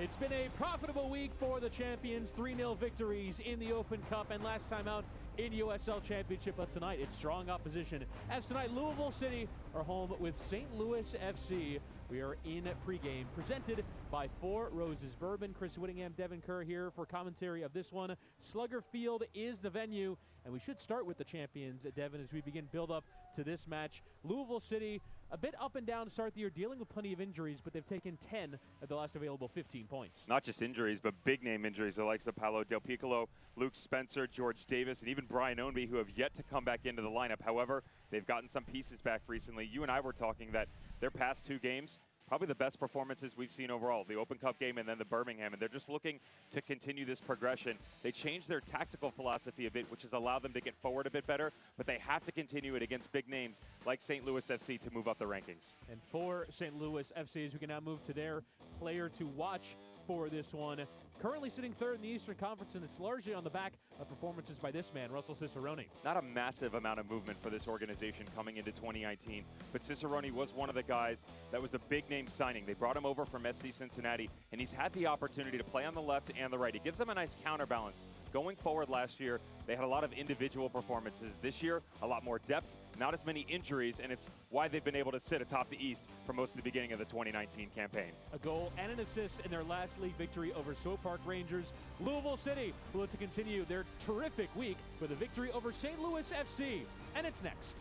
It's been a profitable week for the champions. 3-0 victories in the Open Cup and last time out in USL Championship. But tonight it's strong opposition, as tonight Louisville City are home with St. Louis FC. We are in pregame, presented by Four Roses Bourbon. Chris Whittingham, Devin Kerr here for commentary of this one. Slugger Field is the venue, and we should start with the champions, Devin, as we begin build-up to this match. Louisville City, a bit up and down to start the year, dealing with plenty of injuries, but they've taken 10 at the last available 15 points. Not just injuries, but big-name injuries, the likes of Paolo Del Piccolo, Luke Spencer, George Davis, and even Brian Ownby, who have yet to come back into the lineup. However, they've gotten some pieces back recently. You and I were talking that their past two games, probably the best performances we've seen overall, the Open Cup game and then the Birmingham, and they're just looking to continue this progression. They changed their tactical philosophy a bit, which has allowed them to get forward a bit better, but they have to continue it against big names like St. Louis FC to move up the rankings. And for St. Louis FC, as we can now move to their player to watch for this one, currently sitting third in the Eastern Conference, and it's largely on the back of performances by this man, Russell Cicerone. Not a massive amount of movement for this organization coming into 2019, but Cicerone was one of the guys that was a big-name signing. They brought him over from FC Cincinnati, and he's had the opportunity to play on the left and the right. He gives them a nice counterbalance. Going forward last year, they had a lot of individual performances. This year, a lot more depth, not as many injuries, and it's why they've been able to sit atop the East for most of the beginning of the 2019 campaign. A goal and an assist in their last league victory over Swope Park Rangers. Louisville City will look to continue their terrific week with a victory over St. Louis FC, and it's next.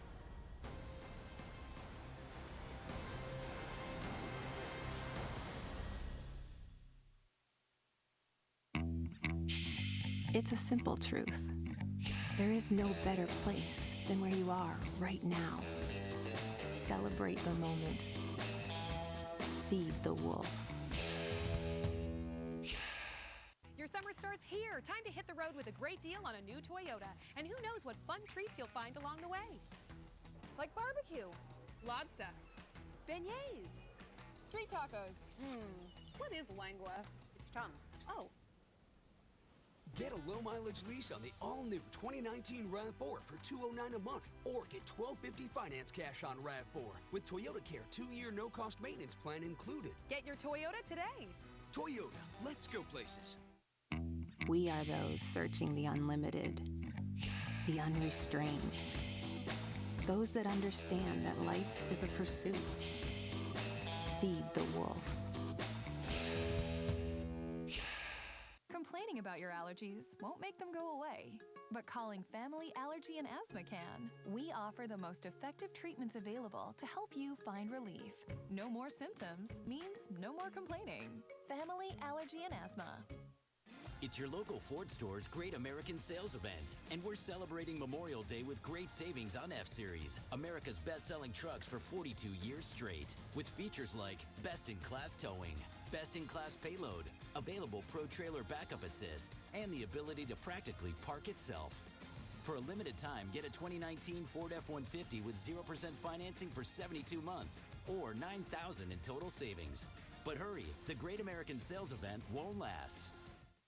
It's a simple truth. There is no better place than where you are right now. Celebrate the moment. Feed the wolf. Your summer starts here. Time to hit the road with a great deal on a new Toyota. And who knows what fun treats you'll find along the way. Like barbecue, lobster, Beignets. street tacos. What is lengua? It's tongue. Oh. Get a low-mileage lease on the all-new 2019 RAV4 for $209 a month, or get $1,250 finance cash on RAV4 with Toyota Care 2-year no-cost maintenance plan included. Get your Toyota today. Toyota, let's go places. We are those searching the unlimited, the unrestrained. Those that understand that life is a pursuit. Feed the wolf. Complaining about your allergies won't make them go away, but calling Family Allergy and Asthma can. We offer the most effective treatments available to help you find relief. No more symptoms means no more complaining. Family Allergy and Asthma. It's your local Ford store's Great American Sales Event, and we're celebrating Memorial Day with great savings on F-Series, America's best-selling trucks for 42 years straight, with features like best-in-class towing, best-in-class payload, available Pro Trailer Backup Assist, and the ability to practically park itself. For a limited time, get a 2019 Ford F-150 with 0% financing for 72 months, or $9,000 in total savings. But hurry, the Great American Sales Event won't last.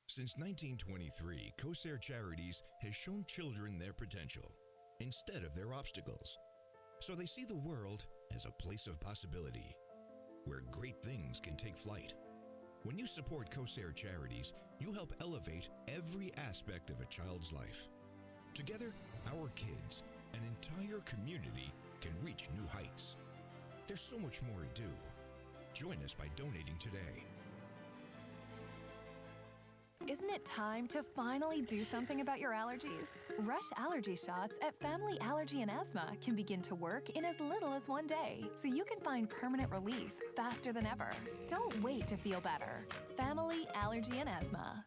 Since 1923, COSAIR Charities has shown children their potential instead of their obstacles. So they see the world as a place of possibility, where great things can take flight. When you support COSAIR Charities, you help elevate every aspect of a child's life. Together, our kids, an entire community, can reach new heights. There's so much more to do. Join us by donating today. Isn't it time to finally do something about your allergies? Rush allergy shots at Family Allergy and Asthma can begin to work in as little as 1 day, so you can find permanent relief faster than ever. Don't wait to feel better. Family Allergy and Asthma.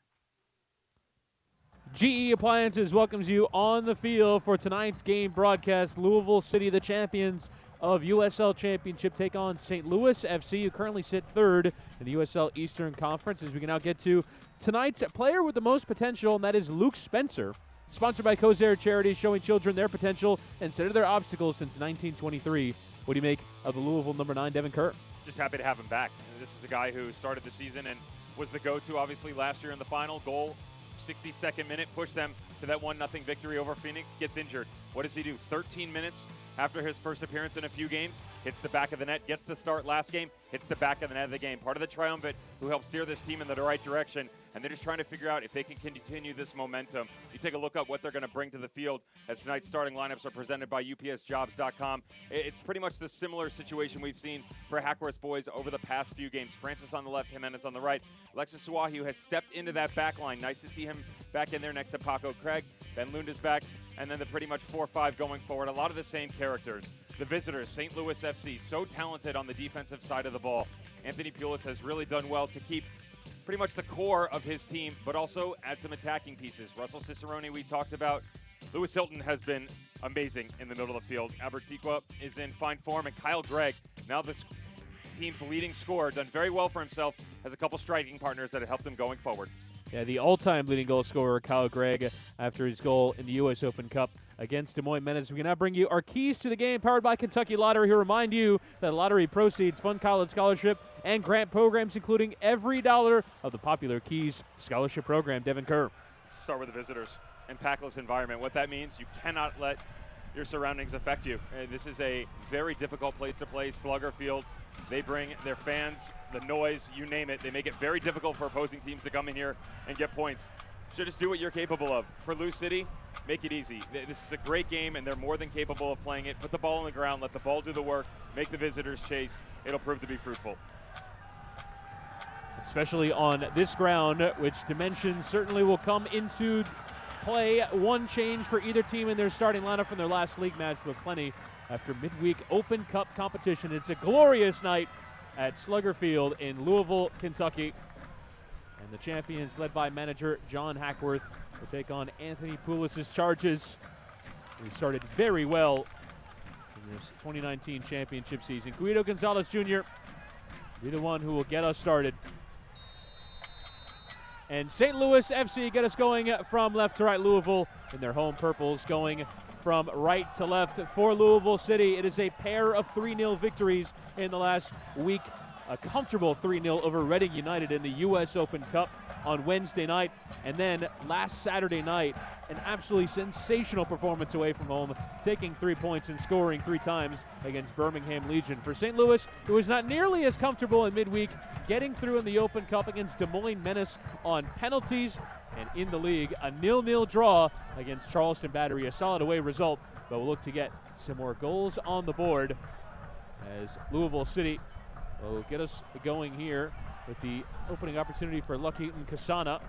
GE Appliances welcomes you on the field for tonight's game broadcast. Louisville City, the champions of USL Championship, take on St. Louis FC, who currently sit third in the USL Eastern Conference. As we can now get to tonight's player with the most potential, and that is Luke Spencer. Sponsored by COSAIR Charities, showing children their potential instead of their obstacles since 1923. What do you make of the Louisville number 9, Devin Kerr? Just happy to have him back. This is a guy who started the season and was the go-to, obviously, last year in the final. Goal 62nd minute, push them to that 1-0 victory over Phoenix, gets injured. What does he do? 13 minutes after his first appearance in a few games, hits the back of the net, gets the start last game, hits the back of the net of the game. Part of the triumvirate who helped steer this team in the right direction, and they're just trying to figure out if they can continue this momentum. You take a look at what they're going to bring to the field as tonight's starting lineups are presented by UPSjobs.com. It's pretty much the similar situation we've seen for Hackworth's boys over the past few games. Francis on the left, Jimenez on the right. Alexis Suahiu has stepped into that back line. Nice to see him back in there next to Paco Craig. Ben Lunda's back, and then the pretty much 4-5 going forward. A lot of the same characters. The visitors, St. Louis FC, so talented on the defensive side of the ball. Anthony Pulis has really done well to keep pretty much the core of his team, but also add some attacking pieces. Russell Cicerone, we talked about. Lewis Hilton has been amazing in the middle of the field. Albert Tikwa is in fine form, and Kyle Gregg, now this team's leading scorer, done very well for himself, has a couple striking partners that have helped him going forward. Yeah, the all-time leading goal scorer, Kyle Gregg, after his goal in the U.S. Open Cup against Des Moines Menace. We can now bring you our keys to the game, powered by Kentucky Lottery, who remind you that lottery proceeds fund college scholarship and grant programs, including every dollar of the popular Keys Scholarship Program. Devin Kerr. Start with the visitors and packless environment. What that means, you cannot let your surroundings affect you. This is a very difficult place to play, Slugger Field. They bring their fans, the noise, you name it. They make it very difficult for opposing teams to come in here and get points. So just do what you're capable of. For Lou City, make it easy. This is a great game, and they're more than capable of playing it. Put the ball on the ground, let the ball do the work, make the visitors chase. It'll prove to be fruitful. Especially on this ground, which dimensions certainly will come into play. One change for either team in their starting lineup from their last league match, with plenty after midweek Open Cup competition. It's a glorious night at Slugger Field in Louisville, Kentucky. And the champions, led by manager John Hackworth, will take on Anthony Pulis' charges. He started very well in this 2019 championship season. Guido Gonzalez Jr. will be the one who will get us started. And St. Louis FC get us going from left to right. Louisville in their home purples going from right to left. For Louisville City, it is a pair of 3-0 victories in the last week. A comfortable 3-0 over Reading United in the U.S. Open Cup on Wednesday night. And then last Saturday night, an absolutely sensational performance away from home, taking 3 points and scoring 3 times against Birmingham Legion. For St. Louis, it was not nearly as comfortable in midweek, getting through in the Open Cup against Des Moines Menace on penalties. And in the league, a 0-0 draw against Charleston Battery, a solid away result, but we'll look to get some more goals on the board as Louisville City will get us going here with the opening opportunity for Lucky Nkasana,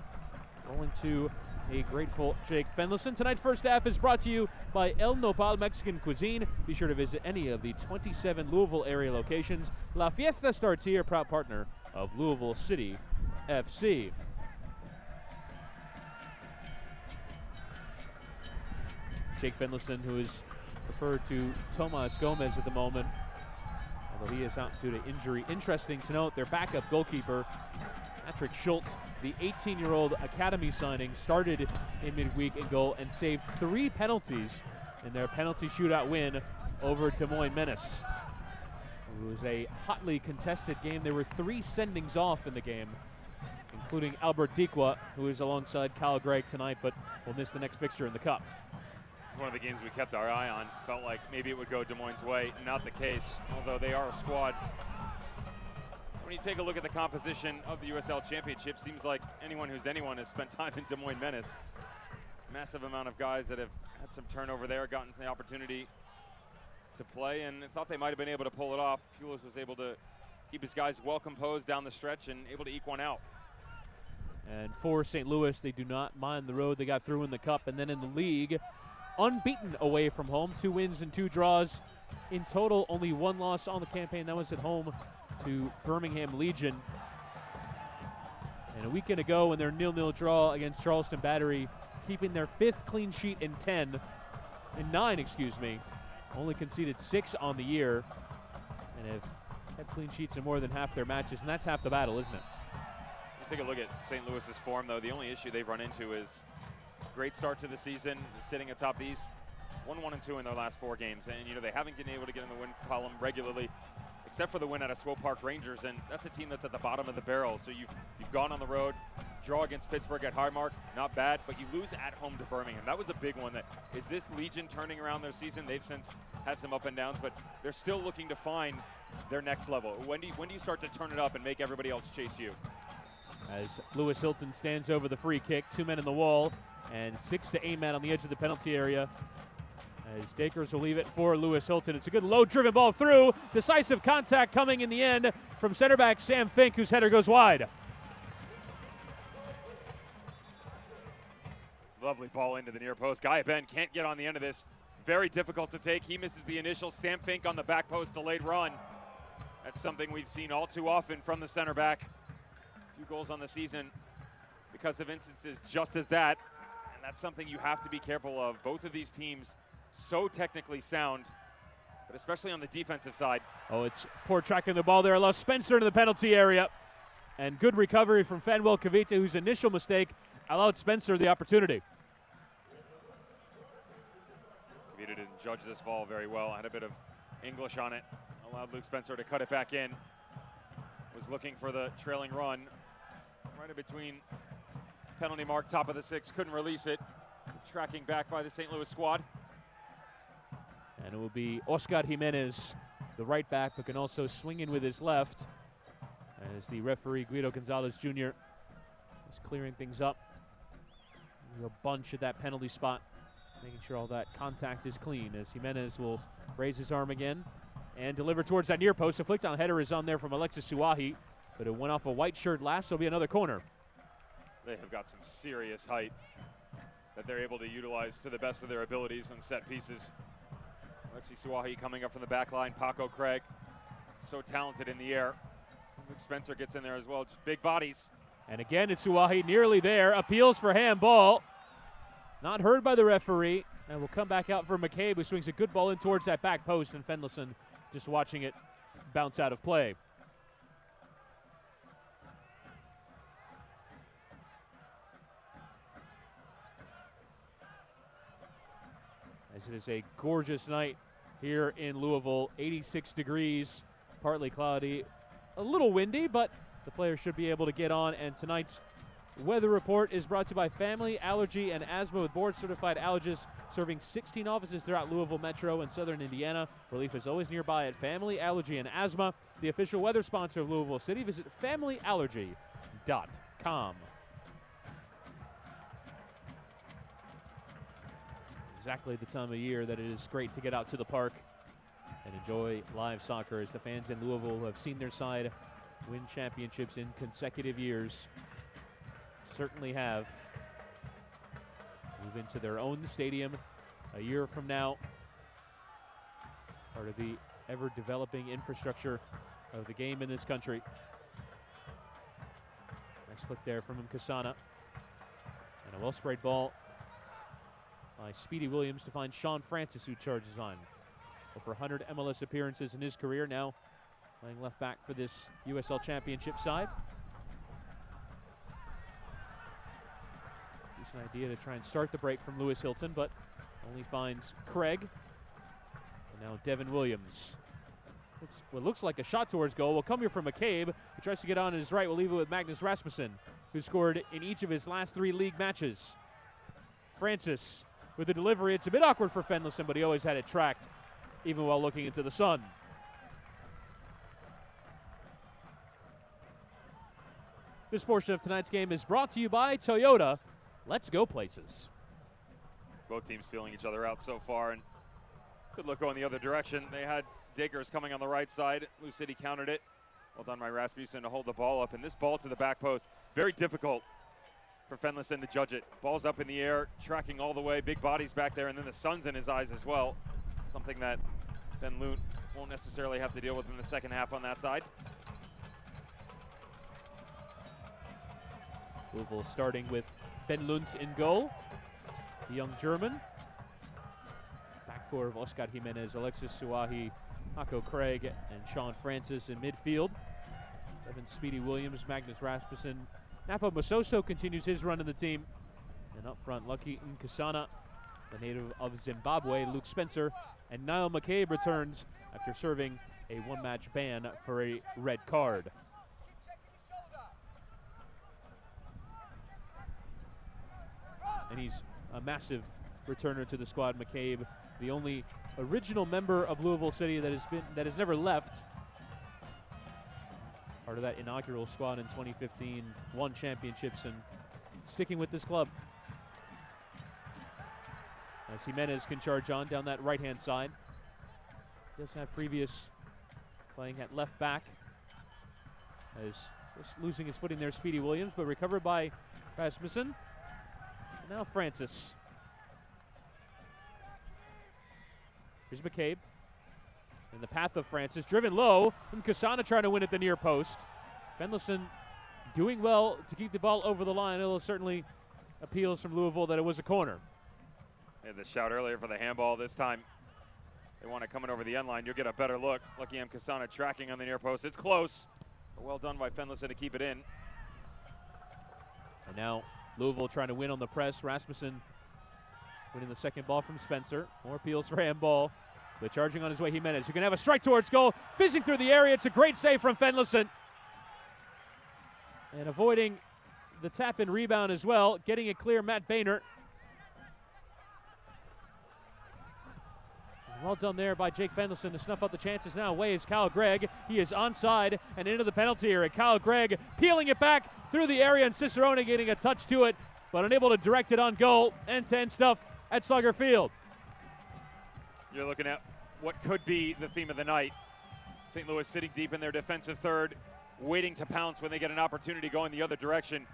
going to a grateful Jake Fenlison. Tonight's first half is brought to you by El Nopal Mexican Cuisine. Be sure to visit any of the 27 Louisville area locations. La Fiesta starts here, proud partner of Louisville City FC. Jake Fenlison, who is referred to Tomas Gomez at the moment, although he is out due to injury. Interesting to note, their backup goalkeeper, Patrick Schultz, the 18-year-old academy signing, started in midweek in goal and saved 3 penalties in their penalty shootout win over Des Moines Menace. It was a hotly contested game. There were 3 sendings off in the game, including Albert Tikwa, who is alongside Kyle Gregg tonight, but will miss the next fixture in the Cup. One of the games we kept our eye on. Felt like maybe it would go Des Moines' way. Not the case, although they are a squad. When you take a look at the composition of the USL Championship, seems like anyone who's anyone has spent time in Des Moines Menace. Massive amount of guys that have had some turnover there, gotten the opportunity to play, and thought they might have been able to pull it off. Pulis was able to keep his guys well composed down the stretch and able to eke one out. And for St. Louis, they do not mind the road. They got through in the Cup, and then in the league, unbeaten away from home, 2 wins and 2 draws. In total, only 1 loss on the campaign. That was at home to Birmingham Legion. And a weekend ago, in their 0-0 draw against Charleston Battery, keeping their 5th clean sheet in 9, excuse me. Only conceded 6 on the year, and have had clean sheets in more than half their matches, and that's half the battle, isn't it? We'll take a look at St. Louis's form, though. The only issue they've run into is great start to the season, sitting atop the East, 1-1-2 in their last 4 games, and you know they haven't been able to get in the win column regularly, except for the win out of Swope Park Rangers, and that's a team that's at the bottom of the barrel. So you've gone on the road, draw against Pittsburgh at Highmark, not bad, but you lose at home to Birmingham. That was a big one. Is this Legion turning around their season? They've since had some up and downs, but they're still looking to find their next level. When do you start to turn it up and make everybody else chase you? As Lewis Hilton stands over the free kick, 2 men in the wall, and 6 to 8 men on the edge of the penalty area. As Dakers will leave it for Lewis Hilton. It's a good low-driven ball through. Decisive contact coming in the end from center back Sam Fink, whose header goes wide. Lovely ball into the near post. Guy Ben can't get on the end of this. Very difficult to take. He misses the initial. Sam Fink on the back post, delayed run. That's something we've seen all too often from the center back. A few goals on the season because of instances just as that. And that's something you have to be careful of. Both of these teams so technically sound, but especially on the defensive side. Oh, it's poor tracking the ball there. Allows Spencer into the penalty area. And good recovery from Fanuel Kavita, whose initial mistake allowed Spencer the opportunity. Kavita didn't judge this ball very well. Had a bit of English on it. Allowed Luke Spencer to cut it back in. Was looking for the trailing run. Right in between penalty mark, top of the 6. Couldn't release it. Tracking back by the St. Louis squad. And it will be Oscar Jimenez, the right back, but can also swing in with his left, as the referee Guido Gonzalez Jr. is clearing things up. A bunch at that penalty spot, making sure all that contact is clean, as Jimenez will raise his arm again and deliver towards that near post. A flicked on header is on there from Alexis Suahi, but it went off a white shirt last, so it'll be another corner. They have got some serious height that they're able to utilize to the best of their abilities on set pieces. Alexis Suahi coming up from the back line. Paco Craig, so talented in the air. Luke Spencer gets in there as well, just big bodies. And again, it's Suahi nearly there. Appeals for handball. Not heard by the referee. And we'll come back out for McCabe, who swings a good ball in towards that back post, and Fenlison just watching it bounce out of play. As it is a gorgeous night here in Louisville. 86 degrees, partly cloudy, a little windy, but the players should be able to get on. And tonight's weather report is brought to you by Family Allergy and Asthma, with board-certified allergists serving 16 offices throughout Louisville Metro and Southern Indiana. Relief is always nearby at Family Allergy and Asthma, the official weather sponsor of Louisville City. Visit FamilyAllergy.com. Exactly the time of year that it is great to get out to the park and enjoy live soccer, as the fans in Louisville have seen their side win championships in consecutive years. Certainly have. Move into their own stadium a year from now. Part of the ever-developing infrastructure of the game in this country. Nice flick there from Nkasana. And a well-sprayed ball by Speedy Williams to find Sean Francis, who charges on. Over 100 MLS appearances in his career, now playing left back for this USL Championship side. Decent idea to try and start the break from Lewis Hilton, but only finds Craig. And now Devin Williams. It's what looks like a shot towards goal. Will come here from McCabe, who tries to get on his right. We'll leave it with Magnus Rasmussen, who scored in each of his last 3 league matches. Francis with the delivery. It's a bit awkward for Fenlison, but he always had it tracked, even while looking into the sun. This portion of tonight's game is brought to you by Toyota. Let's go places. Both teams feeling each other out so far, and good look going the other direction. They had Dakers coming on the right side. Lou City countered it. Well done by Rasmussen to hold the ball up, and this ball to the back post, very difficult for Fenlison to judge it. Ball's up in the air, tracking all the way, big bodies back there, and then the sun's in his eyes as well. Something that Ben Lunt won't necessarily have to deal with in the second half on that side. Louisville starting with Ben Lunt in goal, the young German. Back four of Oscar Jimenez, Alexis Suahi, Paco Craig, and Sean Francis in midfield. Evan Speedy Williams, Magnus Rasmussen. Napo Masoso continues his run in the team. And up front, Lucky Nkasana, the native of Zimbabwe. Luke Spencer and Niall McCabe returns after serving a one-match ban for a red card. and he's a massive returner to the squad. McCabe, the only original member of Louisville City that has never left. Part of that inaugural squad in 2015, won championships and sticking with this club. As Jimenez can charge on down that right-hand side. Does have previous playing at left back. As just losing his footing there, Speedy Williams, but recovered by Rasmussen. And now Francis. Here's McCabe. In the path of Francis, driven low, and Kasana trying to win at the near post. Fenlison doing well to keep the ball over the line. It'll certainly appeals from Louisville that it was a corner. Had the shout earlier for the handball. This time they want it coming over the end line. You'll get a better look. Lucky M. Kasana tracking on the near post. It's close, but well done by Fenlison to keep it in. And now Louisville trying to win on the press. Rasmussen winning the second ball from Spencer. More appeals for handball. But charging on his way, Jimenez, who can have a strike towards goal. Fizzing through the area. It's a great save from Fenlison. And avoiding the tap and rebound as well. Getting it clear, Matt Boehner. Well done there by Jake Fenlison to snuff out the chances. Now away is Kyle Gregg. He is onside and into the penalty area. Kyle Gregg peeling it back through the area, and Cicerone getting a touch to it, but unable to direct it on goal. End-to-end stuff at Slugger Field. You're looking at what could be the theme of the night. St. Louis sitting deep in their defensive third, waiting to pounce when they get an opportunity going the other direction.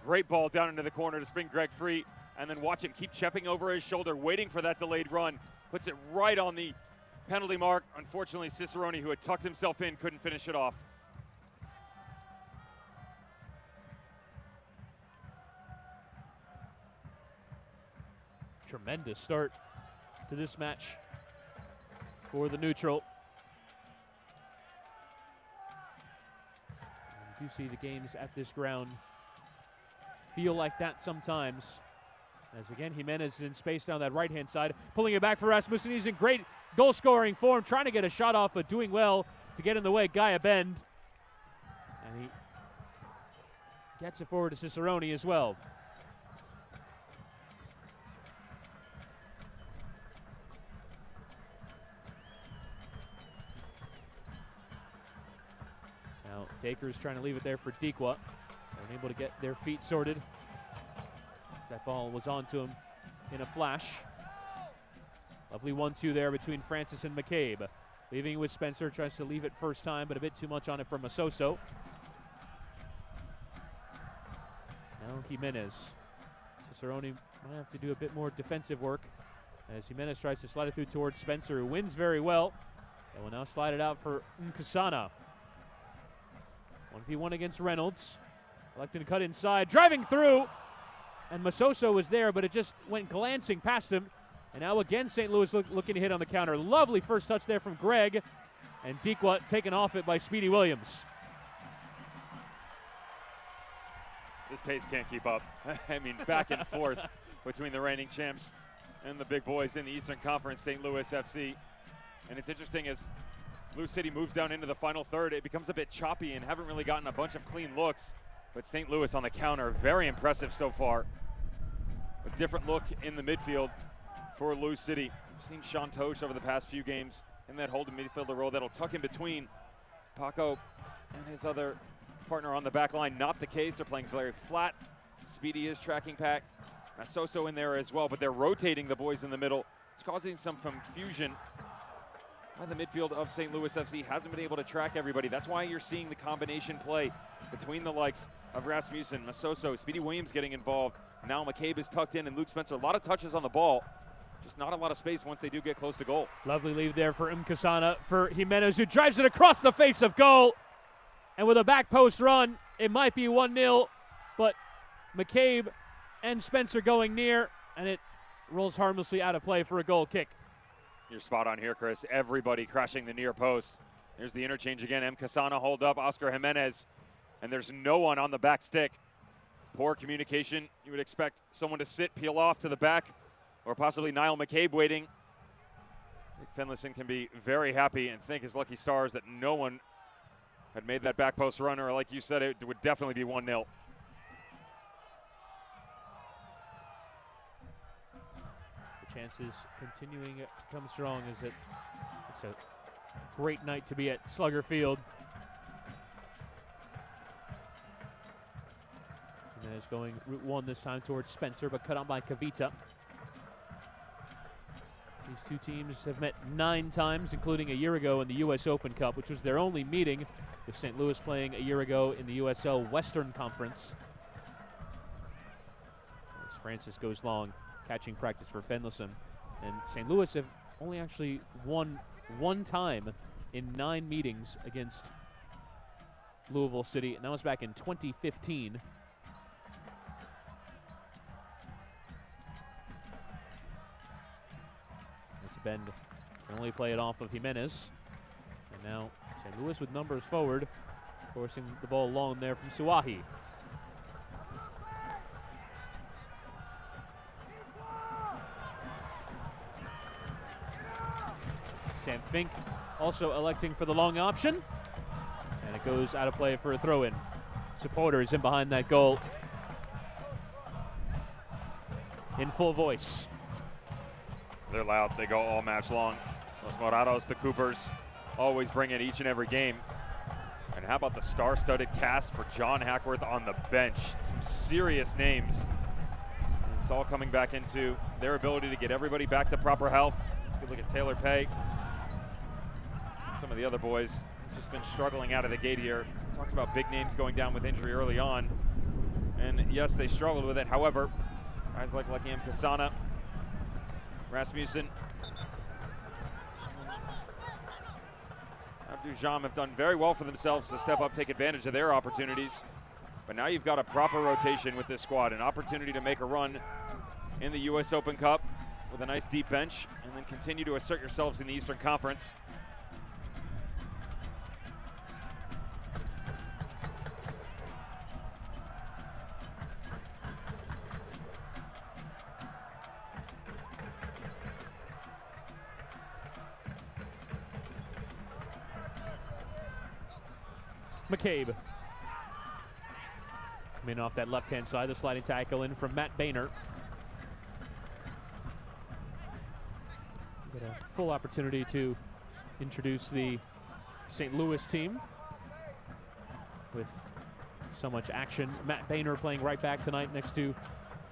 Great ball down into the corner to spring Gregg free, and then watch him keep chipping over his shoulder, waiting for that delayed run. Puts it right on the penalty mark. Unfortunately, Cicerone, who had tucked himself in, couldn't finish it off. Tremendous start to this match for the neutral. And you do see the games at this ground feel like that sometimes. As again, Jimenez is in space down that right-hand side, pulling it back for Rasmussen. He's in great goal-scoring form, trying to get a shot off, but doing well to get in the way. Gaia Bend. And he gets it forward to Cicerone as well. Now, Dacres trying to leave it there for Dequa. Unable to get their feet sorted. That ball was onto him in a flash. Lovely 1-2 there between Francis and McCabe. Leaving it with Spencer, tries to leave it first time, but a bit too much on it from Masoso. Now Jimenez. Cicerone might have to do a bit more defensive work as Jimenez tries to slide it through towards Spencer, who wins very well. And will now slide it out for Nkasana. 1v1 against Reynolds. Electing to cut inside, driving through. And Masoso was there, but it just went glancing past him. And now again, St. Louis looking to hit on the counter. Lovely first touch there from Gregg. And Dequa taken off it by Speedy Williams. This pace can't keep up. I mean, back and forth between the reigning champs and the big boys in the Eastern Conference, St. Louis FC. And it's interesting as Louis City moves down into the final third, it becomes a bit choppy and haven't really gotten a bunch of clean looks. But St. Louis on the counter, very impressive so far. A different look in the midfield for Louis City. We've seen Sean Tosh over the past few games in that holding midfielder role that'll tuck in between Paco and his other partner on the back line. Not the case. They're playing very flat. Speedy is tracking back. Masoso in there as well, but they're rotating the boys in the middle. It's causing some confusion. Why the midfield of St. Louis FC hasn't been able to track everybody. That's why you're seeing the combination play between the likes of Rasmussen, Masoso, Speedy Williams getting involved. Now McCabe is tucked in, and Luke Spencer. A lot of touches on the ball. Just not a lot of space once they do get close to goal. Lovely lead there for Nkasana for Jimenez, who drives it across the face of goal. And with a back post run, it might be 1-0, but McCabe and Spencer going near, and it rolls harmlessly out of play for a goal kick. You're spot on here, Chris. Everybody crashing the near post. There's the interchange again. M. Kasana hold up Oscar Jimenez, and there's no one on the back stick. Poor communication. You would expect someone to sit, peel off to the back, or possibly Niall McCabe waiting. I think Finlayson can be very happy and thank his lucky stars that no one had made that back post run, or like you said, it would definitely be 1-0. chances continuing to come strong as it's a great night to be at Slugger Field. Jimenez going route one this time towards Spencer, but cut on by Kavita. These two teams have met 9 times, including a year ago in the U.S. Open Cup, which was their only meeting, with St. Louis playing a year ago in the USL Western Conference. As Francis goes long, catching practice for Fenlison. And St. Louis have only actually won 1 time in 9 meetings against Louisville City, and that was back in 2015. Bend can only play it off of Jimenez. And now St. Louis with numbers forward, forcing the ball long there from Suahi. Sam Fink also electing for the long option. And it goes out of play for a throw-in. Supporters in behind that goal in full voice. They're loud. They go all match long. Los Morados, the Coopers, always bring it each and every game. And how about the star-studded cast for John Hackworth on the bench? Some serious names. And it's all coming back into their ability to get everybody back to proper health. Let's go look at Taylor Pay. Some of the other boys have just been struggling out of the gate here. We talked about big names going down with injury early on. And yes, they struggled with it. However, guys like Lakiem Kasana, Rasmussen, Abdou Jam have done very well for themselves to step up, take advantage of their opportunities. But now you've got a proper rotation with this squad, an opportunity to make a run in the U.S. Open Cup with a nice deep bench, and then continue to assert yourselves in the Eastern Conference. McCabe coming off that left-hand side, the sliding tackle in from Matt Boehner. Get a full opportunity to introduce the St. Louis team with so much action. Matt Boehner playing right back tonight next to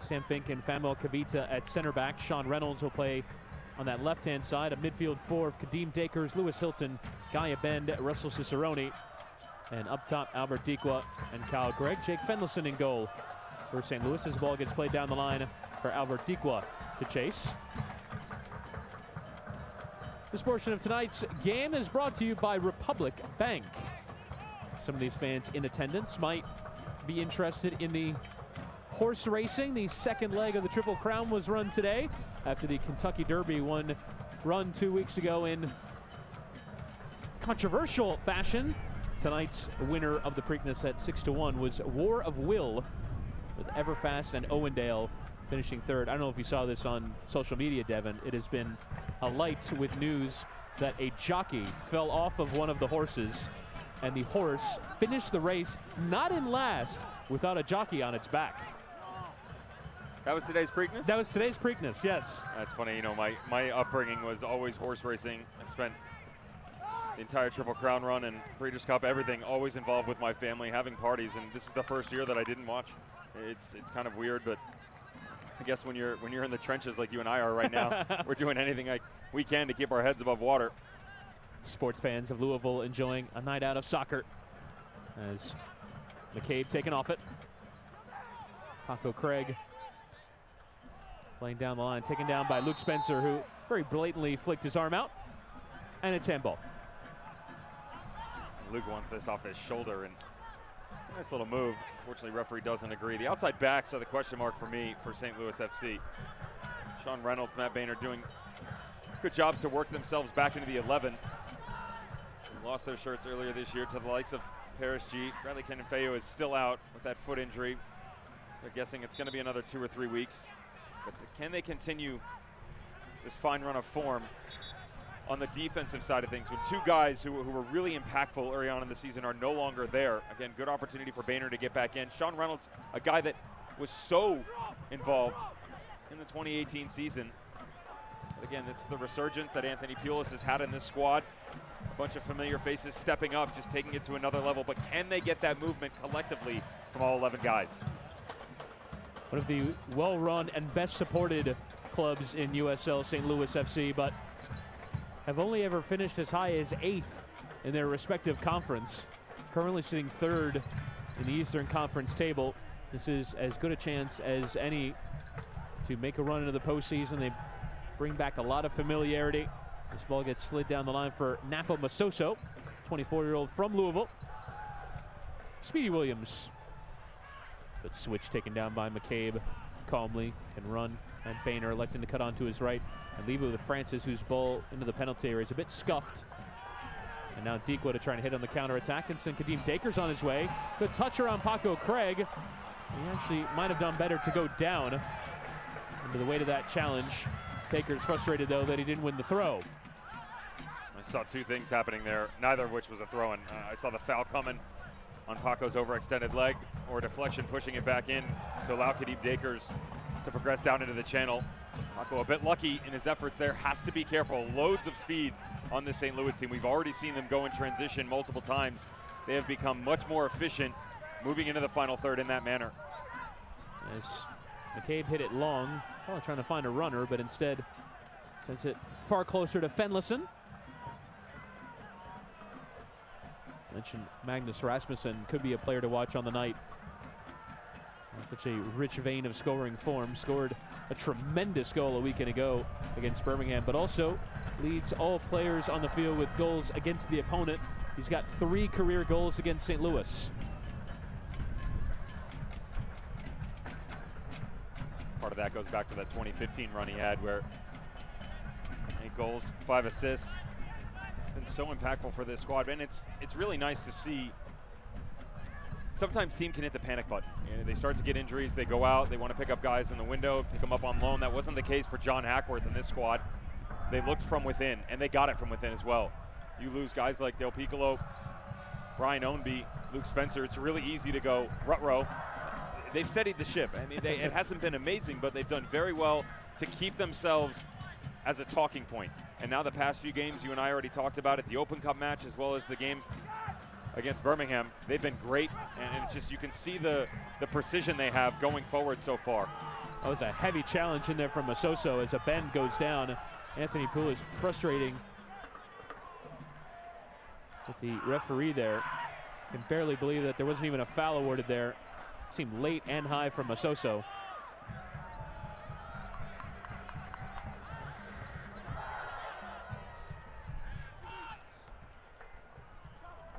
Sam Fink and Famuel Kavita at center back. Sean Reynolds will play on that left-hand side. A midfield 4 of Kadeem Dakers, Lewis Hilton, Gaia Bend, Russell Cicerone. And up top, Albert Dikwa and Kyle Gregg. Jake Fenlison in goal for St. Louis as the ball gets played down the line for Albert Dikwa to chase. This portion of tonight's game is brought to you by Republic Bank. Some of these fans in attendance might be interested in the horse racing. The second leg of the Triple Crown was run today after the Kentucky Derby one run 2 weeks ago in controversial fashion. Tonight's winner of the Preakness at 6-1 was War of Will, with Everfast and Owendale finishing third. I don't know if you saw this on social media, Devin. It has been alight with news that a jockey fell off of one of the horses, and the horse finished the race not in last without a jockey on its back. That was today's Preakness? That was today's Preakness, yes. That's funny. You know, my upbringing was always horse racing. I spent the entire Triple Crown run and Breeders' Cup, everything always involved with my family, having parties, and this is the first year that I didn't watch. It's kind of weird, but I guess when you're in the trenches like you and I are right now, we're doing anything we can to keep our heads above water. Sports fans of Louisville enjoying a night out of soccer as McCabe taking off it. Paco Craig playing down the line, taken down by Luke Spencer, who very blatantly flicked his arm out, and it's handball. Luke wants this off his shoulder, and nice little move. Unfortunately, referee doesn't agree. The outside backs are the question mark for me for St. Louis FC. Sean Reynolds, Matt Boehner doing good jobs to work themselves back into the 11. They lost their shirts earlier this year to the likes of Paris G. Bradley Kenenfeo is still out with that foot injury. They're guessing it's going to be another 2 or 3 weeks. But can they continue this fine run of form on the defensive side of things when two guys who were really impactful early on in the season are no longer there? Again, good opportunity for Boehner to get back in. Sean Reynolds, a guy that was so involved in the 2018 season, again, it's the resurgence that Anthony Pulis has had in this squad. A bunch of familiar faces stepping up, just taking it to another level. But can they get that movement collectively from all 11 guys? One of the well-run and best-supported clubs in USL, St. Louis FC, but have only ever finished as high as 8th in their respective conference. Currently sitting 3rd in the Eastern Conference table. This is as good a chance as any to make a run into the postseason. They bring back a lot of familiarity. This ball gets slid down the line for Napo Masoso, 24-year-old from Louisville. Speedy Williams. But switch taken down by McCabe. Calmly can run. And Boehner electing to cut onto his right and leave it with Francis, whose ball into the penalty area is a bit scuffed. And now Deekwa to try and hit on the counterattack. And send Kadeem Dakers on his way. Good touch around Paco Craig. He actually might have done better to go down under the weight of that challenge. Dakers frustrated, though, that he didn't win the throw. I saw two things happening there, neither of which was a throw-in. I saw the foul coming on Paco's overextended leg, or deflection pushing it back in to allow Kadeem Dakers to progress down into the channel. Paco a bit lucky in his efforts there, has to be careful. Loads of speed on the St. Louis team. We've already seen them go in transition multiple times. They have become much more efficient moving into the final third in that manner. As McCabe hit it long, probably trying to find a runner, but instead sends it far closer to Fenlison. Mentioned Magnus Rasmussen could be a player to watch on the night. Such a rich vein of scoring form. Scored a tremendous goal a weekend ago against Birmingham, but also leads all players on the field with goals against the opponent. He's got 3 career goals against St. Louis. Part of that goes back to that 2015 run he had where 8 goals, 5 assists. It's been so impactful for this squad, and it's really nice to see. Sometimes team can hit the panic button. You know, they start to get injuries, they go out, they want to pick up guys in the window, pick them up on loan. That wasn't the case for John Hackworth in this squad. They looked from within, and they got it from within as well. You lose guys like Del Piccolo, Brian Ownby, Luke Spencer, it's really easy to go rut-row. They've steadied the ship. I mean, it hasn't been amazing, but they've done very well to keep themselves as a talking point. And now the past few games, you and I already talked about it, the Open Cup match as well as the game against Birmingham, they've been great, and it's just, you can see the precision they have going forward so far. That was a heavy challenge in there from Masoso as a bend goes down. Anthony Pulis frustrating with the referee there. Can barely believe that there wasn't even a foul awarded there. Seemed late and high from Masoso.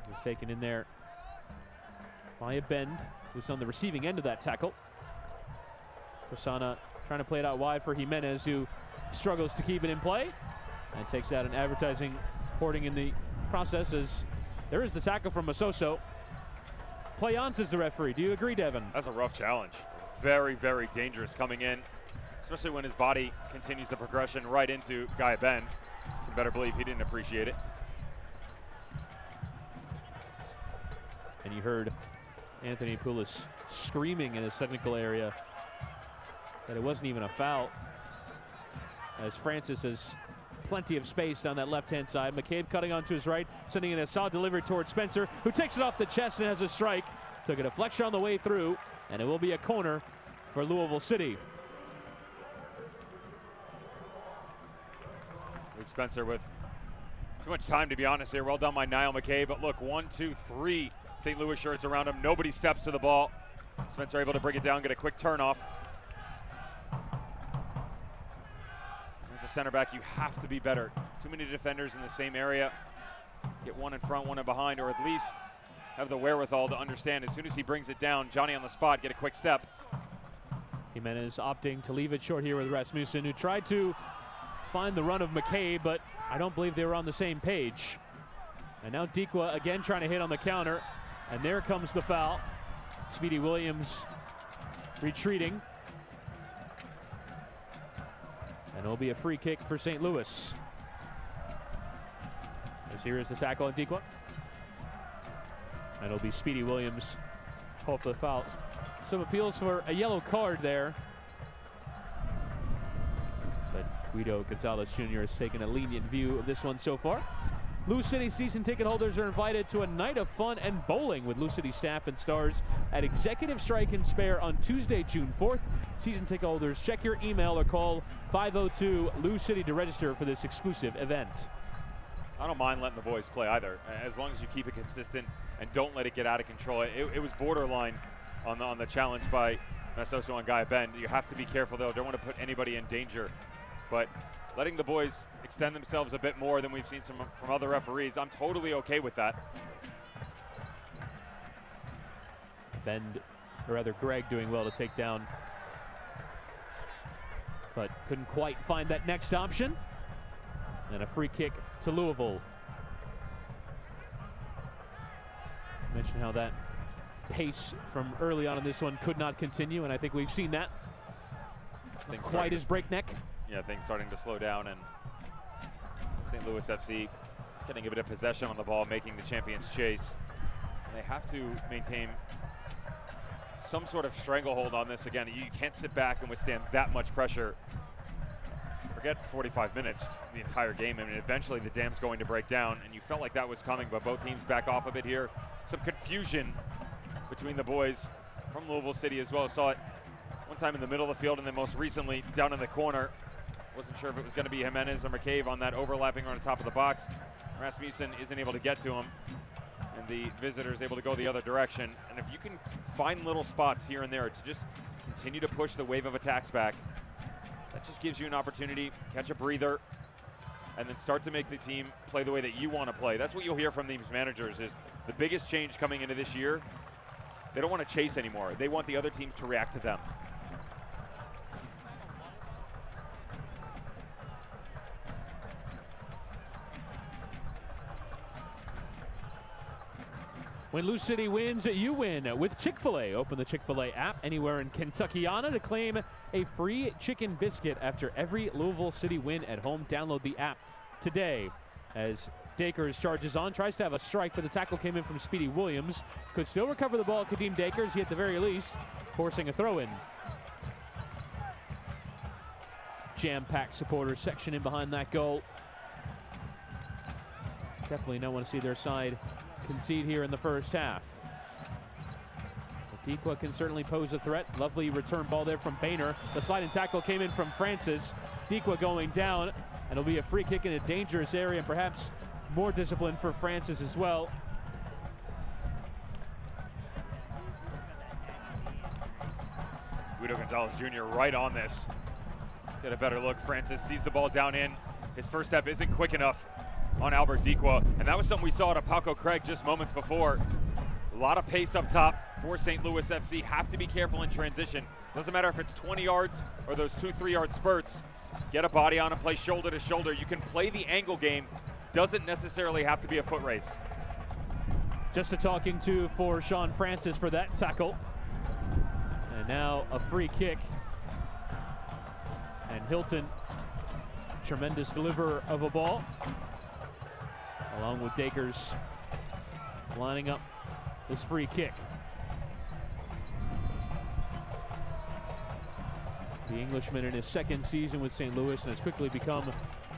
This is taken in there by a Bend, who's on the receiving end of that tackle. Prasanna trying to play it out wide for Jimenez, who struggles to keep it in play and takes out an advertising hoarding in the process, as there is the tackle from Masoso. Play on, says the referee. Do you agree, Devin? That's a rough challenge. Very, very dangerous coming in, especially when his body continues the progression right into Guy Ben. You better believe he didn't appreciate it. And you heard Anthony Pulis screaming in his technical area that it wasn't even a foul, as Francis has plenty of space down that left-hand side. McCabe cutting onto his right, sending in a solid delivery towards Spencer, who takes it off the chest and has a strike. Took a deflection on the way through, and it will be a corner for Louisville City. Luke Spencer with too much time, to be honest here. Well done by Niall McCabe, but look, 1, 2, 3 St. Louis shirts around him. Nobody steps to the ball. Spencer able to bring it down, get a quick turn off. As a center back, you have to be better. Too many defenders in the same area. Get one in front, one in behind, or at least have the wherewithal to understand as soon as he brings it down, Johnny on the spot, get a quick step. Jimenez opting to leave it short here with Rasmussen, who tried to find the run of McCabe, but I don't believe they were on the same page. And now Deekwa again trying to hit on the counter, and there comes the foul. Speedy Williams retreating. And it'll be a free kick for St. Louis. As here is the tackle on Deekwa. And it'll be Speedy Williams called for the foul. Some appeals for a yellow card there. But Guido Gonzalez Jr. has taken a lenient view of this one so far. Lou City season ticket holders are invited to a night of fun and bowling with Lou City staff and stars at Executive Strike and Spare on Tuesday, June 4th. Season ticket holders, check your email or call 502 Lou City to register for this exclusive event. I don't mind letting the boys play either, as long as you keep it consistent and don't let it get out of control. It was borderline on the challenge by Nasoso and Guy Bend. You have to be careful, though. Don't want to put anybody in danger. But letting the boys extend themselves a bit more than we've seen from other referees, I'm totally okay with that. Bend, or rather Greg, doing well to take down, but couldn't quite find that next option. And a free kick to Louisville. Mentioned how that pace from early on in this one could not continue, and I think we've seen that. Not quite as breakneck. Yeah, things starting to slow down, and St. Louis FC getting a bit of possession on the ball, making the champions chase. And they have to maintain some sort of stranglehold on this again. You can't sit back and withstand that much pressure. Forget 45 minutes, the entire game. I mean, eventually the dam's going to break down, and you felt like that was coming, but both teams back off a bit here. Some confusion between the boys from Louisville City as well. Saw it one time in the middle of the field, and then most recently down in the corner. Wasn't sure if it was going to be Jimenez or McCabe on that overlapping on the top of the box. Rasmussen isn't able to get to him, and the visitor's able to go the other direction. And if you can find little spots here and there to just continue to push the wave of attacks back, that just gives you an opportunity, catch a breather, and then start to make the team play the way that you want to play. That's what you'll hear from these managers, is the biggest change coming into this year. They don't want to chase anymore. They want the other teams to react to them. When Lou City wins, you win with Chick-fil-A. Open the Chick-fil-A app anywhere in Kentuckiana to claim a free chicken biscuit after every Louisville City win at home. Download the app today. As Dakers charges on, tries to have a strike, but the tackle came in from Speedy Williams. Could still recover the ball, Kadeem Dakers. He at the very least forcing a throw-in. Jam-packed supporters section in behind that goal. Definitely don't want to see their side concede here in the first half. Dikwa can certainly pose a threat. Lovely return ball there from Boehner. The sliding tackle came in from Francis. Dikwa going down, and it'll be a free kick in a dangerous area, and perhaps more discipline for Francis as well. Guido Gonzalez Jr. right on this. Get a better look. Francis sees the ball down in. His first step isn't quick enough on Albert Dikwa, and that was something we saw at Apalco Craig just moments before. A lot of pace up top for St. Louis FC. Have to be careful in transition. Doesn't matter if it's 20 yards or those 2-3 yard spurts. Get a body on and play shoulder to shoulder. You can play the angle game. Doesn't necessarily have to be a foot race. Just a talking to for Sean Francis for that tackle. And now a free kick. And Hilton, tremendous deliverer of a ball, along with Dakers lining up this free kick. The Englishman in his second season with St. Louis and has quickly become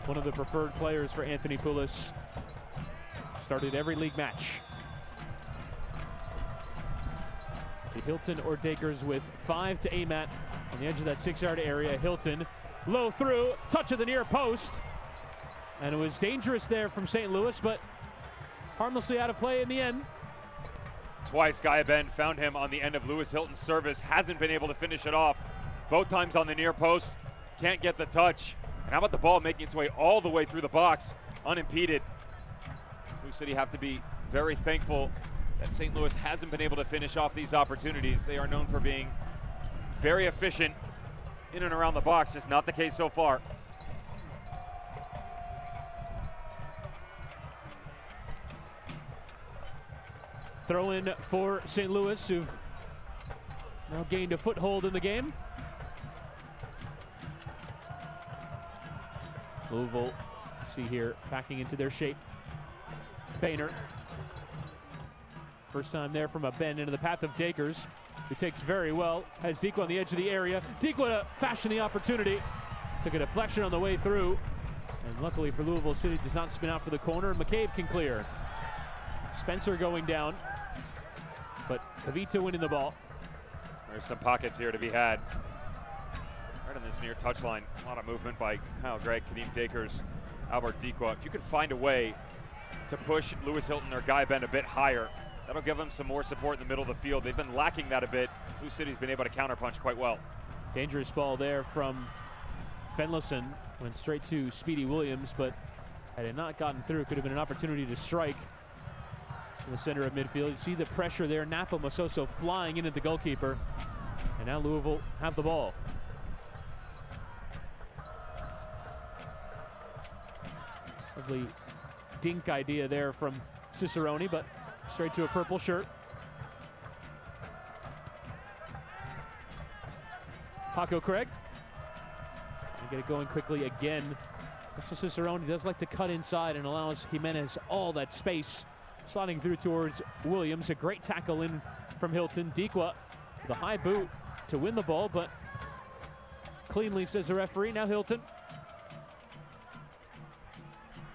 one of the preferred players for Anthony Poulos. Started every league match. The Hilton or Dakers with 5 to aim at on the edge of that 6-yard area. Hilton low through, touch of the near post. And it was dangerous there from St. Louis, but harmlessly out of play in the end. Twice Guy Bend found him on the end of Lewis Hilton's service. Hasn't been able to finish it off. Both times on the near post. Can't get the touch. And how about the ball making its way all the way through the box, unimpeded. Lou City have to be very thankful that St. Louis hasn't been able to finish off these opportunities. They are known for being very efficient in and around the box. Just not the case so far. Throw in for St. Louis, who've now gained a foothold in the game. Louisville, see here, backing into their shape. Boehner. First time there from a bend into the path of Dakers, who takes very well. Has Dikwa on the edge of the area. Dikwa to fashion the opportunity. Took a deflection on the way through. And luckily for Louisville City, does not spin out for the corner. McCabe can clear. Spencer going down. But Kavita winning the ball. There's some pockets here to be had. Right on this near touchline. A lot of movement by Kyle Gregg, Kadeem Dakers, Albert Dequa. If you could find a way to push Lewis Hilton or Guy Ben a bit higher, that'll give them some more support in the middle of the field. They've been lacking that a bit. Lou City's been able to counterpunch quite well. Dangerous ball there from Fenlison. Went straight to Speedy Williams, but had it not gotten through, it could have been an opportunity to strike in the center of midfield. You see the pressure there. Napa Masoso flying in at the goalkeeper. And now Louisville have the ball. Lovely dink idea there from Cicerone, but straight to a purple shirt. Paco Craig. And get it going quickly again. So Cicerone does like to cut inside and allows Jimenez all that space. Sliding through towards Williams. A great tackle in from Hilton. Dequa, the high boot to win the ball, but cleanly, says the referee. Now Hilton.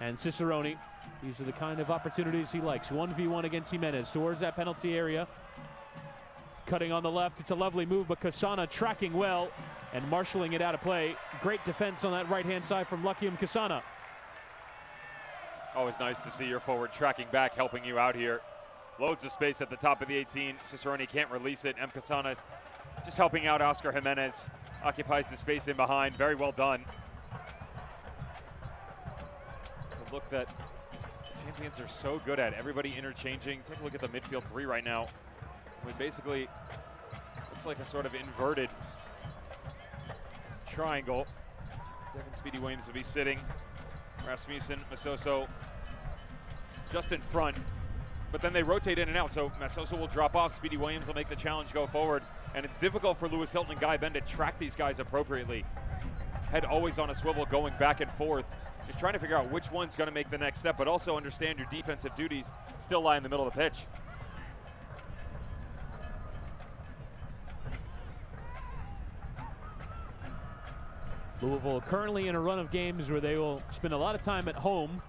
And Cicerone. These are the kind of opportunities he likes. 1v1 against Jimenez towards that penalty area. Cutting on the left. It's a lovely move, but Kasana tracking well and marshalling it out of play. Great defense on that right-hand side from Lucky Kasana. Always nice to see your forward tracking back, helping you out here. Loads of space at the top of the 18. Cicerone can't release it. Kasana just helping out Oscar Jimenez. Occupies the space in behind. Very well done. It's a look that the champions are so good at. Everybody interchanging. Take a look at the midfield three right now. It basically looks like a sort of inverted triangle. Devin Speedy Williams will be sitting. Rasmussen, Masoso just in front, but then they rotate in and out, so Masoso will drop off, Speedy Williams will make the challenge go forward, and it's difficult for Lewis Hilton and Guy Ben to track these guys appropriately. Head always on a swivel, going back and forth, just trying to figure out which one's going to make the next step, but also understand your defensive duties still lie in the middle of the pitch. Louisville currently in a run of games where they will spend a lot of time at home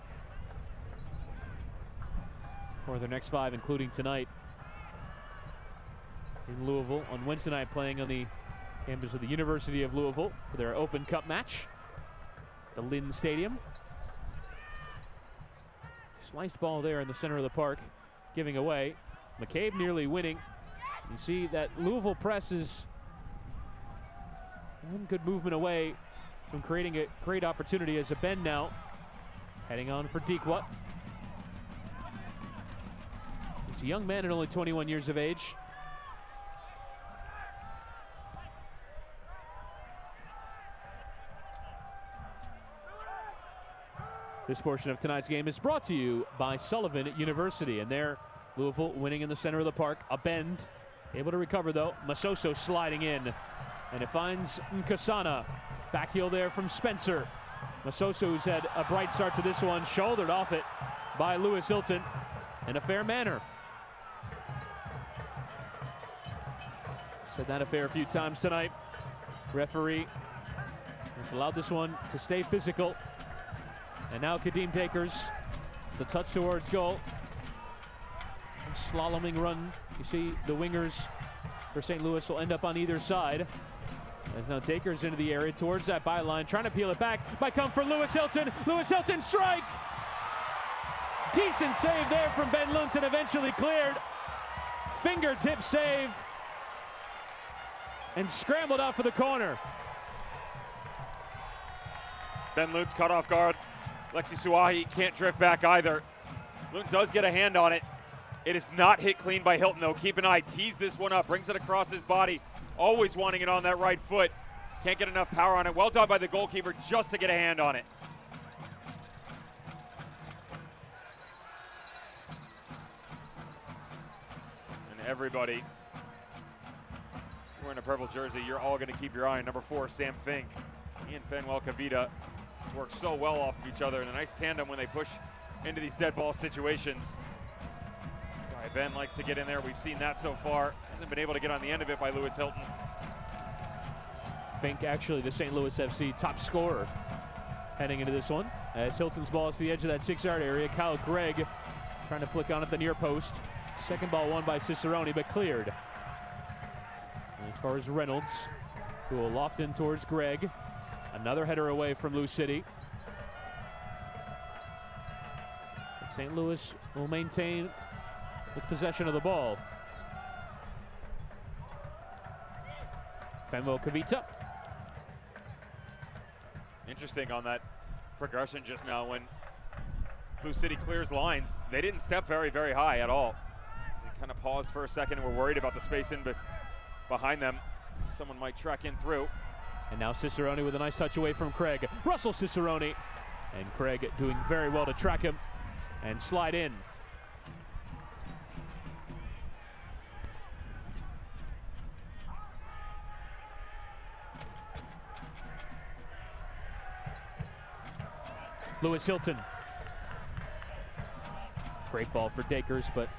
for their next 5, including tonight in Louisville. On Wednesday night, playing on the campus of the University of Louisville for their Open Cup match, the Lynn Stadium. Sliced ball there in the center of the park, giving away. McCabe nearly winning. You see that Louisville press is one good movement away from creating a great opportunity as a bend now. Heading on for Dequa. He's a young man at only 21 years of age. This portion of tonight's game is brought to you by Sullivan University, and there Louisville winning in the center of the park. A bend, able to recover though. Masoso sliding in, and it finds Nkasana. Back heel there from Spencer. Masoso, who's had a bright start to this one, shouldered off it by Lewis Hilton in a fair manner. Said that a fair few times tonight. Referee has allowed this one to stay physical. And now Kadeem Dakers, the touch towards goal. Slaloming run. You see the wingers for St. Louis will end up on either side. As now Dakers into the area towards that byline, trying to peel it back. Might come for Lewis Hilton. Lewis Hilton strike! Decent save there from Ben Lunton, eventually cleared. Fingertip save. And scrambled out for the corner. Ben Lunt's caught off guard. Lexi Suahi can't drift back either. Lunt does get a hand on it. It is not hit clean by Hilton though. Keep an eye, tees this one up, brings it across his body. Always wanting it on that right foot. Can't get enough power on it. Well done by the goalkeeper just to get a hand on it. And everybody wearing a purple jersey, you're all going to keep your eye on number 4, Sam Fink. He and Fanuel Kavita work so well off of each other in a nice tandem when they push into these dead ball situations. Guy Ben likes to get in there. We've seen that so far. Hasn't been able to get on the end of it by Lewis Hilton. Fink, actually the St. Louis FC top scorer heading into this one. As Hilton's ball is to the edge of that 6-yard area. Kyle Gregg trying to flick on at the near post. Second ball won by Cicerone, but cleared. And as far as Reynolds, who will loft in towards Gregg. Another header away from Lou City. But St. Louis will maintain with possession of the ball. Fenwell Kavita. Interesting on that progression just now when Lou City clears lines. They didn't step very, very high at all. They kind of paused for a second and were worried about the space in behind them. Someone might track in through. And now Cicerone with a nice touch away from Craig. Russell Cicerone. And Craig doing very well to track him and slide in. Lewis Hilton. Great ball for Dakers, but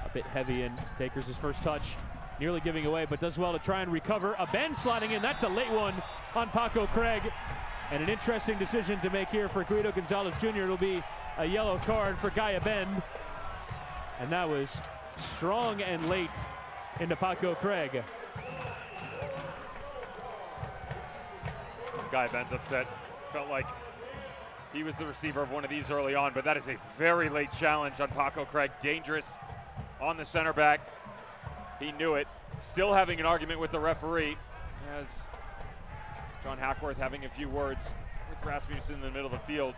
a bit heavy in Dakers' first touch. Nearly giving away, but does well to try and recover. A bend sliding in. That's a late one on Paco Craig. And an interesting decision to make here for Guido Gonzalez Jr. It'll be a yellow card for Guy Bend. And that was strong and late into Paco Craig. Guy Bend's upset. Felt like he was the receiver of one of these early on, but that is a very late challenge on Paco Craig. Dangerous on the center back. He knew it. Still having an argument with the referee as John Hackworth having a few words with Rasmussen in the middle of the field,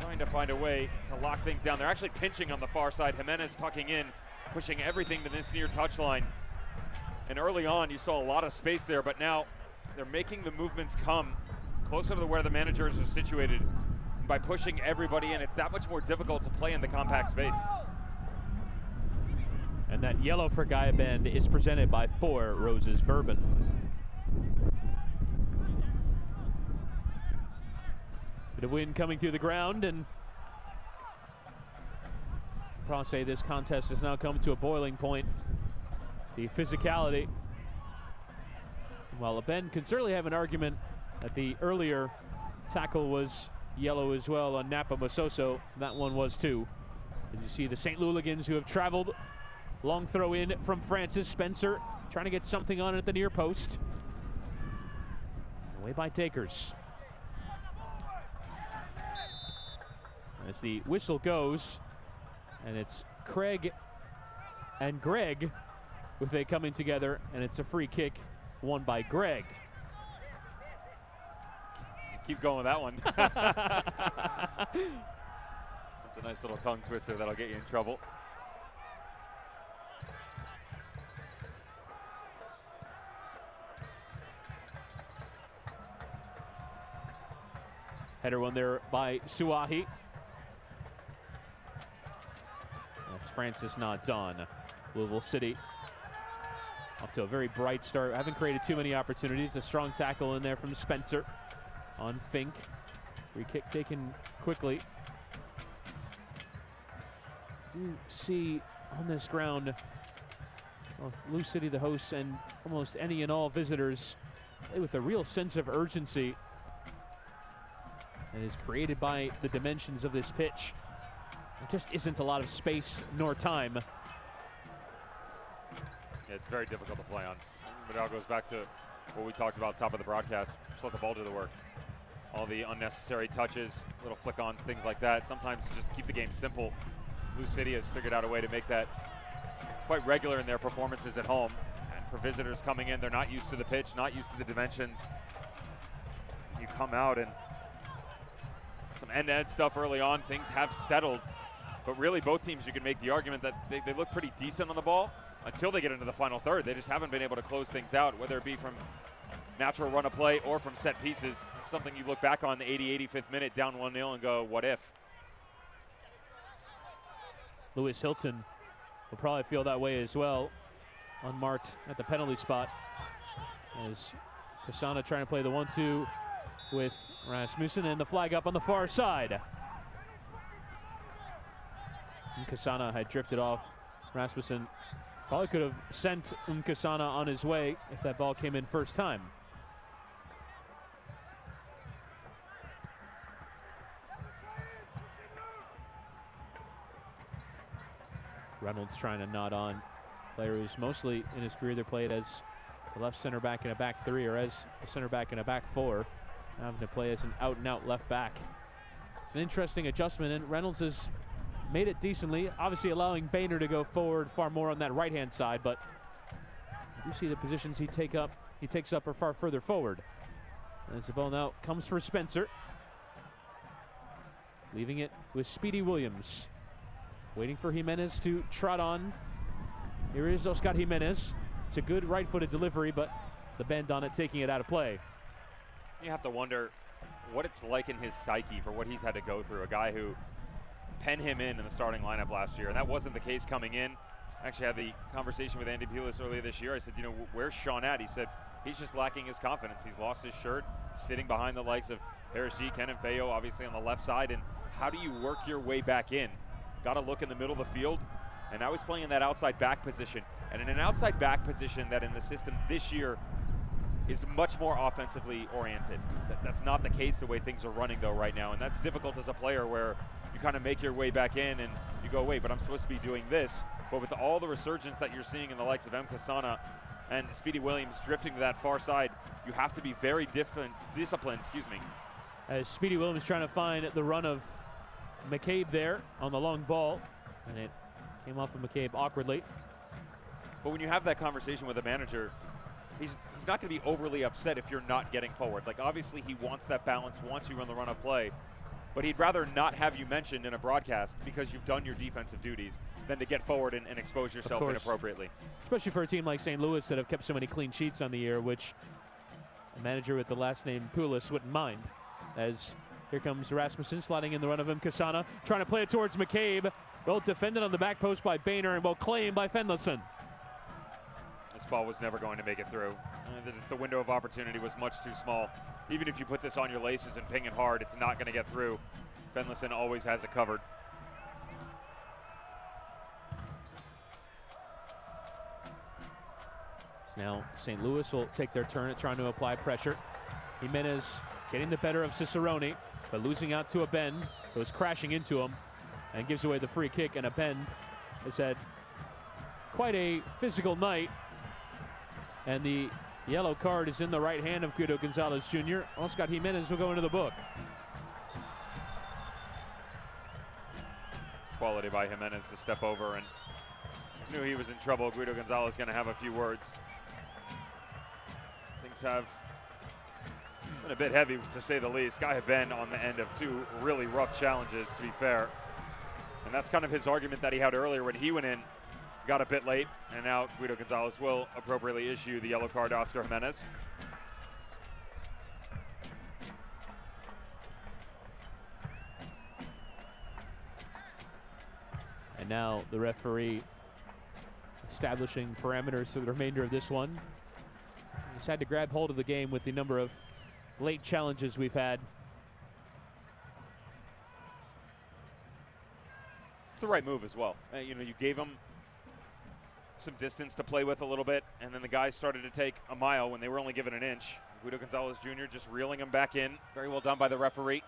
trying to find a way to lock things down. They're actually pinching on the far side. Jimenez tucking in, pushing everything to this near touchline. And early on, you saw a lot of space there, but now they're making the movements come closer to where the managers are situated. And by pushing everybody in, it's that much more difficult to play in the compact space. And that yellow for Guy Bend is presented by 4 Roses Bourbon. Bit of wind coming through the ground, and I'll probably say this contest has now come to a boiling point. The physicality. While Bend could certainly have an argument that the earlier tackle was yellow as well on Napa Masoso, that one was too. As you see the St. Louligans who have traveled. Long throw in from Francis Spencer, trying to get something on it at the near post. Away by Dakers. As the whistle goes, and it's Craig and Gregg with they coming together, and it's a free kick won by Gregg. Keep going with that one. That's a nice little tongue twister that'll get you in trouble. Header one there by Suahi. As Francis nods on. Louisville City off to a very bright start. Haven't created too many opportunities. A strong tackle in there from Spencer on Fink. Free kick taken quickly. You see on this ground, Lou City, the hosts, and almost any and all visitors play with a real sense of urgency. And is created by the dimensions of this pitch. There just isn't a lot of space nor time. Yeah, it's very difficult to play on. But it all goes back to what we talked about top of the broadcast. Just let the ball do the work. All the unnecessary touches, little flick-ons, things like that. Sometimes just keep the game simple. Lou City has figured out a way to make that quite regular in their performances at home. And for visitors coming in, they're not used to the pitch, not used to the dimensions. You come out and some end-to-end stuff early on. Things have settled, but really both teams, you can make the argument that they look pretty decent on the ball until they get into the final third. They just haven't been able to close things out, whether it be from natural run of play or from set pieces. It's something you look back on the 85th minute, down 1-0, and go, what if? Lewis Hilton will probably feel that way as well, unmarked at the penalty spot. As Kasana trying to play the 1-2 with Rasmussen, and the flag up on the far side. And Kasana had drifted off. Rasmussen probably could have sent Kasana on his way if that ball came in first time. Reynolds trying to nod on. Player who's mostly in his career either played as the left center back in a back three or as a center back in a back four, having to play as an out-and-out left back. It's an interesting adjustment, and Reynolds has made it decently, obviously allowing Boehner to go forward far more on that right-hand side, but you do see the positions he takes up are far further forward. As the ball now comes for Spencer, leaving it with Speedy Williams, waiting for Jimenez to trot on. Here is Oscar Jimenez. It's a good right-footed delivery, but the bend on it taking it out of play. You have to wonder what it's like in his psyche for what he's had to go through. A guy who penned him in the starting lineup last year, and that wasn't the case coming in. I actually had the conversation with Andy Pulis earlier this year. I said, you know, where's Sean at? He said he's just lacking his confidence. He's lost his shirt, sitting behind the likes of Paris G, Ken and Feo, obviously on the left side. And how do you work your way back in? Got to look in the middle of the field. And now he's playing in that outside back position. And in an outside back position that in the system this year is much more offensively oriented. That's not the case the way things are running though right now. And that's difficult as a player where you kind of make your way back in and you go, wait, but I'm supposed to be doing this. But with all the resurgence that you're seeing in the likes of M. Kasana and Speedy Williams drifting to that far side, you have to be very disciplined, As Speedy Williams trying to find the run of McCabe there on the long ball, and it came off of McCabe awkwardly. But when you have that conversation with a manager, he's not going to be overly upset if you're not getting forward. Like, obviously he wants that balance, wants you on the run of play, but he'd rather not have you mentioned in a broadcast because you've done your defensive duties than to get forward and expose yourself inappropriately. Especially for a team like St. Louis that have kept so many clean sheets on the year, which a manager with the last name Pulis wouldn't mind. As here comes Rasmussen sliding in the run of him. Kasana trying to play it towards McCabe. Well defended on the back post by Boehner and well claimed by Fenlison. This ball was never going to make it through. The window of opportunity was much too small. Even if you put this on your laces and ping it hard, it's not going to get through. Fenlison always has it covered. So now St. Louis will take their turn at trying to apply pressure. Jimenez getting the better of Cicerone, but losing out to a bend. Goes crashing into him and gives away the free kick, and a bend has had quite a physical night. And the yellow card is in the right hand of Guido Gonzalez Jr. Oscar Jimenez will go into the book. Quality by Jimenez to step over, and knew he was in trouble. Guido Gonzalez going to have a few words. Things have been a bit heavy, to say the least. Guy had been on the end of two really rough challenges, to be fair. And that's kind of his argument that he had earlier when he went in, got a bit late, and now Guido Gonzalez will appropriately issue the yellow card to Oscar Jimenez. And now the referee establishing parameters for the remainder of this one. He's had to grab hold of the game with the number of late challenges we've had. It's the right move as well. You know, you gave him some distance to play with a little bit, and then the guys started to take a mile when they were only given an inch. Guido Gonzalez Jr. just reeling him back in. Very well done by the referee.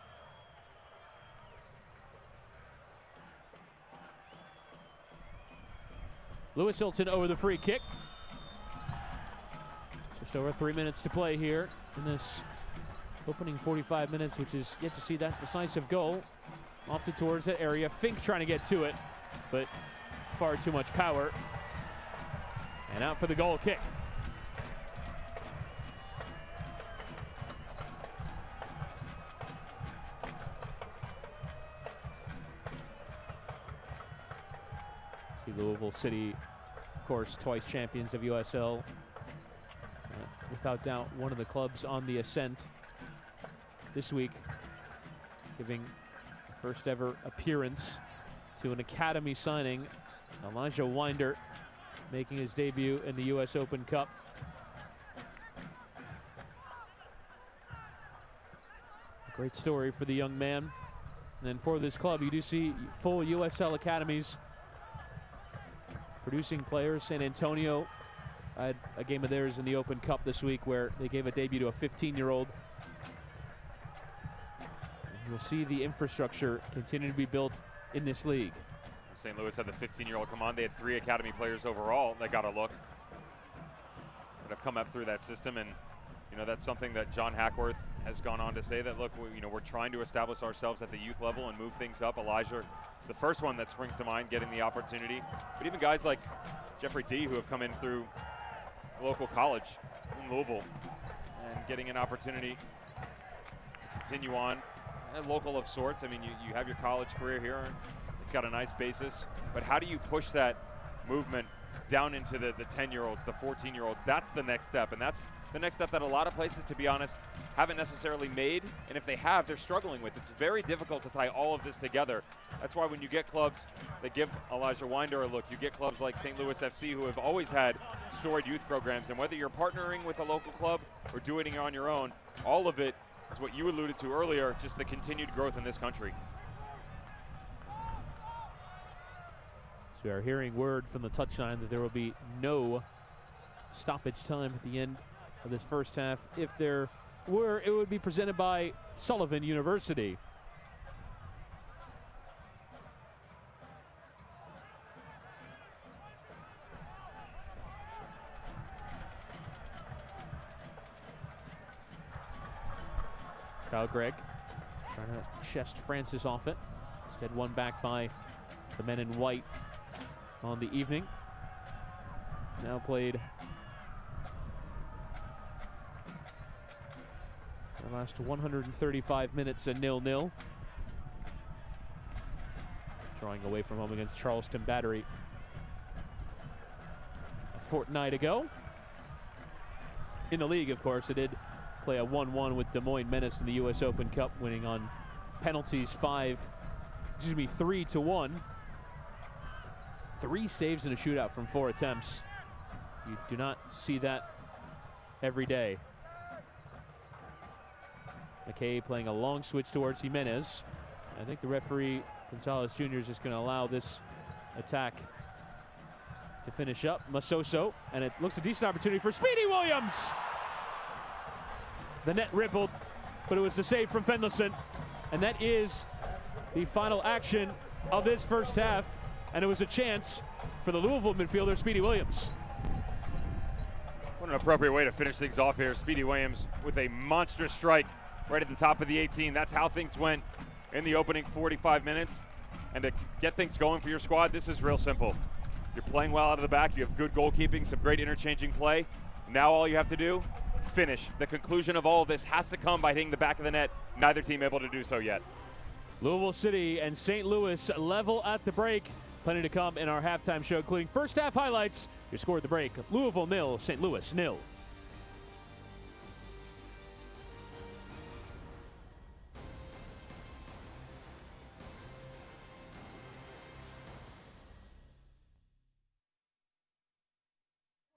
Lewis Hilton over the free kick. Just over 3 minutes to play here in this opening 45 minutes, which is yet to see that decisive goal. Off towards that area. Fink trying to get to it, but far too much power. And out for the goal kick. See Louisville City, of course, twice champions of USL. Without doubt, one of the clubs on the ascent this week, giving the first ever appearance to an academy signing. Elijah Winder making his debut in the U.S. Open Cup. A great story for the young man. And then for this club, you do see full USL academies producing players. San Antonio had a game of theirs in the Open Cup this week where they gave a debut to a 15-year-old. You'll see the infrastructure continue to be built in this league. St. Louis had the 15-year-old come on. They had 3 academy players overall that got a look, that have come up through that system. And you know, that's something that John Hackworth has gone on to say, that look, we're trying to establish ourselves at the youth level and move things up. Elijah, the first one that springs to mind, getting the opportunity. But even guys like Jeffrey D, who have come in through local college in Louisville and getting an opportunity to continue on local of sorts. I mean, you have your college career here. It's got a nice basis. But how do you push that movement down into the 10-year-olds, the 14-year-olds? That's the next step. And that's the next step that a lot of places, to be honest, haven't necessarily made. And if they have, they're struggling with. It's very difficult to tie all of this together. That's why when you get clubs that give Elijah Winder a look, you get clubs like St. Louis FC, who have always had storied youth programs. And whether you're partnering with a local club or doing it on your own, all of it is what you alluded to earlier, just the continued growth in this country. So we are hearing word from the touchline that there will be no stoppage time at the end of this first half. If there were, it would be presented by Sullivan University. Kyle Gregg trying to chest Francis off it. Instead won back by the men in white on the evening. Now played the last 135 minutes at 0-0. Drawing away from home against Charleston Battery a fortnight ago. In the league, of course, it did play a 1-1 with Des Moines Menace in the U.S. Open Cup, winning on penalties 3-1. 3 saves in a shootout from 4 attempts. You do not see that every day. McKay playing a long switch towards Jimenez. I think the referee, Gonzalez Jr., is just going to allow this attack to finish up. Masoso, and it looks a decent opportunity for Speedy Williams. The net rippled, but it was the save from Fendelson. And that is the final action of this first half. And it was a chance for the Louisville midfielder, Speedy Williams. What an appropriate way to finish things off here. Speedy Williams with a monstrous strike right at the top of the 18. That's how things went in the opening 45 minutes. And to get things going for your squad, this is real simple. You're playing well out of the back. You have good goalkeeping, some great interchanging play. Now all you have to do, finish. The conclusion of all of this has to come by hitting the back of the net. Neither team able to do so yet. Louisville City and St. Louis level at the break. Plenty to come in our halftime show, including first half highlights. Your score at the break: Louisville 0, St. Louis 0.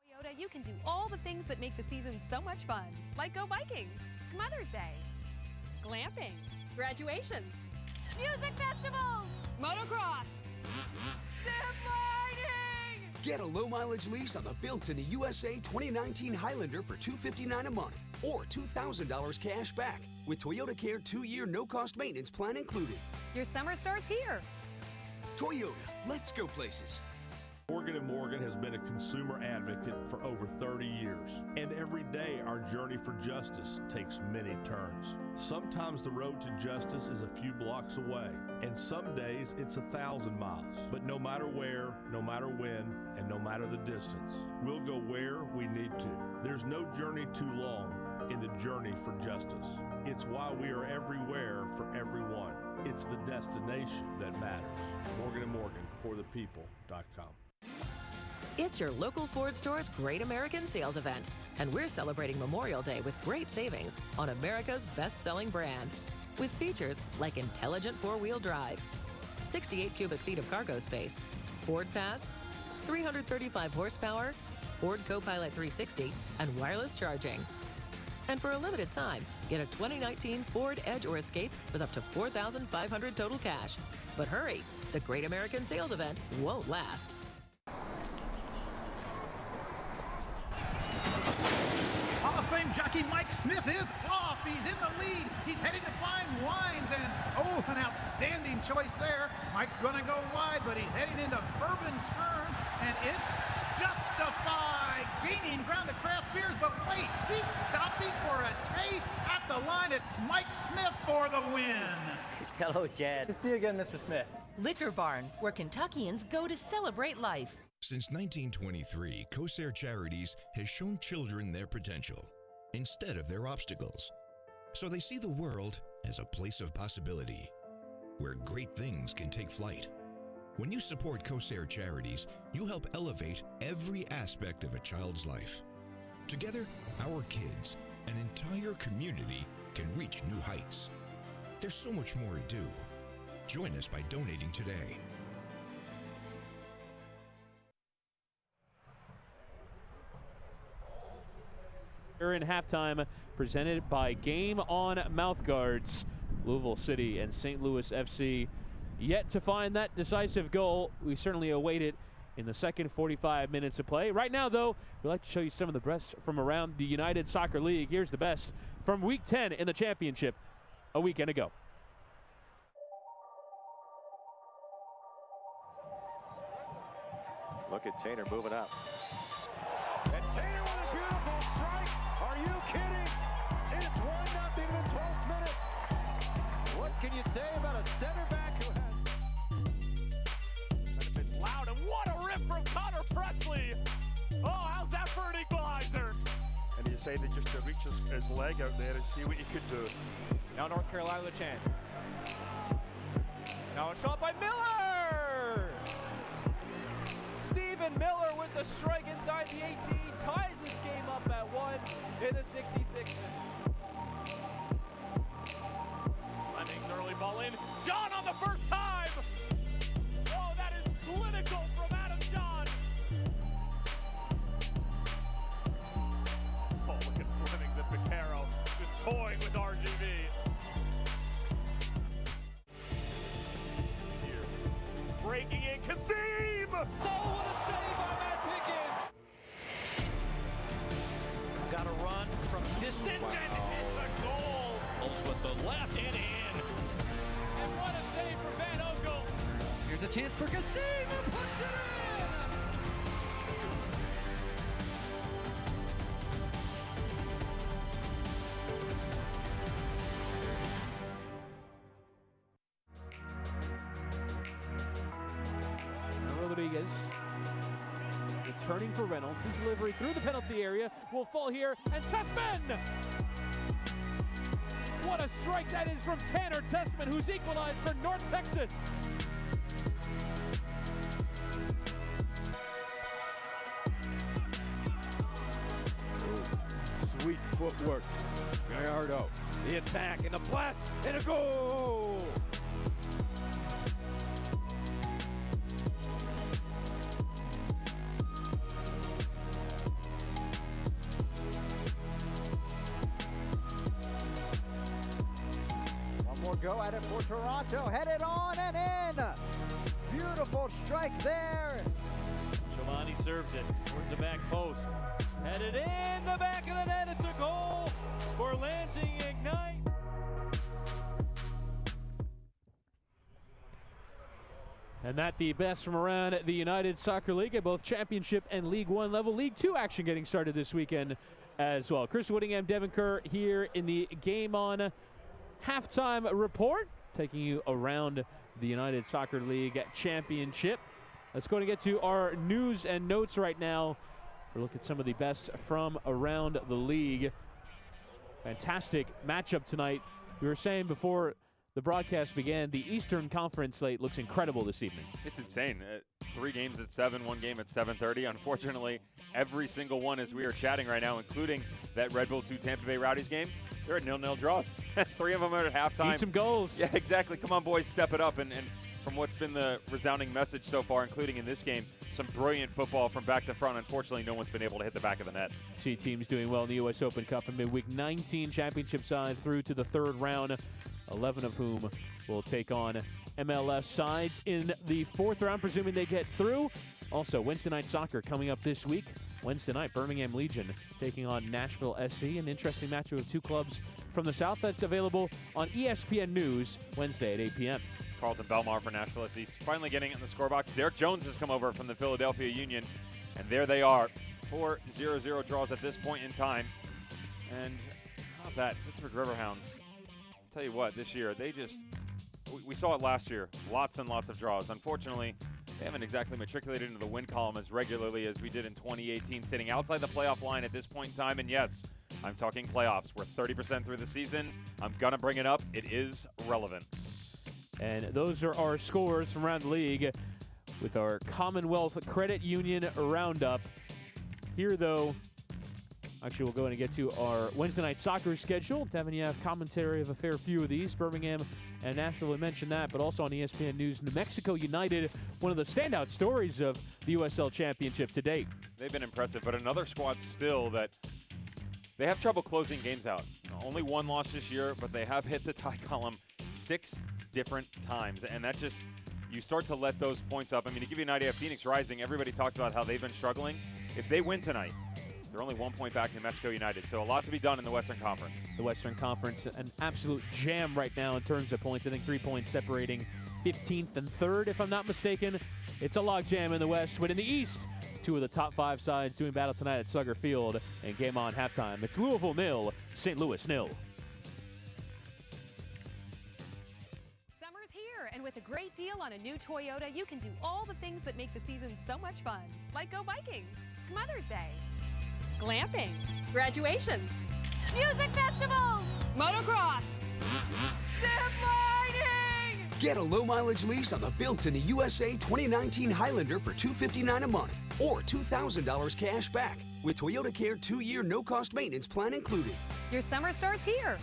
Toyota, you can do all the things that make the season so much fun, like go biking, Mother's Day, glamping, graduations, music festivals, motocross, zip-lining! Get a low-mileage lease on the built-in the USA 2019 Highlander for $259 a month or $2,000 cash back with Toyota Care 2-year no-cost maintenance plan included. Your summer starts here. Toyota, let's go places. Morgan & Morgan has been a consumer advocate for over 30 years, and every day our journey for justice takes many turns. Sometimes the road to justice is a few blocks away, and some days it's 1,000 miles. But no matter where, no matter when, and no matter the distance, we'll go where we need to. There's no journey too long in the journey for justice. It's why we are everywhere for everyone. It's the destination that matters. Morgan & Morgan, for the people.com. It's your local Ford store's Great American Sales Event, and we're celebrating Memorial Day with great savings on America's best-selling brand, with features like intelligent four-wheel drive, 68 cubic feet of cargo space, Ford Pass, 335 horsepower, Ford Copilot 360, and wireless charging. And for a limited time, get a 2019 Ford Edge or Escape with up to $4,500 total cash. But hurry, the Great American Sales Event won't last. Hall of Fame jockey Mike Smith is off. He's in the lead. He's heading to Fine Wines, and an outstanding choice there. Mike's going to go wide, but he's heading into Bourbon turn, and it's justified. Gaining ground to Craft Beers, but wait, he's stopping for a taste at the line. It's Mike Smith for the win. Hello, Chad. Good to see you again, Mr. Smith. Liquor Barn, where Kentuckians go to celebrate life. Since 1923, Corsair Charities has shown children their potential instead of their obstacles. So they see the world as a place of possibility, where great things can take flight. When you support Corsair Charities, you help elevate every aspect of a child's life. Together, our kids, an entire community, can reach new heights. There's so much more to do. Join us by donating today. We're in halftime, presented by Game On Mouthguards. Louisville City and St. Louis FC yet to find that decisive goal. We certainly await it in the second 45 minutes of play. Right now, though, we'd like to show you some of the best from around the United Soccer League. Here's the best from Week 10 in the championship a weekend ago. Look at Taylor moving up. And Taylor with a beautiful strike. Are you kidding? It's 1-0 in the 12th minute. What can you say about a center back who has been loud? And what a rip from Connor Presley. Oh, how's that for an equalizer? And he decided just to reach his leg out there and see what he could do. Now North Carolina with a chance. Now a shot by Miller! Stephen Miller with the strike inside the 18 ties this game up at 1 in the 66th minute. Fleming's early ball in. John on the first time! Oh, that is clinical from Adam John! Oh, look at Fleming's and Picaro just toying with RGV. Breaking in, Kasim! Oh, what a save by Matt Pickens! Got a run from distance, wow. And it's a goal! Goes with the left and in. And what a save for Van Ogle! Here's a chance for Kasim, who puts it in! Rodriguez returning for Reynolds. His delivery through the penalty area will fall here, and Tessman! What a strike that is from Tanner Tessman, who's equalized for North Texas. Oh, sweet footwork. Gallardo, the attack, and the blast, and a goal! Go at it for Toronto, headed on and in. Beautiful strike there. Giovanni serves it towards the back post. Headed in the back of the net. It's a goal for Lansing Ignite. And that the best from around the United Soccer League at both Championship and League One level. League Two action getting started this weekend as well. Chris Whittingham, Devin Kerr here in the Game On halftime report, taking you around the United Soccer League Championship. Let's go and get to our news and notes right now. We'll look at some of the best from around the league. Fantastic matchup tonight. We were saying before the broadcast began, the Eastern Conference slate looks incredible this evening. It's insane. 3 games at 7, 1 game at 7:30. Unfortunately, every single one as we are chatting right now, including that Red Bull 2 Tampa Bay Rowdies game, they're at 0-0 draws. 3 of them are at halftime. Need some goals. Yeah, exactly. Come on, boys, step it up. And from what's been the resounding message so far, including in this game, some brilliant football from back to front. Unfortunately, no one's been able to hit the back of the net. See teams doing well in the U.S. Open Cup in midweek. 19 championship sides through to the 3rd round, 11 of whom will take on MLS sides in the 4th round, presuming they get through. Also, Wednesday night soccer coming up this week. Wednesday night, Birmingham Legion taking on Nashville SC. An interesting matchup of 2 clubs from the South that's available on ESPN News Wednesday at 8 p.m. Carlton Belmar for Nashville. He's finally getting it in the scorebox. Derek Jones has come over from the Philadelphia Union, and there they are. 4 0-0 draws at this point in time. And how about that? Pittsburgh Riverhounds. I'll tell you what, this year, we saw it last year. Lots and lots of draws. Unfortunately, they haven't exactly matriculated into the win column as regularly as we did in 2018, sitting outside the playoff line at this point in time. And yes, I'm talking playoffs. We're 30% through the season. I'm going to bring it up. It is relevant. And those are our scores from around the league with our Commonwealth Credit Union Roundup. Here, though, actually, we'll go ahead and get to our Wednesday night soccer schedule. Devin, you have commentary of a fair few of these. Birmingham and Nashville, we mentioned that, but also on ESPN News, New Mexico United, one of the standout stories of the USL Championship to date. They've been impressive, but another squad still that they have trouble closing games out. Only one loss this year, but they have hit the tie column 6 different times, and that just, you start to let those points up. I mean, to give you an idea, Phoenix Rising, everybody talks about how they've been struggling. If they win tonight, they're only 1 point back in Mexico United, so a lot to be done in the Western Conference. The Western Conference, an absolute jam right now in terms of points. I think 3 points separating 15th and 3rd, if I'm not mistaken. It's a log jam in the West, but in the East, 2 of the top 5 sides doing battle tonight at Sugar Field, and game on halftime. It's Louisville 0, St. Louis 0. Summer's here, and with a great deal on a new Toyota, you can do all the things that make the season so much fun, like go biking, Mother's Day, glamping, graduations, music festivals, motocross, zip lining! Get a low-mileage lease on the built-in the USA 2019 Highlander for $259 a month or $2,000 cash back with Toyota Care 2-year no-cost maintenance plan included. Your summer starts here.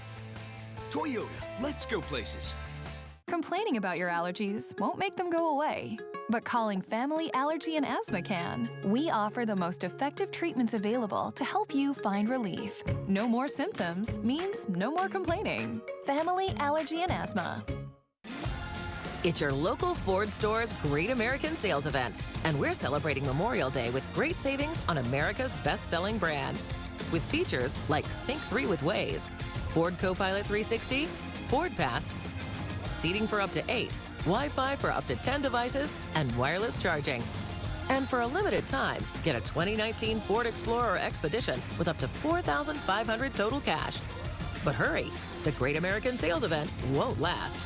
Toyota, let's go places. Complaining about your allergies won't make them go away, but calling Family Allergy and Asthma can. We offer the most effective treatments available to help you find relief. No more symptoms means no more complaining. Family Allergy and Asthma. It's your local Ford store's Great American Sales Event, and we're celebrating Memorial Day with great savings on America's best-selling brand. With features like Sync 3 with Waze, Ford Copilot 360, Ford Pass, seating for up to 8, Wi-Fi for up to 10 devices, and wireless charging. And for a limited time, get a 2019 Ford Explorer Expedition with up to $4,500 total cash. But hurry, the Great American Sales Event won't last.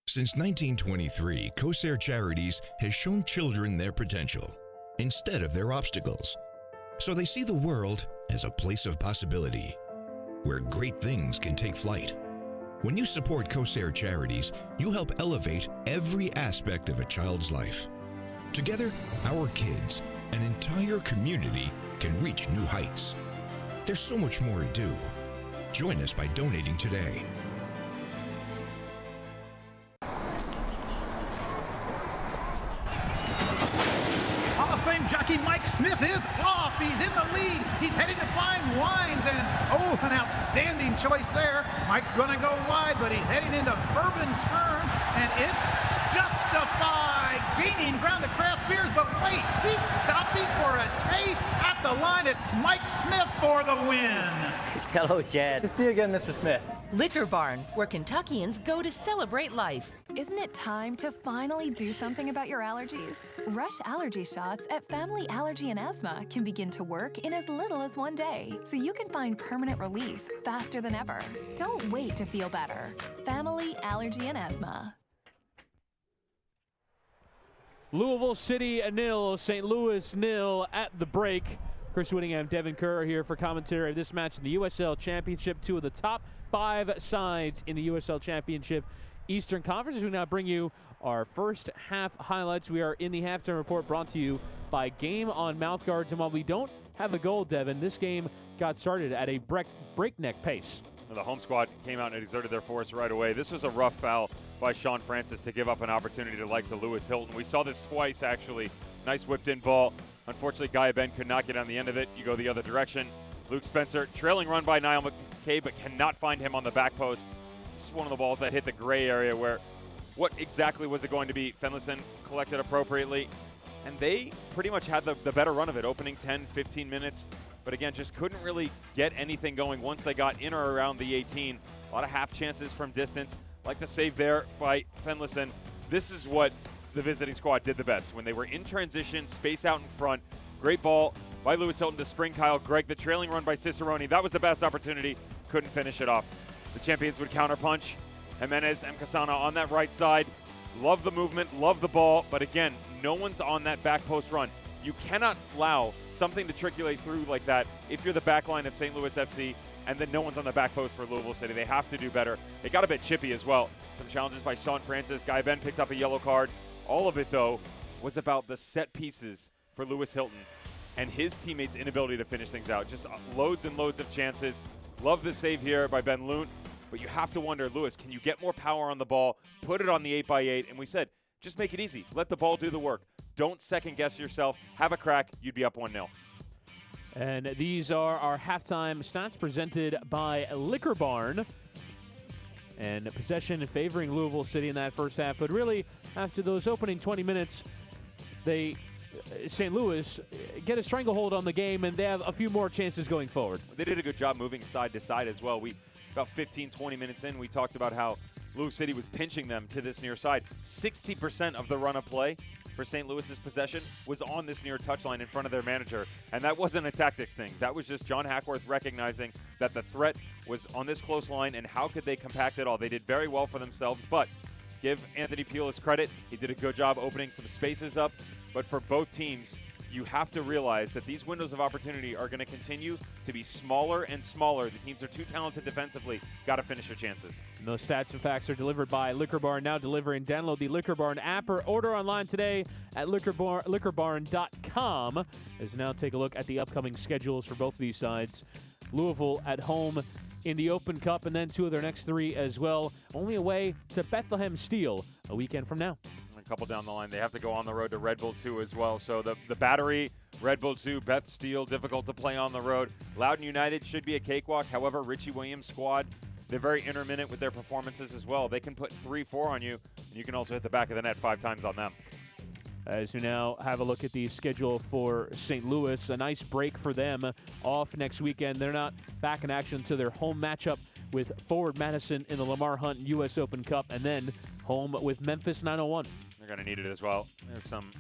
Since 1923, COSAIR Charities has shown children their potential instead of their obstacles. So they see the world as a place of possibility, where great things can take flight. When you support COSAIR Charities, you help elevate every aspect of a child's life. Together, our kids, an entire community, can reach new heights. There's so much more to do. Join us by donating today. Hall of Fame jockey Mike Smith is off. He's in the lead. He's heading to Fine Wines, and oh, an outstanding choice there. Mike's going to go wide, but he's heading into Bourbon Turn, and it's Justified. Gaining ground to Craft Beers, but wait, he's stopping for a taste at the line. It's Mike Smith for the win. Hello, Chad. Good to see you again, Mr. Smith. Liquor Barn, where Kentuckians go to celebrate life. Isn't it time to finally do something about your allergies? Rush allergy shots at Family Allergy and Asthma can begin to work in as little as 1 day, so you can find permanent relief faster than ever. Don't wait to feel better. Family Allergy and Asthma. Louisville City 0, St. Louis 0 at the break. Chris Whittingham, Devin Kerr here for commentary of this match in the USL Championship. 2 of the top 5 sides in the USL Championship Eastern Conference. We now bring you our first half highlights. We are in the halftime report brought to you by Game on Mouthguards. And while we don't have a goal, Devin, this game got started at a breakneck pace. The home squad came out and exerted their force right away. This was a rough foul by Sean Francis to give up an opportunity to the likes of Lewis Hilton. We saw this twice, actually. Nice whipped-in ball. Unfortunately, Guy Ben could not get on the end of it. You go the other direction. Luke Spencer, trailing run by Niall McCabe, but cannot find him on the back post. This is one of the balls that hit the gray area where what exactly was it going to be? Finlayson collected appropriately, and they pretty much had the better run of it, opening 10, 15 minutes. But again, just couldn't really get anything going once they got in or around the 18. A lot of half chances from distance, like the save there by Finlayson. This is what the visiting squad did the best. When they were in transition, space out in front, great ball by Lewis Hilton to spring Kyle Gregg. The trailing run by Cicerone, that was the best opportunity. Couldn't finish it off. The champions would counterpunch. Jimenez and Casana on that right side. Love the movement, love the ball, but again, no one's on that back post run. You cannot allow something to triculate through like that if you're the back line of St. Louis FC, and then no one's on the back post for Louisville City. They have to do better. They got a bit chippy as well. Some challenges by Sean Francis. Guy Ben picked up a yellow card. All of it, though, was about the set pieces for Lewis Hilton and his teammates' inability to finish things out. Just loads and loads of chances. Love the save here by Ben Lunt. But you have to wonder, Lewis, can you get more power on the ball, put it on the 8x8? And we said, just make it easy. Let the ball do the work. Don't second-guess yourself. Have a crack. You'd be up 1-0. And these are our halftime stats presented by Liquor Barn. And possession favoring Louisville City in that first half. But really, after those opening 20 minutes, St. Louis get a stranglehold on the game, and they have a few more chances going forward. They did a good job moving side to side as well. About 15, 20 minutes in, we talked about how Louisville City was pinching them to this near side. 60% of the run of play for St. Louis's possession was on this near touchline in front of their manager. And that wasn't a tactics thing. That was just John Hackworth recognizing that the threat was on this close line, and how could they compact it all? They did very well for themselves, but give Anthony Pulis credit. He did a good job opening some spaces up. But for both teams, you have to realize that these windows of opportunity are going to continue to be smaller and smaller. The teams are too talented defensively. Got to finish their chances. And those stats and facts are delivered by Liquor Barn, now delivering. Download the Liquor Barn app or order online today at liquorbarn.com. As now take a look at the upcoming schedules for both of these sides. Louisville at home in the Open Cup, and then two of their next three as well. Only away to Bethlehem Steel a weekend from now. A couple down the line. They have to go on the road to Red Bull 2 as well. So the Battery, Red Bull 2, Beth Steel, difficult to play on the road. Loudoun United should be a cakewalk. However, Richie Williams' squad, they're very intermittent with their performances as well. They can put 3-4 on you, and you can also hit the back of the net 5 times on them. As we now have a look at the schedule for St. Louis, a nice break for them off next weekend. They're not back in action to their home matchup with Forward Madison in the Lamar Hunt U.S. Open Cup, and then home with Memphis 901. They're going to need it as well. There's some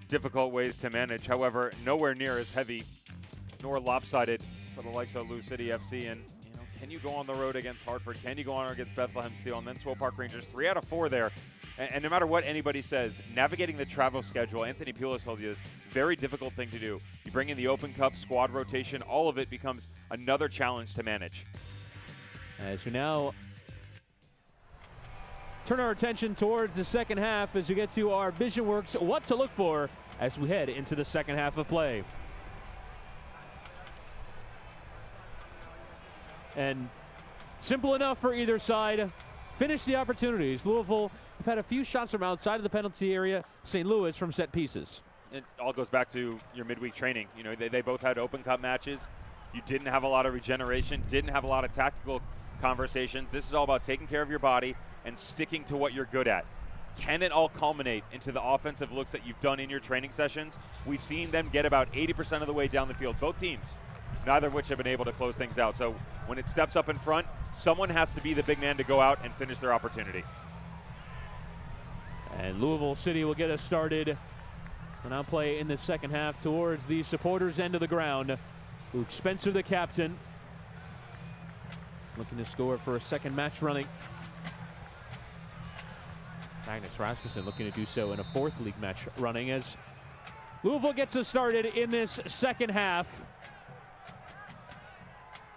difficult ways to manage. However, nowhere near as heavy nor lopsided for the likes of Lou City FC. And, can you go on the road against Hartford? Can you go on against Bethlehem Steel? And then Swope Park Rangers, 3 out of 4 there. And no matter what anybody says, navigating the travel schedule, Anthony Pulis told you this, very difficult thing to do. You bring in the Open Cup, squad rotation, all of it becomes another challenge to manage. As we now turn our attention towards the second half as we get to our VisionWorks what to look for as we head into the second half of play. And simple enough for either side. Finish the opportunities. Louisville have had a few shots from outside of the penalty area. St. Louis from set pieces. It all goes back to your midweek training. They both had Open Cup matches. You didn't have a lot of regeneration, didn't have a lot of tactical conversations. This is all about taking care of your body and sticking to what you're good at. Can it all culminate into the offensive looks that you've done in your training sessions? We've seen them get about 80% of the way down the field, both teams, neither of which have been able to close things out. So when it steps up in front, someone has to be the big man to go out and finish their opportunity. And Louisville City will get us started. We'll now play in the second half towards the supporters' end of the ground. Luke Spencer, the captain, looking to score for a second match running. Magnus Rasmussen looking to do so in a 4th league match running as Louisville gets us started in this second half.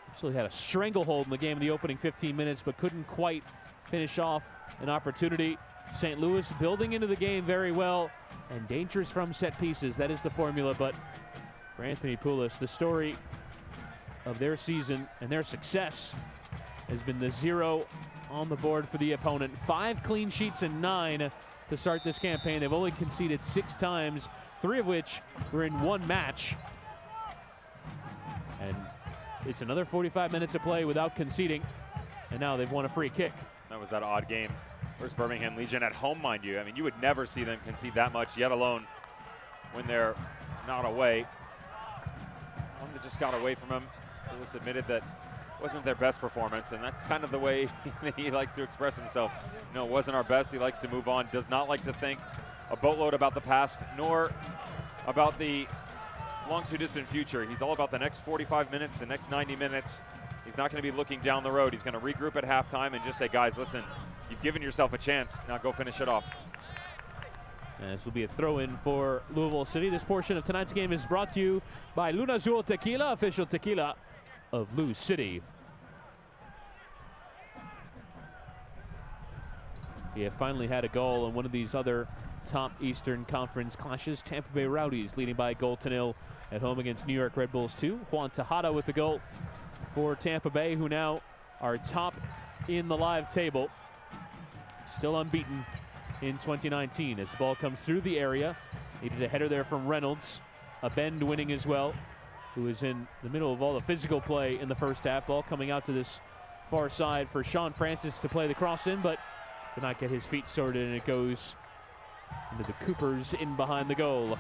Actually had a stranglehold in the game in the opening 15 minutes, but couldn't quite finish off an opportunity. St. Louis building into the game very well and dangerous from set pieces. That is the formula, but for Anthony Pulis, the story of their season and their success has been the 0 on the board for the opponent. 5 clean sheets and 9 to start this campaign. They've only conceded 6 times, 3 of which were in 1 match. And it's another 45 minutes of play without conceding, and now they've won a free kick. That was that odd game. Where's Birmingham Legion at home, mind you? I mean, you would never see them concede that much, yet alone when they're not away. One that just got away from him. Lewis admitted that wasn't their best performance, and that's kind of the way he likes to express himself. No, it wasn't our best. He likes to move on, does not like to think a boatload about the past, nor about the long too distant future. He's all about the next 45 minutes, the next 90 minutes. He's not going to be looking down the road. He's going to regroup at halftime and just say, guys, listen, you've given yourself a chance. Now go finish it off. And this will be a throw-in for Louisville City. This portion of tonight's game is brought to you by Luna Azul Tequila, official tequila of Lou City. He had finally had a goal in one of these other top Eastern Conference clashes. Tampa Bay Rowdies leading by a goal to nil at home against New York Red Bulls 2. Juan Tejada with the goal for Tampa Bay, who now are top in the live table. Still unbeaten in 2019 as the ball comes through the area. Needed a header there from Reynolds. A bend winning as well, who is in the middle of all the physical play in the first half. Ball coming out to this far side for Sean Francis to play the cross in, but did not get his feet sorted, and it goes into the Coopers in behind the goal.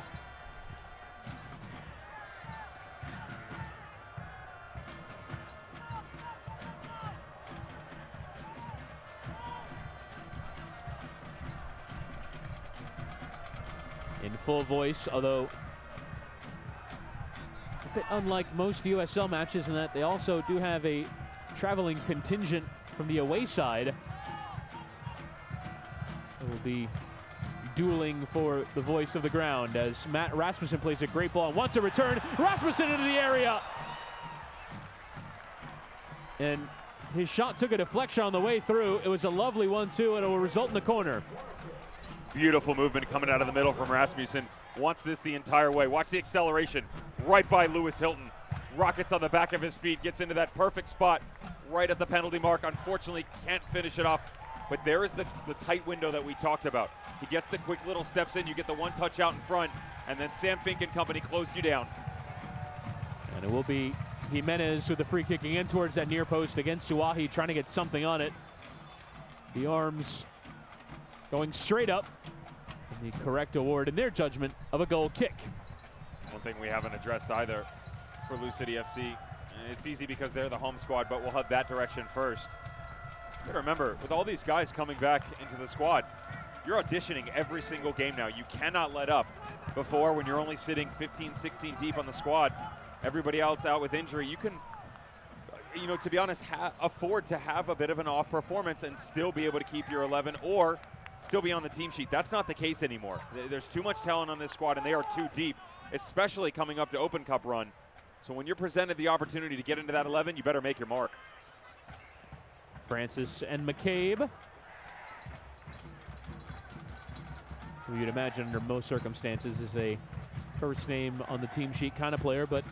In full voice, although a bit unlike most USL matches in that they also do have a traveling contingent from the away side. It will be dueling for the voice of the ground as Matt Rasmussen plays a great ball and wants a return. Rasmussen into the area. And his shot took a deflection on the way through. It was a lovely 1-2, and it will result in the corner. Beautiful movement coming out of the middle from Rasmussen. Wants this the entire way. Watch the acceleration right by Lewis Hilton. Rockets on the back of his feet, gets into that perfect spot right at the penalty mark. Unfortunately, can't finish it off. But there is the tight window that we talked about. He gets the quick little steps in, you get the one touch out in front, and then Sam Fink and company closed you down. And it will be Jimenez with the free kicking in towards that near post against Suahi, trying to get something on it. The arms going straight up, and the correct award in their judgment of a goal kick. One thing we haven't addressed either for Lou City FC, it's easy because they're the home squad, but we'll head that direction first. You gotta remember, with all these guys coming back into the squad, you're auditioning every single game now. You cannot let up. Before, when you're only sitting 15, 16 deep on the squad, everybody else out with injury, you can, to be honest, afford to have a bit of an off performance and still be able to keep your 11 or still be on the team sheet. That's not the case anymore. There's too much talent on this squad, and they are too deep, especially coming up to Open Cup run. So when you're presented the opportunity to get into that 11, you better make your mark. Francis and McCabe, who you'd imagine under most circumstances is a first name on the team sheet kind of player, but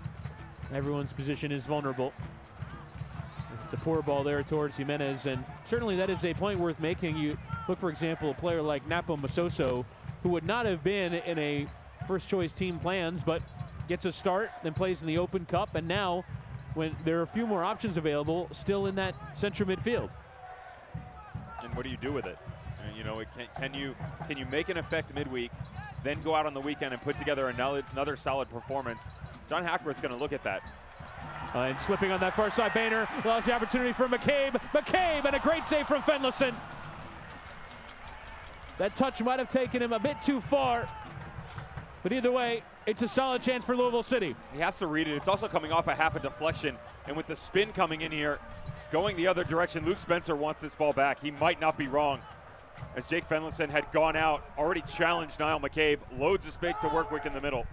everyone's position is vulnerable. It's a poor ball there towards Jimenez, and certainly that is a point worth making. You look, for example, a player like Napo Masoso, who would not have been in a first choice team plans, but gets a start, then plays in the Open Cup, and now when there are a few more options available, still in that central midfield. And what do you do with it? Can you make an effect midweek, then go out on the weekend and put together another solid performance? John Hackworth's going to look at that. And slipping on that far side, Boehner allows the opportunity for McCabe. McCabe, and a great save from Fenlison. That touch might have taken him a bit too far, but either way, it's a solid chance for Louisville City. He has to read it. It's also coming off a half a deflection, and with the spin coming in here, going the other direction, Luke Spencer wants this ball back. He might not be wrong, as Jake Fenlison had gone out, already challenged Niall McCabe. Loads of space to work with in the middle.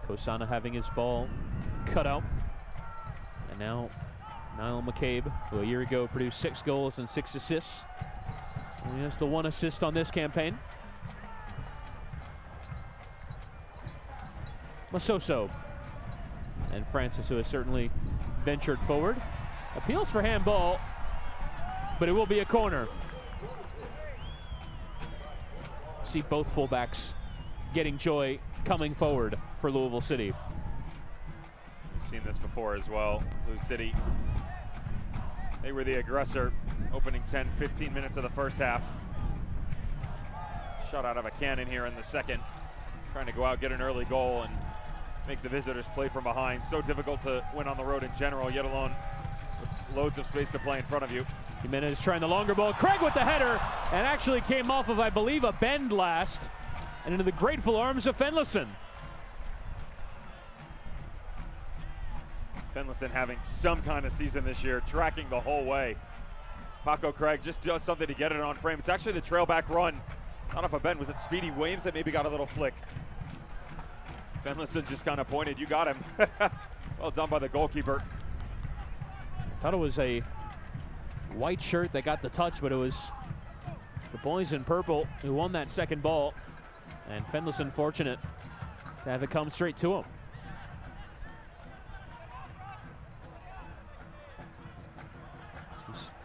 Kosana having his ball cut out. And now Niall McCabe, who a year ago produced 6 goals and 6 assists. And he has the 1 assist on this campaign. Masoso. And Francis, who has certainly ventured forward. Appeals for handball, but it will be a corner. See both fullbacks getting joy coming forward for Louisville City. We've seen this before as well. Lou City, they were the aggressor opening 10, 15 minutes of the first half. Shot out of a cannon here in the second. Trying to go out, get an early goal, and make the visitors play from behind. So difficult to win on the road in general, yet alone with loads of space to play in front of you. Jimenez trying the longer ball. Craig with the header, and actually came off of, I believe, a bend last, and into the grateful arms of Fenlison. Fenlison having some kind of season this year, tracking the whole way. Paco Craig just does something to get it on frame. It's actually the trail back run. Not off a bend. Was it Speedy Williams that maybe got a little flick? Fenlison just kind of pointed. You got him. Well done by the goalkeeper. I thought it was a white shirt that got the touch, but it was the boys in purple who won that second ball. And Fenlison fortunate to have it come straight to him.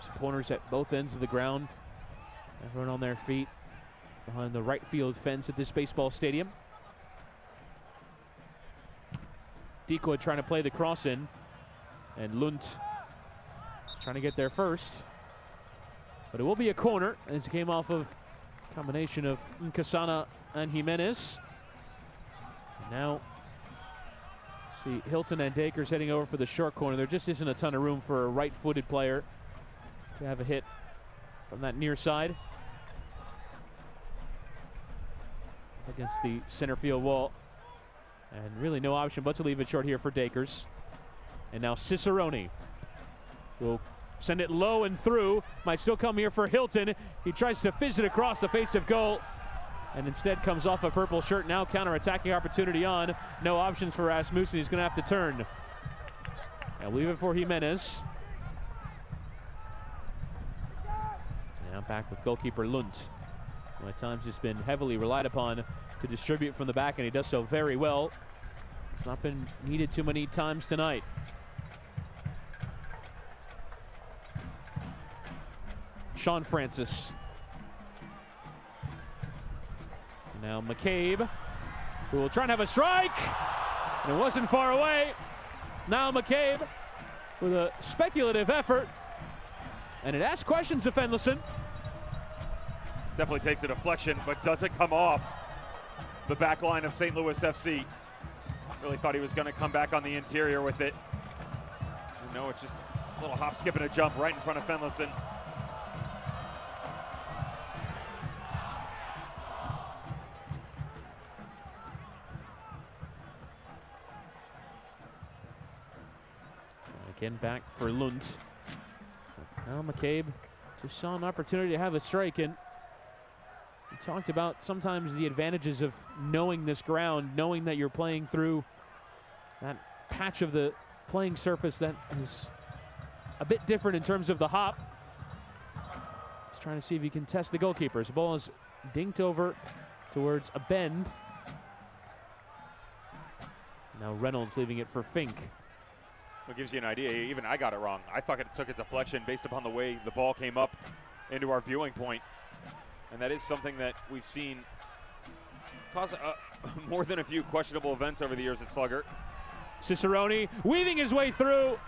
Supporters at both ends of the ground. Everyone on their feet behind the right field fence at this baseball stadium. Dikwa trying to play the cross in, and Lund trying to get there first. But it will be a corner as it came off of a combination of Nkasana and Jimenez. And now see Hilton and Dakers heading over for the short corner. There just isn't a ton of room for a right-footed player to have a hit from that near side against the center field wall. And really no option but to leave it short here for Dakers. And now Cicerone will send it low and through. Might still come here for Hilton. He tries to fizz it across the face of goal, and instead comes off a purple shirt. Now counter-attacking opportunity on. No options for Rasmussen. He's going to have to turn. And leave it for Jimenez. Now back with goalkeeper Lund, who at times has been heavily relied upon to distribute from the back, and he does so very well. It's not been needed too many times tonight. Sean Francis. Now McCabe, who will try and have a strike, and it wasn't far away. Now McCabe with a speculative effort, and it asks questions of Fenlison. This definitely takes a deflection, but doesn't come off the back line of St. Louis FC. Really thought he was going to come back on the interior with it. No, it's just a little hop, skip, and a jump right in front of Fenlison. Again back for Lund. Now McCabe just saw an opportunity to have a strike in. We talked about sometimes the advantages of knowing this ground, knowing that you're playing through that patch of the playing surface that is a bit different in terms of the hop. He's trying to see if he can test the goalkeepers. The ball is dinked over towards a bend. Now Reynolds leaving it for Fink. It gives you an idea. Even I got it wrong. I thought it took a deflection based upon the way the ball came up into our viewing point. And that is something that we've seen cause more than a few questionable events over the years at Slugger. Cicerone weaving his way through.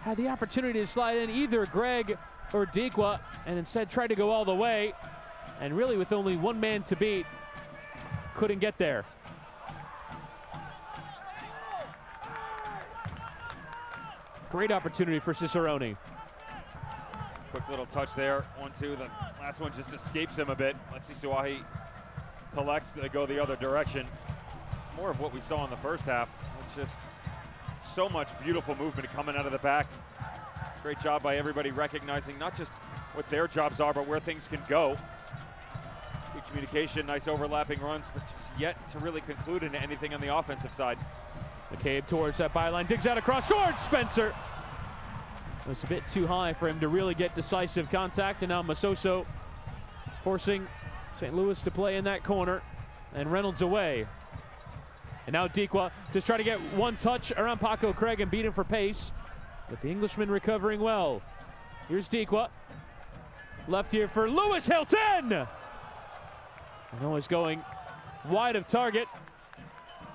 Had the opportunity to slide in either Greg or Dikwa, and instead tried to go all the way. And really with only one man to beat, couldn't get there. Great opportunity for Cicerone. Quick little touch there. 1-2. The last one just escapes him a bit. Lexi Suahi collects to go the other direction. It's more of what we saw in the first half. It's just so much beautiful movement coming out of the back. Great job by everybody recognizing not just what their jobs are, but where things can go. Good communication, nice overlapping runs, but just yet to really conclude into anything on the offensive side. McCabe towards that byline, digs out across towards Spencer. It was a bit too high for him to really get decisive contact, and now Masoso forcing St. Louis to play in that corner, and Reynolds away. And now Dikwa just trying to get one touch around Paco Craig and beat him for pace, but the Englishman recovering well. Here's Dikwa, left here for Lewis Hilton. And always going wide of target,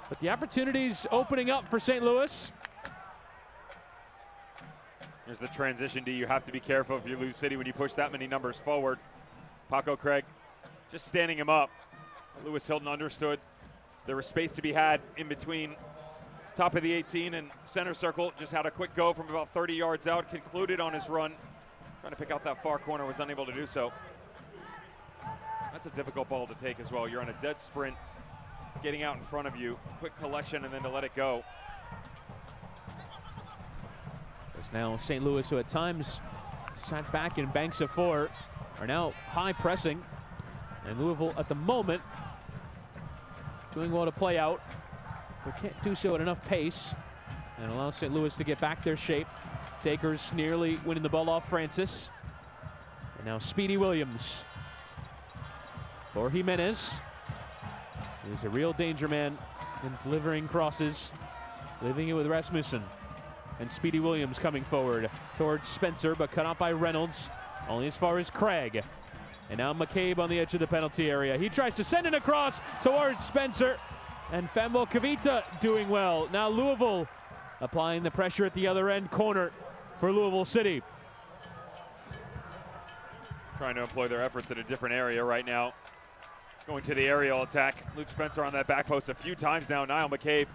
but the opportunity's opening up for St. Louis. Here's the transition D. You have to be careful if you lose City when you push that many numbers forward. Paco Craig just standing him up. Lewis Hilton understood there was space to be had in between top of the 18 and center circle. Just had a quick go from about 30 yards out, concluded on his run. Trying to pick out that far corner, was unable to do so. That's a difficult ball to take as well. You're on a dead sprint, getting out in front of you, quick collection, and then to let it go. It's now St. Louis, who at times sat back in banks of four, are now high pressing. And Louisville at the moment doing well to play out. They can't do so at enough pace and allow St. Louis to get back their shape. Dakers nearly winning the ball off Francis. And now Speedy Williams for Jimenez. He's a real danger man in delivering crosses, leaving it with Rasmussen. And Speedy Williams coming forward towards Spencer, but cut out by Reynolds, only as far as Craig. And now McCabe on the edge of the penalty area. He tries to send it across towards Spencer. And Fambo Kavita doing well. Now Louisville applying the pressure at the other end, corner for Louisville City. Trying to employ their efforts at a different area right now. Going to the aerial attack. Luke Spencer on that back post a few times now. Niall McCabe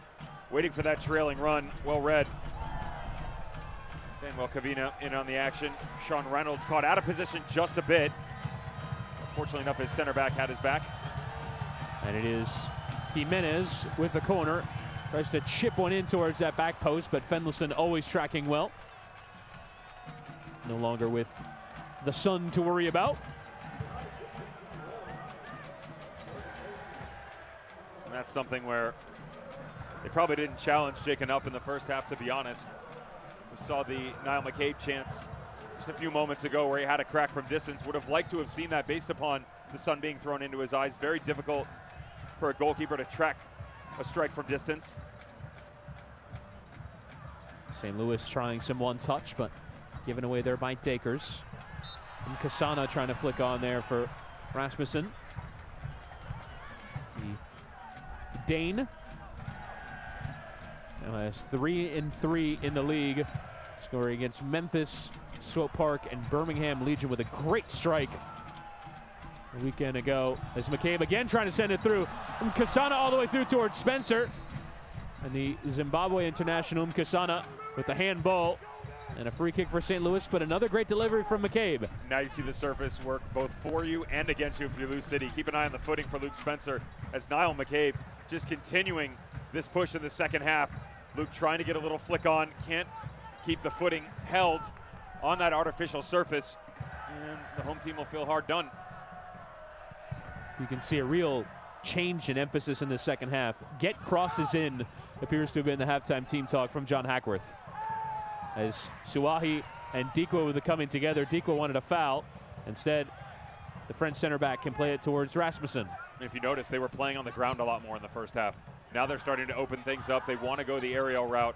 waiting for that trailing run. Well read. Fambo Kavita in on the action. Sean Reynolds caught out of position just a bit. Fortunately enough, his center back had his back. And it is Jimenez with the corner. Tries to chip one in towards that back post, but Fendelson always tracking well. No longer with the sun to worry about. And that's something where they probably didn't challenge Jake enough in the first half, to be honest. We saw the Niall McCabe chance just a few moments ago where he had a crack from distance. Would have liked to have seen that based upon the sun being thrown into his eyes. Very difficult for a goalkeeper to track a strike from distance. St. Louis trying some one touch, but given away there by Dakers. And Kasana trying to flick on there for Rasmussen. The Dane now has 3-3 in the league, scoring against Memphis, Swope Park, and Birmingham Legion with a great strike a weekend ago. As McCabe again trying to send it through. Kasana all the way through towards Spencer. And the Zimbabwe international Kasana with the handball. And a free kick for St. Louis, but another great delivery from McCabe. Now you see the surface work both for you and against you if you lose City. Keep an eye on the footing for Luke Spencer as Niall McCabe just continuing this push in the second half. Luke trying to get a little flick on, can't keep the footing held on that artificial surface, and the home team will feel hard done. You can see a real change in emphasis in the second half. Get crosses in appears to have been the halftime team talk from John Hackworth. As Suahi and Dikwa were coming together, Dikwa wanted a foul. Instead, the French center back can play it towards Rasmussen. If you notice, they were playing on the ground a lot more in the first half. Now they're starting to open things up. They want to go the aerial route,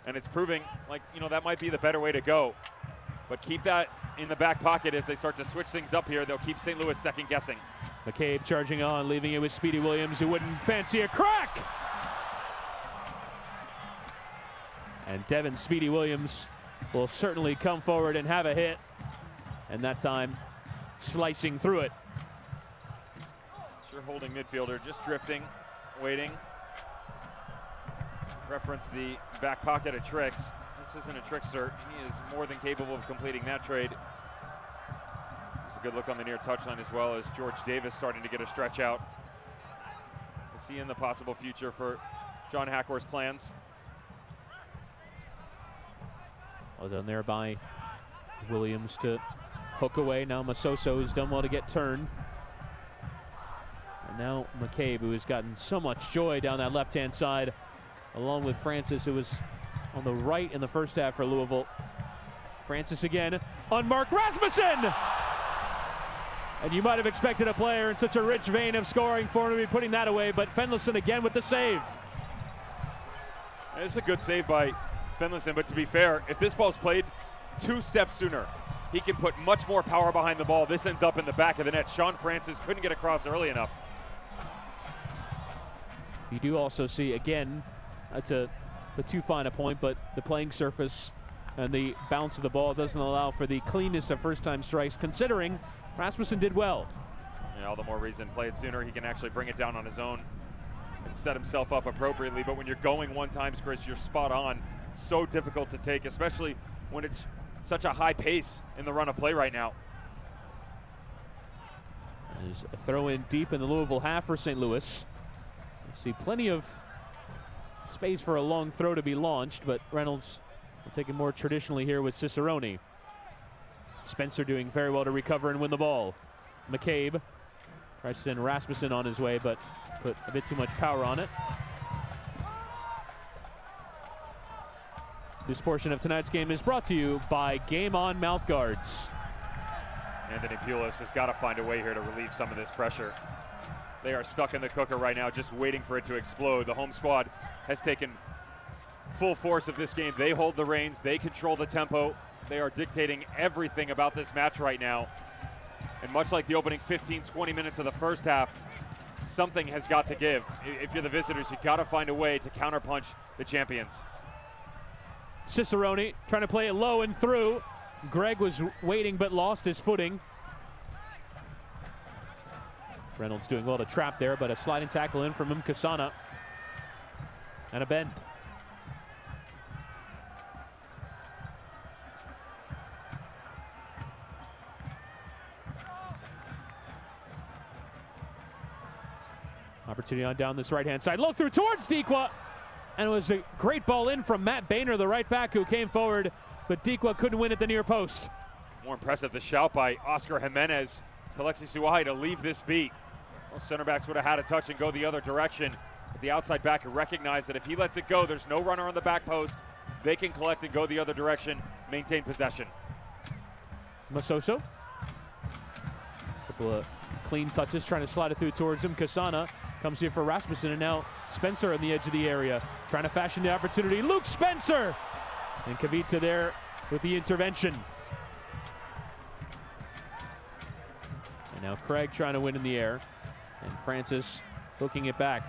and it's proving like, that might be the better way to go. But keep that in the back pocket as they start to switch things up here. They'll keep St. Louis second guessing. McCabe charging on, leaving it with Speedy Williams, who wouldn't fancy a crack. And Devin Speedy Williams will certainly come forward and have a hit. And that time, slicing through it. Sure holding midfielder, just drifting, waiting. Reference the back pocket of Tricks. This isn't a trickster. He is more than capable of completing that trade. There's a good look on the near touchline as well as George Davis starting to get a stretch out. We'll see in the possible future for John Hackworth's plans. Well done there by Williams to hook away. Now Masoso has done well to get turned. And now McCabe, who has gotten so much joy down that left-hand side, along with Francis, who was on the right in the first half for Louisville. Francis again, unmarked Rasmussen! And you might have expected a player in such a rich vein of scoring for him to be putting that away, but Fendelson again with the save. It's a good save by Finlayson, but to be fair, if this ball's played 2 steps sooner, he can put much more power behind the ball. This ends up in the back of the net. Sean Francis couldn't get across early enough. You do also see, again, the too fine a point, but the playing surface and the bounce of the ball doesn't allow for the cleanness of first-time strikes, considering Rasmussen did well. Yeah, all the more reason, play it sooner. He can actually bring it down on his own. and set himself up appropriately. But when you're going one times, Chris, you're spot on. So difficult to take, especially when it's such a high pace in the run of play right now. There's a throw in deep in the Louisville half for St. Louis. You see plenty of space for a long throw to be launched, but Reynolds will take it more traditionally here with Cicerone. Spencer doing very well to recover and win the ball. McCabe tries to send Rasmussen on his way, but put a bit too much power on it. This portion of tonight's game is brought to you by Game On Mouth Guards. Anthony Pulis has got to find a way here to relieve some of this pressure. They are stuck in the cooker right now, just waiting for it to explode. The home squad has taken full force of this game. They hold the reins, they control the tempo. They are dictating everything about this match right now. And much like the opening 15-20 minutes of the first half, something has got to give. If you're the visitors, you've got to find a way to counterpunch the champions. Cicerone trying to play it low and through. Greg was waiting but lost his footing. Reynolds doing well to trap there, but a sliding tackle in from Kasana. And a bend. Opportunity on down this right-hand side. Low through towards Dequa. And it was a great ball in from Matt Boehner, the right back, who came forward, but Dequa couldn't win at the near post. More impressive, the shout by Oscar Jimenez to Alexi Suahi to leave this beat. Most center backs would have had a touch and go the other direction. But the outside back recognized that if he lets it go, there's no runner on the back post. They can collect and go the other direction, maintain possession. Masoso. Couple of clean touches, trying to slide it through towards him. Kasana comes here for Rasmussen, and now Spencer on the edge of the area, trying to fashion the opportunity. Luke Spencer! And Kavita there with the intervention. And now Craig trying to win in the air, and Francis hooking it back.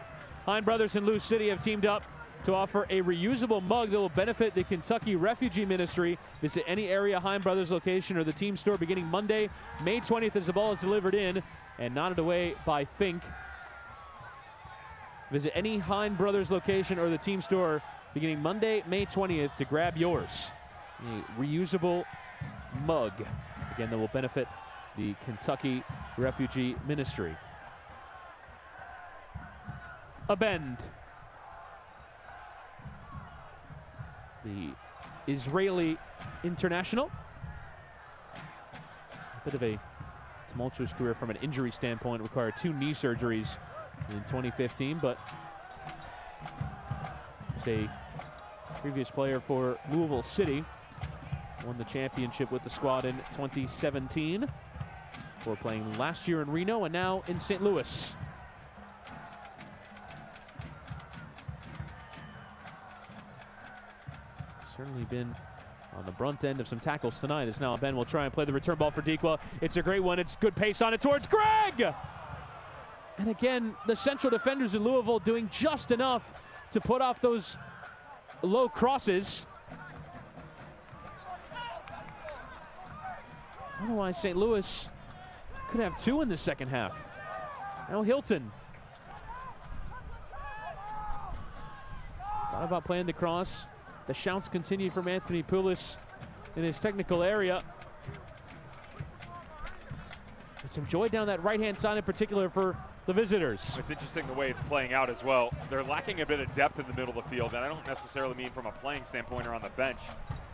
Hine Brothers and Lou City have teamed up to offer a reusable mug that will benefit the Kentucky Refugee Ministry. Visit any area Hine Brothers location or the team store beginning Monday, May 20th as the ball is delivered in and nodded away by Fink. Visit any Hine Brothers location or the team store beginning Monday, May 20th to grab yours. A reusable mug, again, that will benefit the Kentucky Refugee Ministry. A bend. The Israeli international. A bit of a tumultuous career from an injury standpoint, required 2 knee surgeries in 2015, but he's a previous player for Louisville City. Won the championship with the squad in 2017 before playing last year in Reno and now in St. Louis. Certainly been on the brunt end of some tackles tonight, as now Ben will try and play the return ball for Dequa. It's a great one. It's good pace on it towards Greg! And again, the central defenders in Louisville doing just enough to put off those low crosses. Otherwise, St. Louis could have 2 in the second half. Now Hilton. Thought about playing the cross. The shouts continue from Anthony Pulis in his technical area. With some joy down that right-hand side in particular for the visitors. It's interesting the way it's playing out as well. They're lacking a bit of depth in the middle of the field, and I don't necessarily mean from a playing standpoint or on the bench.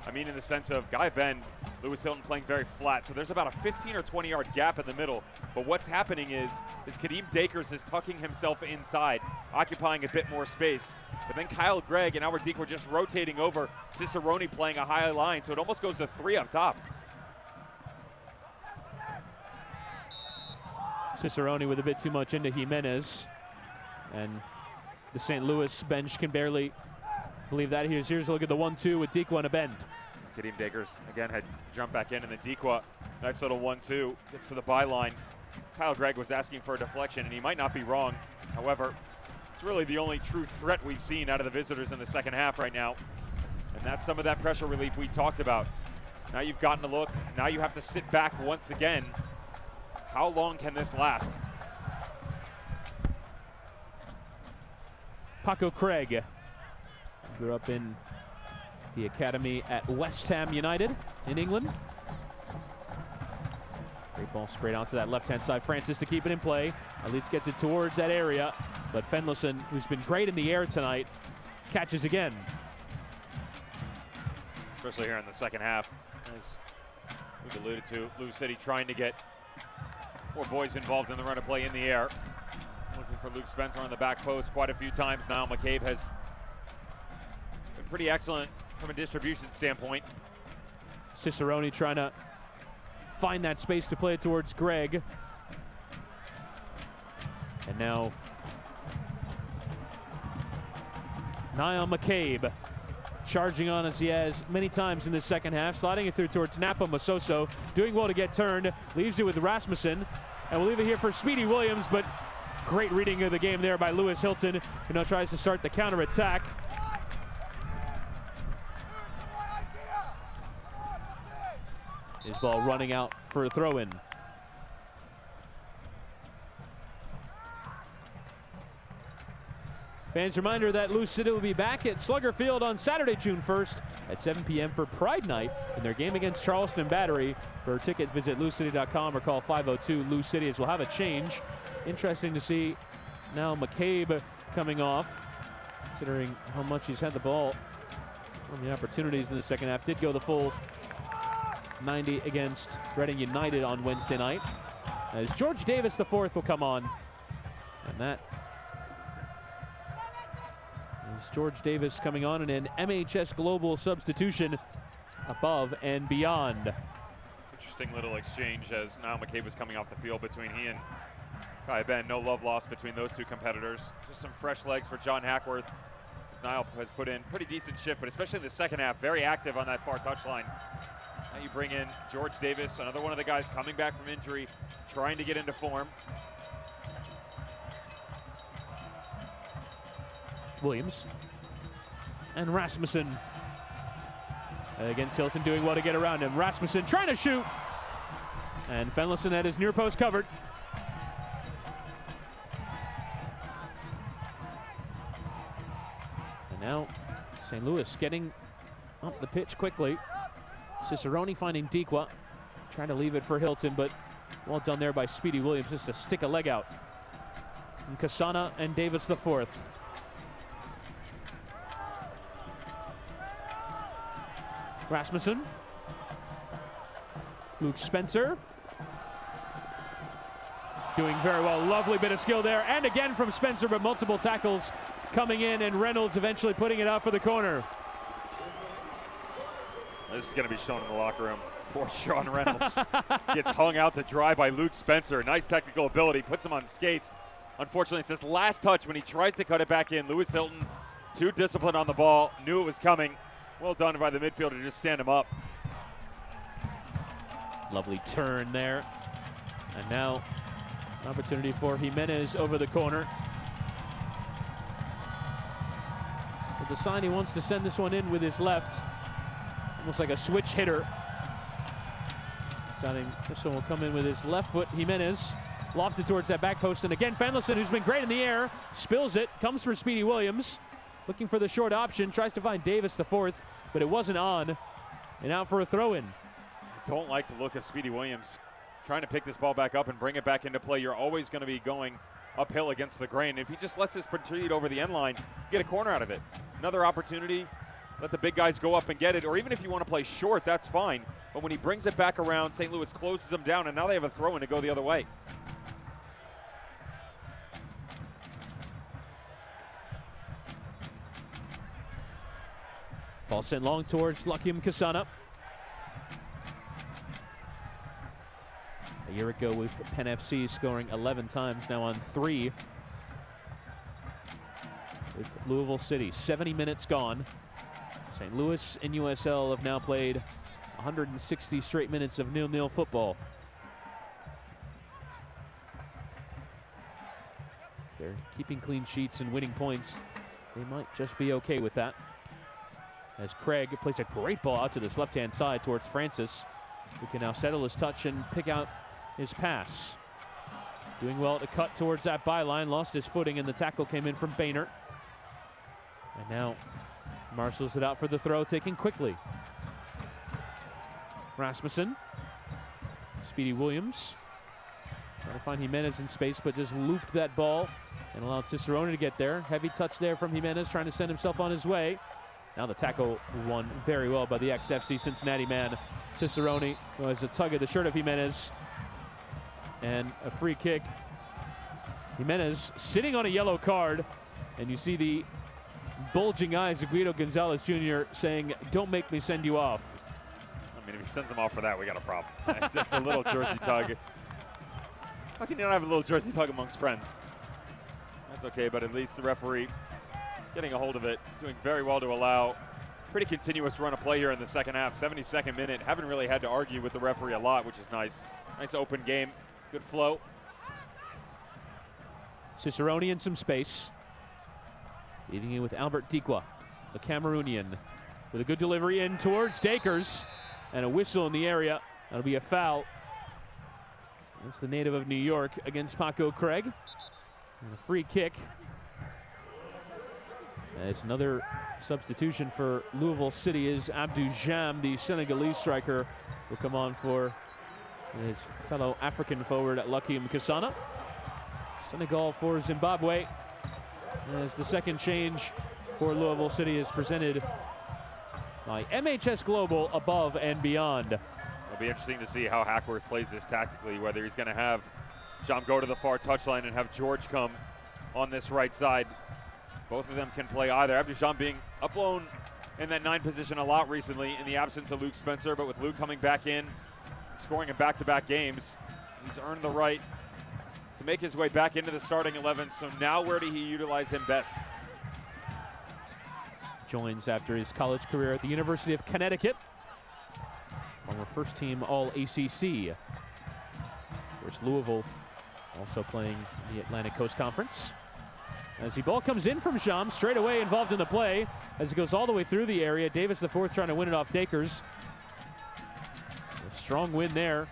I mean in the sense of Guy Ben, Lewis Hilton playing very flat, so there's about a 15 or 20 yard gap in the middle. But what's happening is Kadeem Dakers is tucking himself inside, occupying a bit more space. But then Kyle Gregg and Albert Deke were just rotating over, Cicerone playing a high line, so it almost goes to 3 up top. Cicerone with a bit too much into Jimenez, and the St. Louis bench can barely believe that. Here's a look at the 1-2 with Dequa and a bend. Kadeem Dakers again had jumped back in, and then Dequa, nice little 1-2, gets to the byline. Kyle Gregg was asking for a deflection, and he might not be wrong. However, it's really the only true threat we've seen out of the visitors in the second half right now. And that's some of that pressure relief we talked about. Now you've gotten a look, now you have to sit back once again. How long can this last? Paco Craig grew up in the academy at West Ham United in England. Great ball sprayed onto that left-hand side. Francis to keep it in play. Leeds gets it towards that area, but Fenlison, who's been great in the air tonight, catches again. Especially here in the second half. As we've alluded to, Lou City trying to get more boys involved in the run of play in the air. Looking for Luke Spencer on the back post quite a few times now. McCabe has been pretty excellent from a distribution standpoint. Cicerone trying to find that space to play it towards Greg. And now Niall McCabe charging on as he has many times in the second half, sliding it through towards Napa Masoso, doing well to get turned, leaves it with Rasmussen, and we'll leave it here for Speedy Williams, but great reading of the game there by Lewis Hilton, who now tries to start the counter-attack. His ball running out for a throw-in. Fans, reminder that Lou City will be back at Slugger Field on Saturday, June 1st at 7 p.m. for Pride Night in their game against Charleston Battery. For tickets, visit loucity.com or call 502-LOU-CITY as we'll have a change. Interesting to see now McCabe coming off, considering how much he's had the ball on the opportunities in the second half. Did go the full 90 against Reading United on Wednesday night. As George Davis IV will come on, and that is George Davis coming on in an MHS Global substitution above and beyond. Interesting little exchange as now McCabe was coming off the field between he and Kai Ben. No love lost between those two competitors. Just some fresh legs for John Hackworth, as Niall has put in pretty decent shift, but especially in the second half, very active on that far touchline. Now you bring in George Davis, another one of the guys coming back from injury, trying to get into form. Williams and Rasmussen against Hilton, doing well to get around him. Rasmussen trying to shoot, and Fenlison had his near post covered. And now St. Louis getting up the pitch quickly. Cicerone finding Dequa, trying to leave it for Hilton, but well done there by Speedy Williams just to stick a leg out. And Kasana and Davis the fourth. Rasmussen. Luke Spencer. Doing very well. Lovely bit of skill there. And again from Spencer, but multiple tackles coming in, and Reynolds eventually putting it out for the corner. This is going to be shown in the locker room. Poor Sean Reynolds gets hung out to dry by Luke Spencer. Nice technical ability, puts him on skates. Unfortunately, it's his last touch when he tries to cut it back in. Lewis Hilton, too disciplined on the ball, knew it was coming. Well done by the midfielder to just stand him up. Lovely turn there. And now an opportunity for Jimenez over the corner. With the sign he wants to send this one in with his left. Almost like a switch hitter. Deciding this one will come in with his left foot. Jimenez lofted towards that back post. And again, Fenlison, who's been great in the air, spills it, comes for Speedy Williams. Looking for the short option, tries to find Davis the fourth, but it wasn't on. And out for a throw-in. I don't like the look of Speedy Williams trying to pick this ball back up and bring it back into play. You're always going to be going uphill against the grain. If he just lets this protrude over the end line, get a corner out of it. Another opportunity. Let the big guys go up and get it, or even if you want to play short, that's fine. But when he brings it back around, St. Louis closes them down, and now they have a throw-in to go the other way. Ball sent long towards Lukium Kasana. A year ago with Penn FC scoring 11 times, now on 3 with Louisville City. 70 minutes gone. St. Louis and USL have now played 160 straight minutes of 0-0 football. If they're keeping clean sheets and winning points, they might just be okay with that. As Craig plays a great ball out to this left-hand side towards Francis, who can now settle his touch and pick out his pass. Doing well to cut towards that byline, lost his footing, and the tackle came in from Boehner. And now marshals it out for the throw, taken quickly. Rasmussen. Speedy Williams. Trying to find Jimenez in space, but just looped that ball and allowed Cicerone to get there. Heavy touch there from Jimenez, trying to send himself on his way. Now the tackle won very well by the ex-FC Cincinnati man. Cicerone was a tug at the shirt of Jimenez. And a free kick. Jimenez sitting on a yellow card. And you see the bulging eyes of Guido Gonzalez Jr. saying, "Don't make me send you off." I mean, if he sends him off for that, we got a problem. Just a little jersey tug. How can you not have a little jersey tug amongst friends? That's okay, but at least the referee getting a hold of it, doing very well to allow pretty continuous run of play here in the second half. 72nd minute, haven't really had to argue with the referee a lot, which is nice. Nice open game, good flow. Cicerone in some space. Leading in with Albert Dikwa, the Cameroonian, with a good delivery in towards Dakers, and a whistle in the area. That'll be a foul. That's the native of New York against Paco Craig. And a free kick. As another substitution for Louisville City is Abdou Jam, the Senegalese striker, will come on for his fellow African forward Lucky Mkisana. Senegal for Zimbabwe. As the second change for Louisville City is presented by MHS Global Above and Beyond. It'll be interesting to see how Hackworth plays this tactically, whether he's going to have Jam go to the far touchline and have George come on this right side. Both of them can play either. Abdou Jam being up blown in that 9 position a lot recently in the absence of Luke Spencer, but with Luke coming back in, scoring in back-to-back games, he's earned the right to make his way back into the starting 11. So now where do he utilize him best? Joins after his college career at the University of Connecticut. Former first-team All-ACC. Of course, Louisville also playing the Atlantic Coast Conference. As the ball comes in from Jam, straight away involved in the play as it goes all the way through the area. Davis the fourth trying to win it off Dakers. A strong win there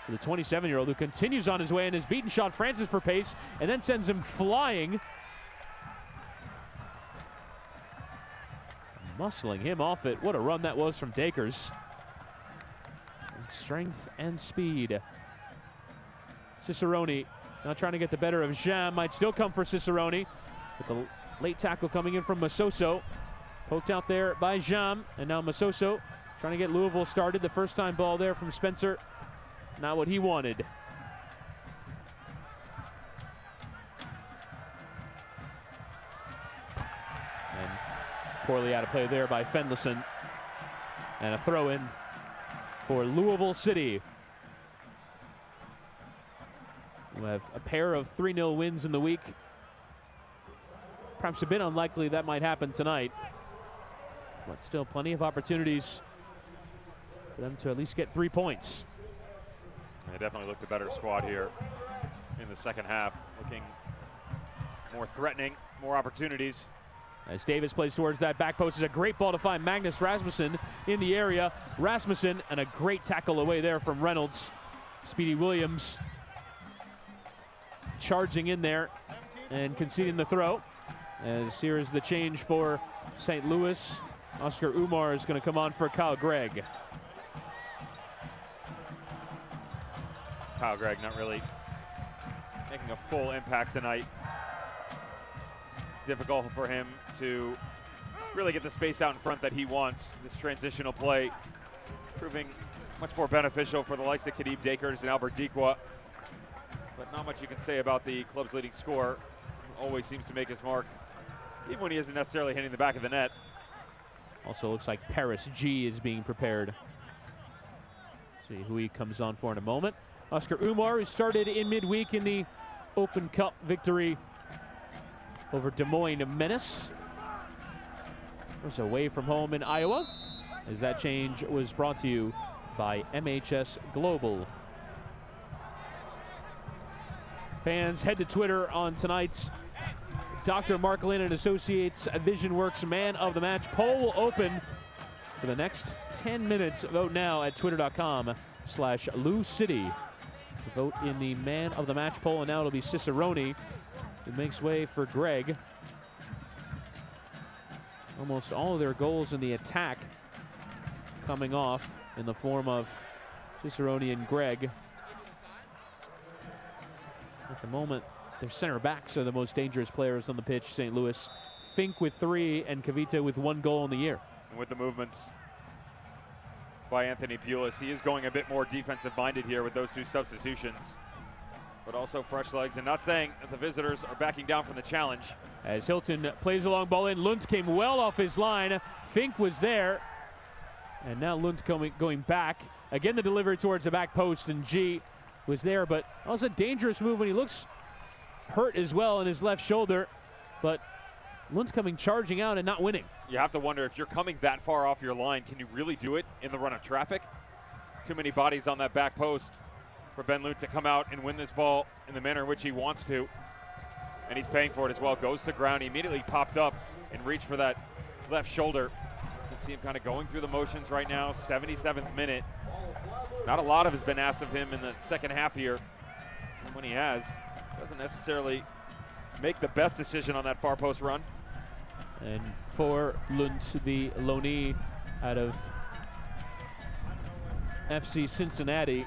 for the 27-year-old who continues on his way and is beaten Sean Francis for pace and then sends him flying. Muscling him off it. What a run that was from Dakers. Strength and speed. Cicerone now trying to get the better of Jam. Might still come for Cicerone. With the late tackle coming in from Masoso. Poked out there by Jam. And now Masoso trying to get Louisville started. The first time ball there from Spencer. Not what he wanted. And poorly out of play there by Fenlison. And a throw in for Louisville City, who have a pair of 3-0 wins in the week. Perhaps a bit unlikely that might happen tonight, but still plenty of opportunities for them to at least get 3 points. They definitely looked a better squad here in the second half, looking more threatening, more opportunities. As Davis plays towards that back post, is a great ball to find Magnus Rasmussen in the area. Rasmussen, and a great tackle away there from Reynolds. Speedy Williams charging in there and conceding the throw. As here is the change for St. Louis. Oscar Umar is going to come on for Kyle Gregg. Kyle Gregg not really making a full impact tonight. Difficult for him to really get the space out in front that he wants. This transitional play proving much more beneficial for the likes of Kadib Dakers and Albert Dikwa. But not much you can say about the club's leading scorer. Always seems to make his mark, even when he isn't necessarily hitting the back of the net. Also looks like Paris G is being prepared. See who he comes on for in a moment. Oscar Umar, who started in midweek in the Open Cup victory over Des Moines Menace. Was away from home in Iowa, as that change was brought to you by MHS Global. Fans, head to Twitter on tonight's Dr. Mark Lynn and Associates VisionWorks Man of the Match poll will open for the next 10 minutes. Vote now at twitter.com/LouCity. Vote in the Man of the Match poll, and now it'll be Cicerone who makes way for Gregg. almost all of their goals in the attack coming off in the form of Cicerone and Gregg. At the moment, their center backs are the most dangerous players on the pitch, St. Louis. Fink with 3 and Kavita with 1 goal in the year. And with the movements by Anthony Pulis, he is going a bit more defensive-minded here with those 2 substitutions. But also fresh legs, and not saying that the visitors are backing down from the challenge. As Hilton plays a long ball in, Lund came well off his line. Fink was there, and now Lund going back. Again, the delivery towards the back post, and G was there, but that was a dangerous move when he looks hurt as well in his left shoulder. But Lund's coming charging out and not winning. You have to wonder, if you're coming that far off your line, can you really do it in the run of traffic? Too many bodies on that back post for Ben Lund to come out and win this ball in the manner in which he wants to. And he's paying for it as well. Goes to ground. He immediately popped up and reached for that left shoulder. You can see him kind of going through the motions right now. 77th minute. Not a lot has been asked of him in the second half here. And when he has, doesn't necessarily make the best decision on that far post run. And for Lund, the loanee out of FC Cincinnati.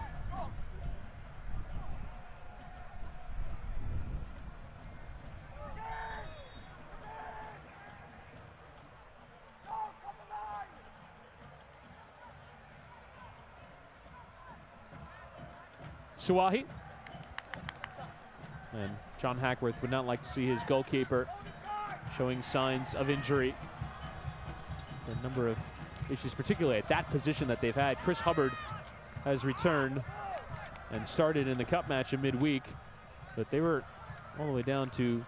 Suwahi. And John Hackworth would not like to see his goalkeeper showing signs of injury. A number of issues, particularly at that position that they've had. Chris Hubbard has returned and started in the cup match in midweek, but they were all the way down to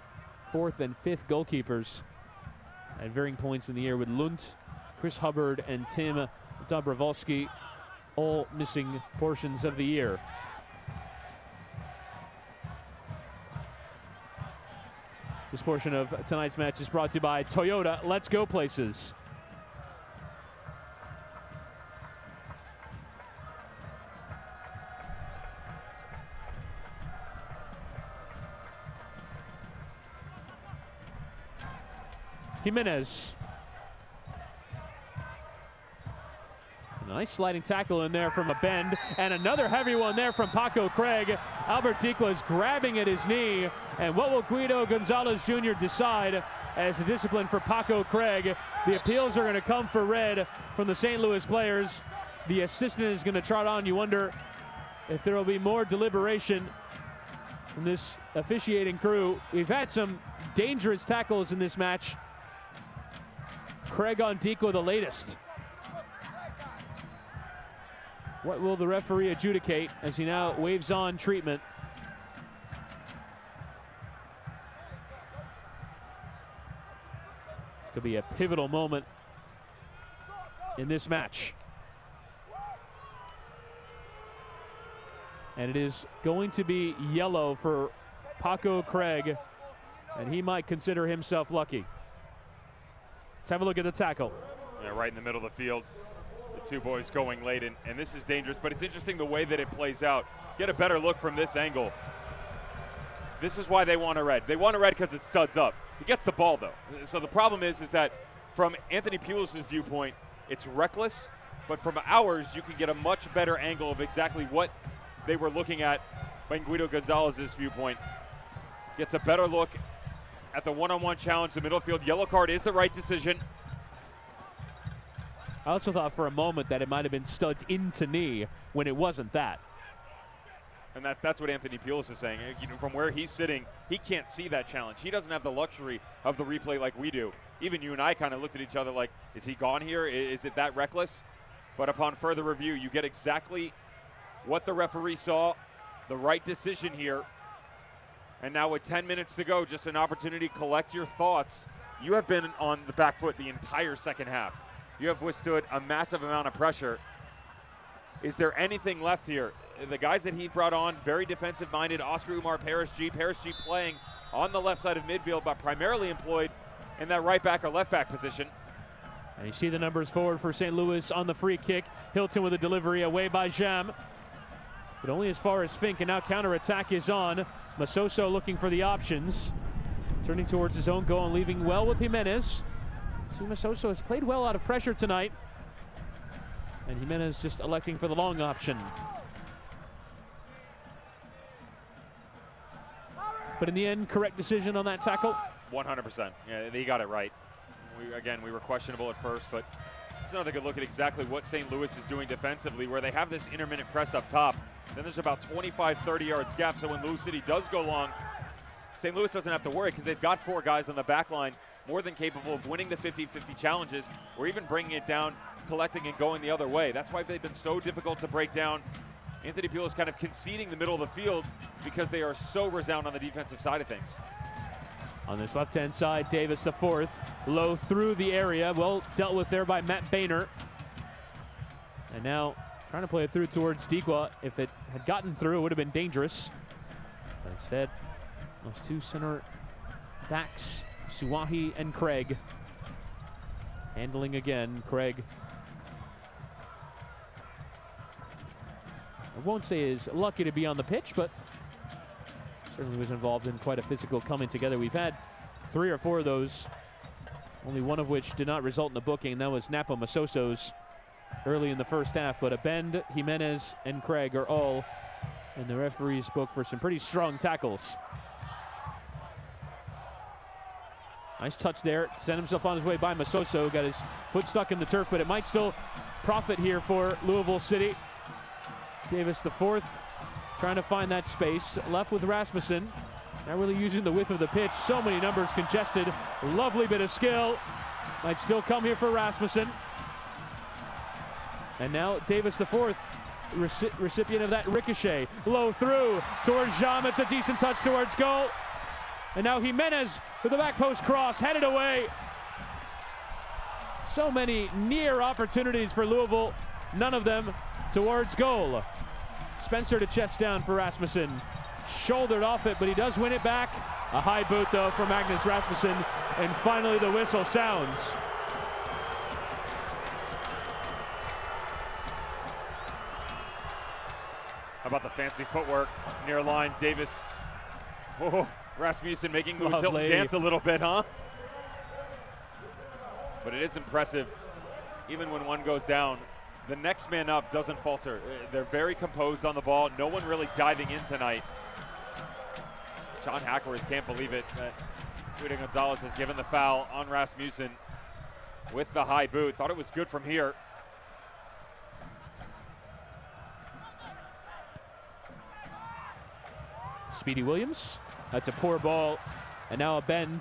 4th and 5th goalkeepers at varying points in the year, with Lund, Chris Hubbard, and Tim Dobrovolsky all missing portions of the year. This portion of tonight's match is brought to you by Toyota. Let's go places. Jimenez. A nice sliding tackle in there from a bend, and another heavy one there from Paco Craig. Albert Dikwa is grabbing at his knee, and what will Guido Gonzalez Jr. decide as the discipline for Paco Craig? The appeals are going to come for red from the St. Louis players. The assistant is going to trot on. You wonder if there will be more deliberation from this officiating crew. We've had some dangerous tackles in this match. Craig on Dikwa, the latest. What will the referee adjudicate as he now waves on treatment? This could be a pivotal moment in this match. And it is going to be yellow for Paco Craig, and he might consider himself lucky. Let's have a look at the tackle. Yeah, right in the middle of the field. The 2 boys going late, and this is dangerous, but it's interesting the way that it plays out. Get a better look from this angle. This is why they want a red. They want a red because it studs up. He gets the ball, though. So the problem is that from Anthony Pulis' viewpoint, it's reckless, but from ours, you can get a much better angle of exactly what they were looking at by Guido Gonzalez's viewpoint. Gets a better look at the one-on-one challenge, the middle field. Yellow card is the right decision. I also thought for a moment that it might have been studs into knee when it wasn't that. And that's what Anthony Pulis is saying. You know, from where he's sitting, he can't see that challenge. He doesn't have the luxury of the replay like we do. Even you and I kind of looked at each other like, is he gone here? Is it that reckless? But upon further review, you get exactly what the referee saw, the right decision here. And now with 10 minutes to go, just an opportunity to collect your thoughts. You have been on the back foot the entire second half. You have withstood a massive amount of pressure. Is there anything left here? The guys that he brought on, very defensive-minded. Oscar Umar, Paris G playing on the left side of midfield, but primarily employed in that right back or left back position. And you see the numbers forward for St. Louis on the free kick. Hilton with a delivery away by Jam, but only as far as Fink, and now counter-attack is on. Masoso looking for the options. Turning towards his own goal and leaving well with Jimenez. Masoso has played well out of pressure tonight. And Jimenez just electing for the long option. But in the end, correct decision on that tackle. 100%. Yeah, they got it right. We were questionable at first, but it's another good look at exactly what St. Louis is doing defensively, where they have this intermittent press up top. Then there's about 25, 30 yards gap, so when Louis City does go long, St. Louis doesn't have to worry because they've got 4 guys on the back line more than capable of winning the 50-50 challenges or even bringing it down, collecting and going the other way. That's why they've been so difficult to break down. Anthony Peel is kind of conceding the middle of the field because they are so resound on the defensive side of things. On this left-hand side, Davis the fourth, low through the area, well dealt with there by Matt Boehner. And now trying to play it through towards Dequa. If it had gotten through, it would have been dangerous. But instead, those 2 center backs, Suwahi and Craig. Handling again, Craig. I won't say is lucky to be on the pitch, but certainly was involved in quite a physical coming together. We've had 3 or 4 of those, only one of which did not result in a booking. That was Napa Masoso's early in the first half. But Abend, Jimenez, and Craig are all in the referee's book for some pretty strong tackles. Nice touch there. Sent himself on his way by Masoso. Got his foot stuck in the turf, but it might still profit here for Louisville City. Davis the fourth, trying to find that space. Left with Rasmussen. Not really using the width of the pitch. So many numbers congested. Lovely bit of skill. Might still come here for Rasmussen. And now Davis the fourth, recipient of that ricochet. Low through towards Jam. It's a decent touch towards goal. And now Jimenez with the back post cross, headed away. So many near opportunities for Louisville, none of them towards goal. Spencer to chest down for Rasmussen. Shouldered off it, but he does win it back. A high boot though for Magnus Rasmussen, and finally the whistle sounds. How about the fancy footwork near line? Davis. Oh, Rasmussen making Louis Hilton dance a little bit, huh? But it is impressive. Even when one goes down, the next man up doesn't falter. They're very composed on the ball. No one really diving in tonight. John Hackworth can't believe it that Guido Gonzalez has given the foul on Rasmussen with the high boot. Thought it was good from here. Speedy Williams. That's a poor ball. And now a bend.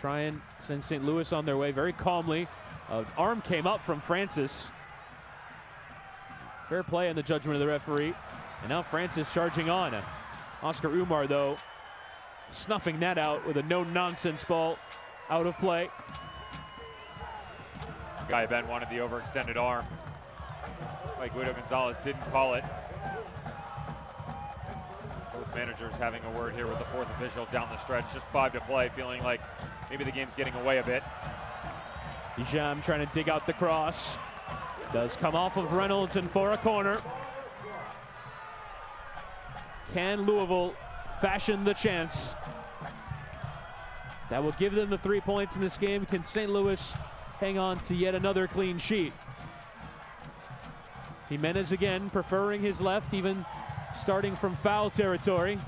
Try and send St. Louis on their way very calmly. An arm came up from Francis. Fair play in the judgment of the referee. And now Francis charging on. Oscar Umar, though, snuffing that out with a no-nonsense ball out of play. Guy Ben wanted the overextended arm. Like Guido Gonzalez didn't call it. Both managers having a word here with the fourth official down the stretch. Just 5 to play, feeling like maybe the game's getting away a bit. Jam trying to dig out the cross. Does come off of Reynolds and for a corner. Can Louisville fashion the chance that will give them the 3 points in this game? Can St. Louis hang on to yet another clean sheet? Jimenez again preferring his left, even starting from foul territory.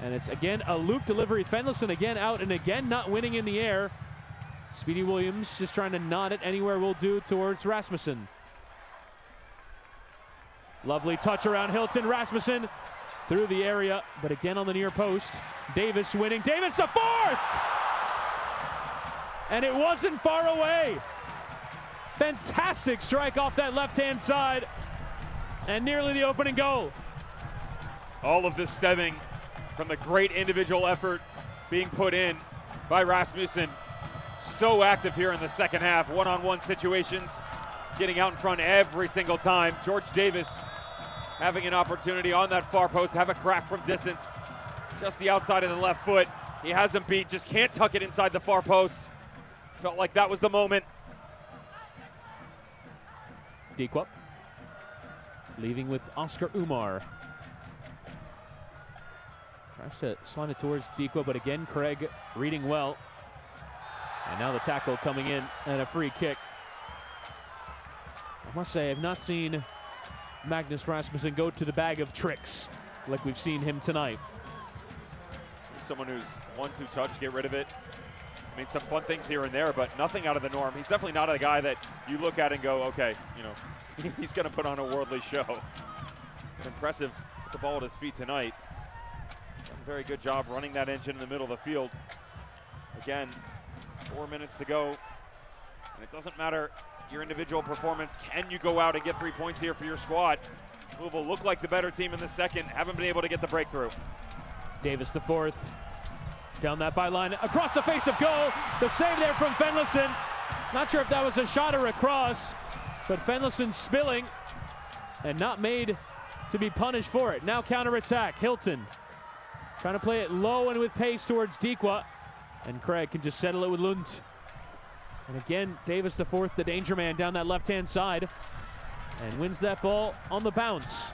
And it's again a loop delivery. Fenlison again out and again not winning in the air. Speedy Williams just trying to nod it anywhere will do towards Rasmussen. Lovely touch around Hilton. Rasmussen through the area, but again on the near post. Davis winning. Davis the fourth! And it wasn't far away. Fantastic strike off that left-hand side. And nearly the opening goal. All of this stemming from the great individual effort being put in by Rasmussen. So active here in the second half. One-on-one situations, getting out in front every single time. George Davis having an opportunity on that far post, have a crack from distance. Just the outside of the left foot. He has him beat, just can't tuck it inside the far post. Felt like that was the moment. Dequa leaving with Oscar Umar. Tries to slide it towards Dequa, but again, Craig reading well. And now the tackle coming in and a free kick. I must say, I've not seen Magnus Rasmussen go to the bag of tricks like we've seen him tonight. Someone who's 1-2 touch, get rid of it. I mean, some fun things here and there, but nothing out of the norm. He's definitely not a guy that you look at and go, okay, you know, he's going to put on a worldly show. Impressive with the ball at his feet tonight. Done a very good job running that engine in the middle of the field. Again, 4 minutes to go, and it doesn't matter your individual performance. Can you go out and get 3 points here for your squad? Louisville look like the better team in the second, haven't been able to get the breakthrough. Davis the fourth, down that byline, across the face of goal. The save there from Fenlison. Not sure if that was a shot or a cross, but Fenlison spilling and not made to be punished for it. Now counterattack, Hilton trying to play it low and with pace towards Dequa, and Craig can just settle it with Lund. And again, Davis the fourth, the danger man down that left-hand side, and wins that ball on the bounce.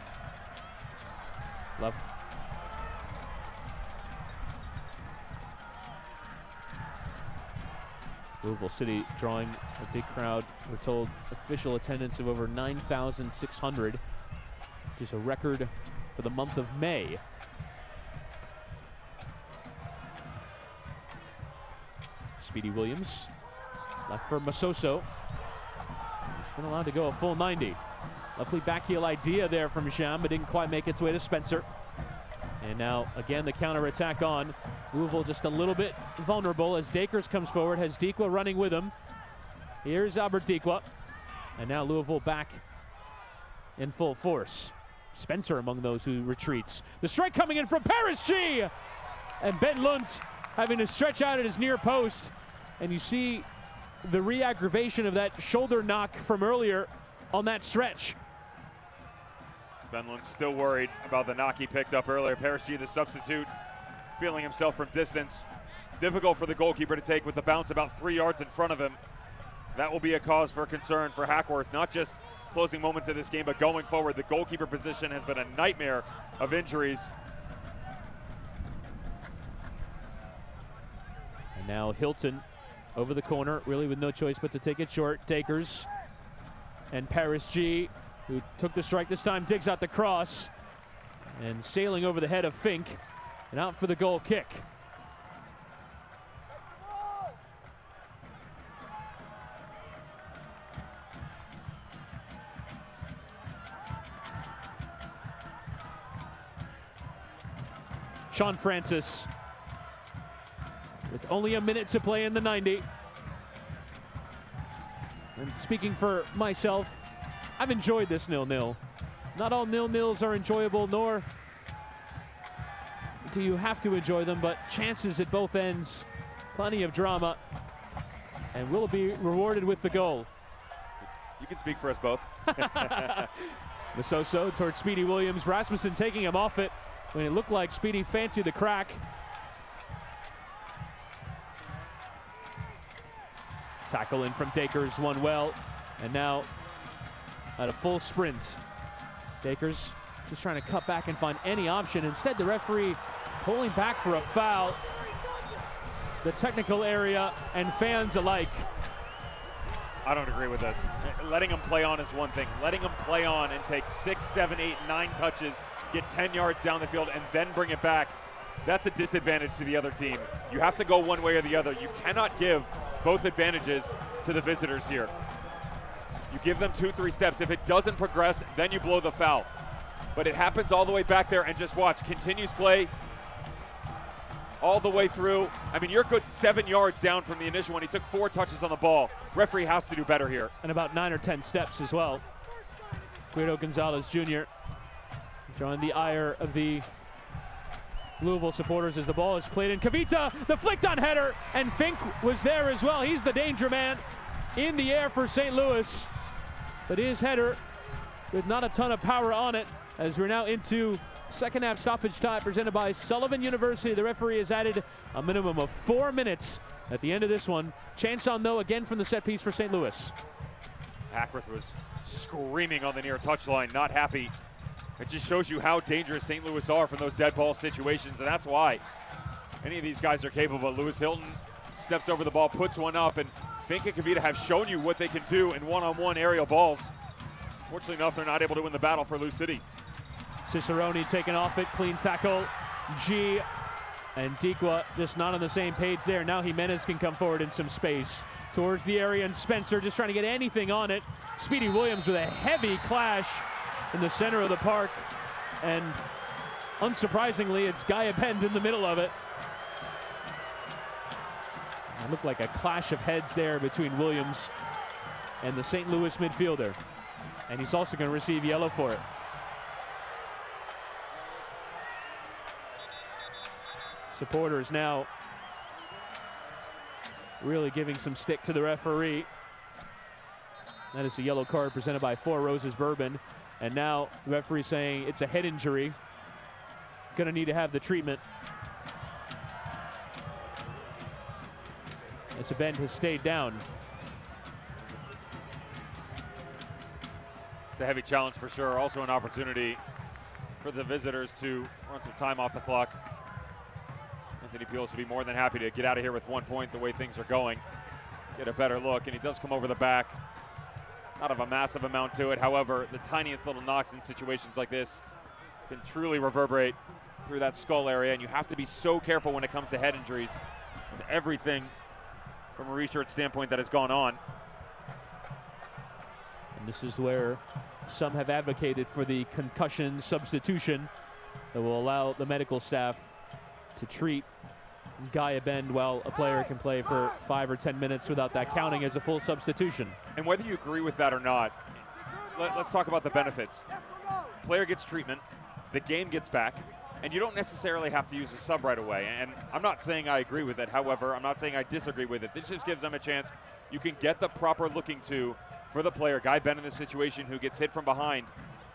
Love. Louisville City drawing a big crowd. We're told official attendance of over 9,600, which is a record for the month of May. Speedy Williams, left for Masoso. He's been allowed to go a full 90. Lovely backheel idea there from Sham, but didn't quite make its way to Spencer. And now, again, the counter-attack on. Louisville just a little bit vulnerable as Dakers comes forward, has Dequa running with him. Here's Albert Dequa. And now Louisville back in full force. Spencer among those who retreats. The strike coming in from Paris G! And Ben Lund having to stretch out at his near post. And you see the re-aggravation of that shoulder knock from earlier on that stretch. Ben Lund's still worried about the knock he picked up earlier. Paris G, the substitute, feeling himself from distance. Difficult for the goalkeeper to take with the bounce about 3 yards in front of him. That will be a cause for concern for Hackworth, not just closing moments of this game, but going forward. The goalkeeper position has been a nightmare of injuries. And now Hilton over the corner, really with no choice but to take it short. Dakers and Paris G, who took the strike this time, digs out the cross and sailing over the head of Fink and out for the goal kick. Sean Francis with only a minute to play in the 90. And speaking for myself, I've enjoyed this 0-0. Not all 0-0s are enjoyable, nor do you have to enjoy them, but chances at both ends, plenty of drama, and will be rewarded with the goal. You can speak for us both. Masoso towards Speedy Williams. Rasmussen taking him off it when it looked like Speedy fancied the crack. Tackle in from Dakers, won well, and now at a full sprint. Dakers just trying to cut back and find any option. Instead, the referee pulling back for a foul. The technical area and fans alike. I don't agree with this. Letting him play on is one thing. Letting him play on and take 6, 7, 8, 9 touches, get 10 yards down the field, and then bring it back, that's a disadvantage to the other team. You have to go one way or the other. You cannot give both advantages to the visitors here. You give them 2, 3 steps. If it doesn't progress, then you blow the foul. But it happens all the way back there, and just watch. Continues play all the way through. I mean, you're a good 7 yards down from the initial one. He took 4 touches on the ball. Referee has to do better here. And about 9 or 10 steps as well. Guido Gonzalez Jr. drawing the ire of the Louisville supporters as the ball is played in. Kavita, the flicked on header, and Fink was there as well. He's the danger man in the air for St. Louis. But his header with not a ton of power on it, as we're now into second half stoppage time presented by Sullivan University. The referee has added a minimum of 4 minutes at the end of this one. Chance on though again from the set piece for St. Louis. Hackworth was screaming on the near touchline, not happy It just shows you how dangerous St. Louis are from those dead ball situations, and that's why any of these guys are capable. Lewis Hilton steps over the ball, puts one up, and Fink and Kavita have shown you what they can do in one-on-one aerial balls. Fortunately enough, they're not able to win the battle for Lou City. Cicerone taking off it, clean tackle. G and Dikwa just not on the same page there. Now Jimenez can come forward in some space towards the area, and Spencer just trying to get anything on it. Speedy Williams with a heavy clash in the center of the park, and unsurprisingly, it's Gaia Bend in the middle of it. It looked like a clash of heads there between Williams and the St. Louis midfielder, and he's also going to receive yellow for it. Supporters now really giving some stick to the referee. That is a yellow card presented by Four Roses Bourbon. And now the referee saying it's a head injury. Gonna need to have the treatment. As Bend has stayed down. It's a heavy challenge for sure. Also an opportunity for the visitors to run some time off the clock. Anthony Pulis will be more than happy to get out of here with 1 point the way things are going. Get a better look, and he does come over the back. Not of a massive amount to it. However, the tiniest little knocks in situations like this can truly reverberate through that skull area, and you have to be so careful when it comes to head injuries with everything from a research standpoint that has gone on. And this is where some have advocated for the concussion substitution that will allow the medical staff to treat Gaia Bend while a player can play for 5 or 10 minutes without that counting as a full substitution. And whether you agree with that or not, let's talk about the benefits. Player gets treatment, the game gets back, and you don't necessarily have to use a sub right away. And I'm not saying I agree with it. However, I'm not saying I disagree with it. This just gives them a chance. You can get the proper looking to for the player, Gaia Bend in this situation, who gets hit from behind,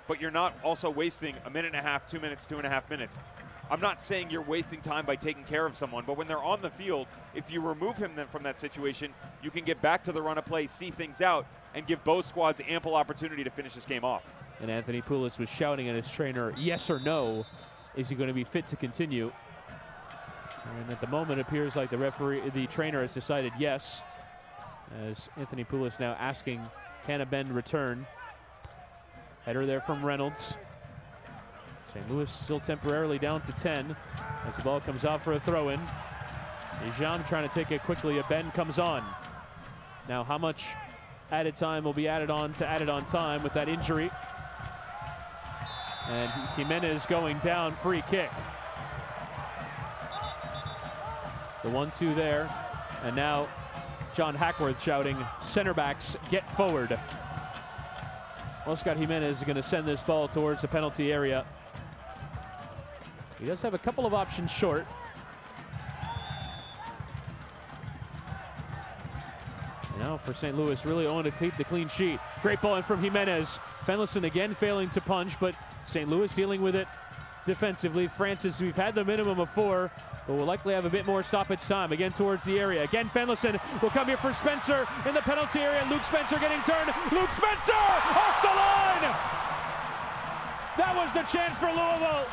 but you're not also wasting a minute and a half, 2 minutes, 2.5 minutes. I'm not saying you're wasting time by taking care of someone, but when they're on the field, if you remove him from that situation, you can get back to the run of play, see things out, and give both squads ample opportunity to finish this game off. And Anthony Pulis was shouting at his trainer, yes or no, is he going to be fit to continue? And at the moment, it appears like the trainer has decided yes, as Anthony Pulis now asking, can a Bend return? Header there from Reynolds. St. Louis still temporarily down to 10 as the ball comes out for a throw-in. Ejam trying to take it quickly. A Bend comes on. Now, how much added time will be added on time with that injury? And Jimenez going down, free kick. The 1-2 there, and now John Hackworth shouting, center backs, get forward. Oscar Jimenez is going to send this ball towards the penalty area. He does have a couple of options short. And now for St. Louis, really owning to keep the clean sheet. Great ball in from Jimenez. Fenlison again failing to punch, but St. Louis dealing with it defensively. Francis, we've had the minimum of 4, but we'll likely have a bit more stoppage time. Again towards the area. Again, Fenlison will come here for Spencer in the penalty area. Luke Spencer getting turned. Luke Spencer off the line! That was the chance for Louisville.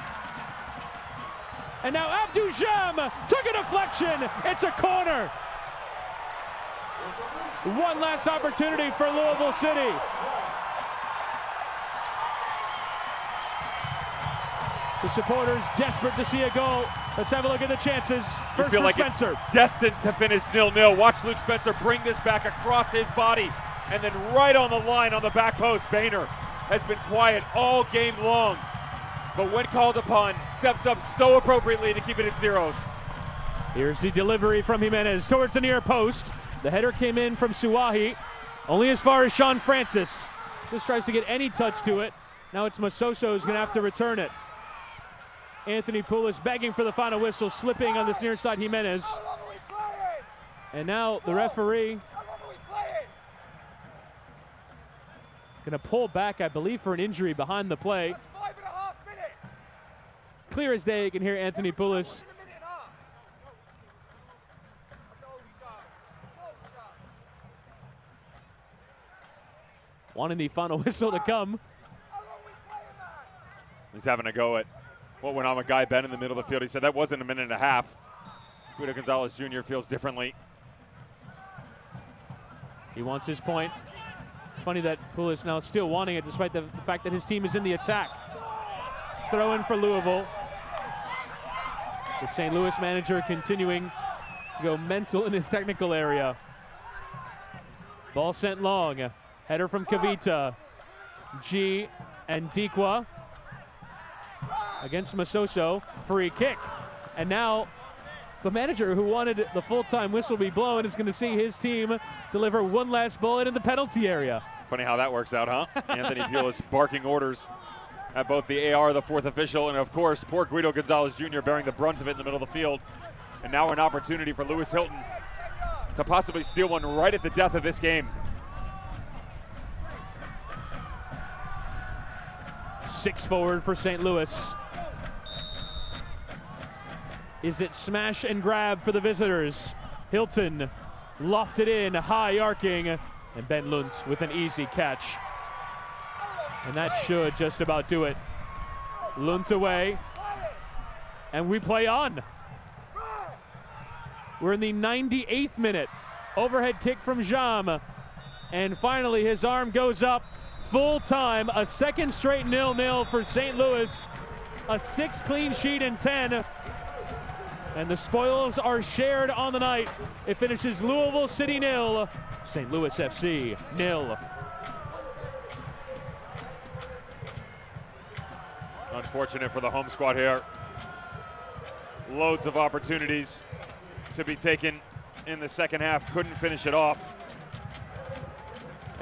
And now Abdou Jam took a deflection. It's a corner. One last opportunity for Louisville City. The supporters desperate to see a goal. Let's have a look at the chances. You First feel like Spencer. It's destined to finish 0-0. Watch Luke Spencer bring this back across his body, and then right on the line on the back post, Boehner has been quiet all game long, but when called upon, steps up so appropriately to keep it at zeros. Here's the delivery from Jimenez towards the near post. The header came in from Suwahi, only as far as Sean Francis. Just tries to get any touch to it. Now it's Masoso who's going to have to return it. Anthony Pulis begging for the final whistle, slipping on this near side Jimenez. And now the referee going to pull back, I believe, for an injury behind the play. Clear as day, you can hear Anthony Pulis. Wanting the final whistle to come. He's having a go at what went on with Guy Ben in the middle of the field. He said that wasn't a minute and a half. Guido Gonzalez Jr. feels differently. He wants his point. Funny that Poulos now still wanting it despite the fact that his team is in the attack. Throw in for Louisville. The St. Louis manager continuing to go mental in his technical area. Ball sent long. Header from Kavita. G and Dikwa against Masoso. Free kick. And now the manager who wanted the full-time whistle be blown is going to see his team deliver one last bullet in the penalty area. Funny how that works out, huh? Anthony Pulis barking orders at both the AR, the fourth official, and of course, poor Guido Gonzalez Jr. bearing the brunt of it in the middle of the field. And now an opportunity for Lewis Hilton to possibly steal one right at the death of this game. 6 forward for St. Louis. Is it smash and grab for the visitors? Hilton lofted in, high arcing, and Ben Lunt with an easy catch. And that should just about do it. Lunt away, and we play on. We're in the 98th minute. Overhead kick from Jam, and finally his arm goes up. Full time, a second straight 0-0 for St. Louis. A 6 clean sheet in 10. And the spoils are shared on the night. It finishes Louisville City 0, St. Louis FC 0. Unfortunate for the home squad here. Loads of opportunities to be taken in the second half. Couldn't finish it off.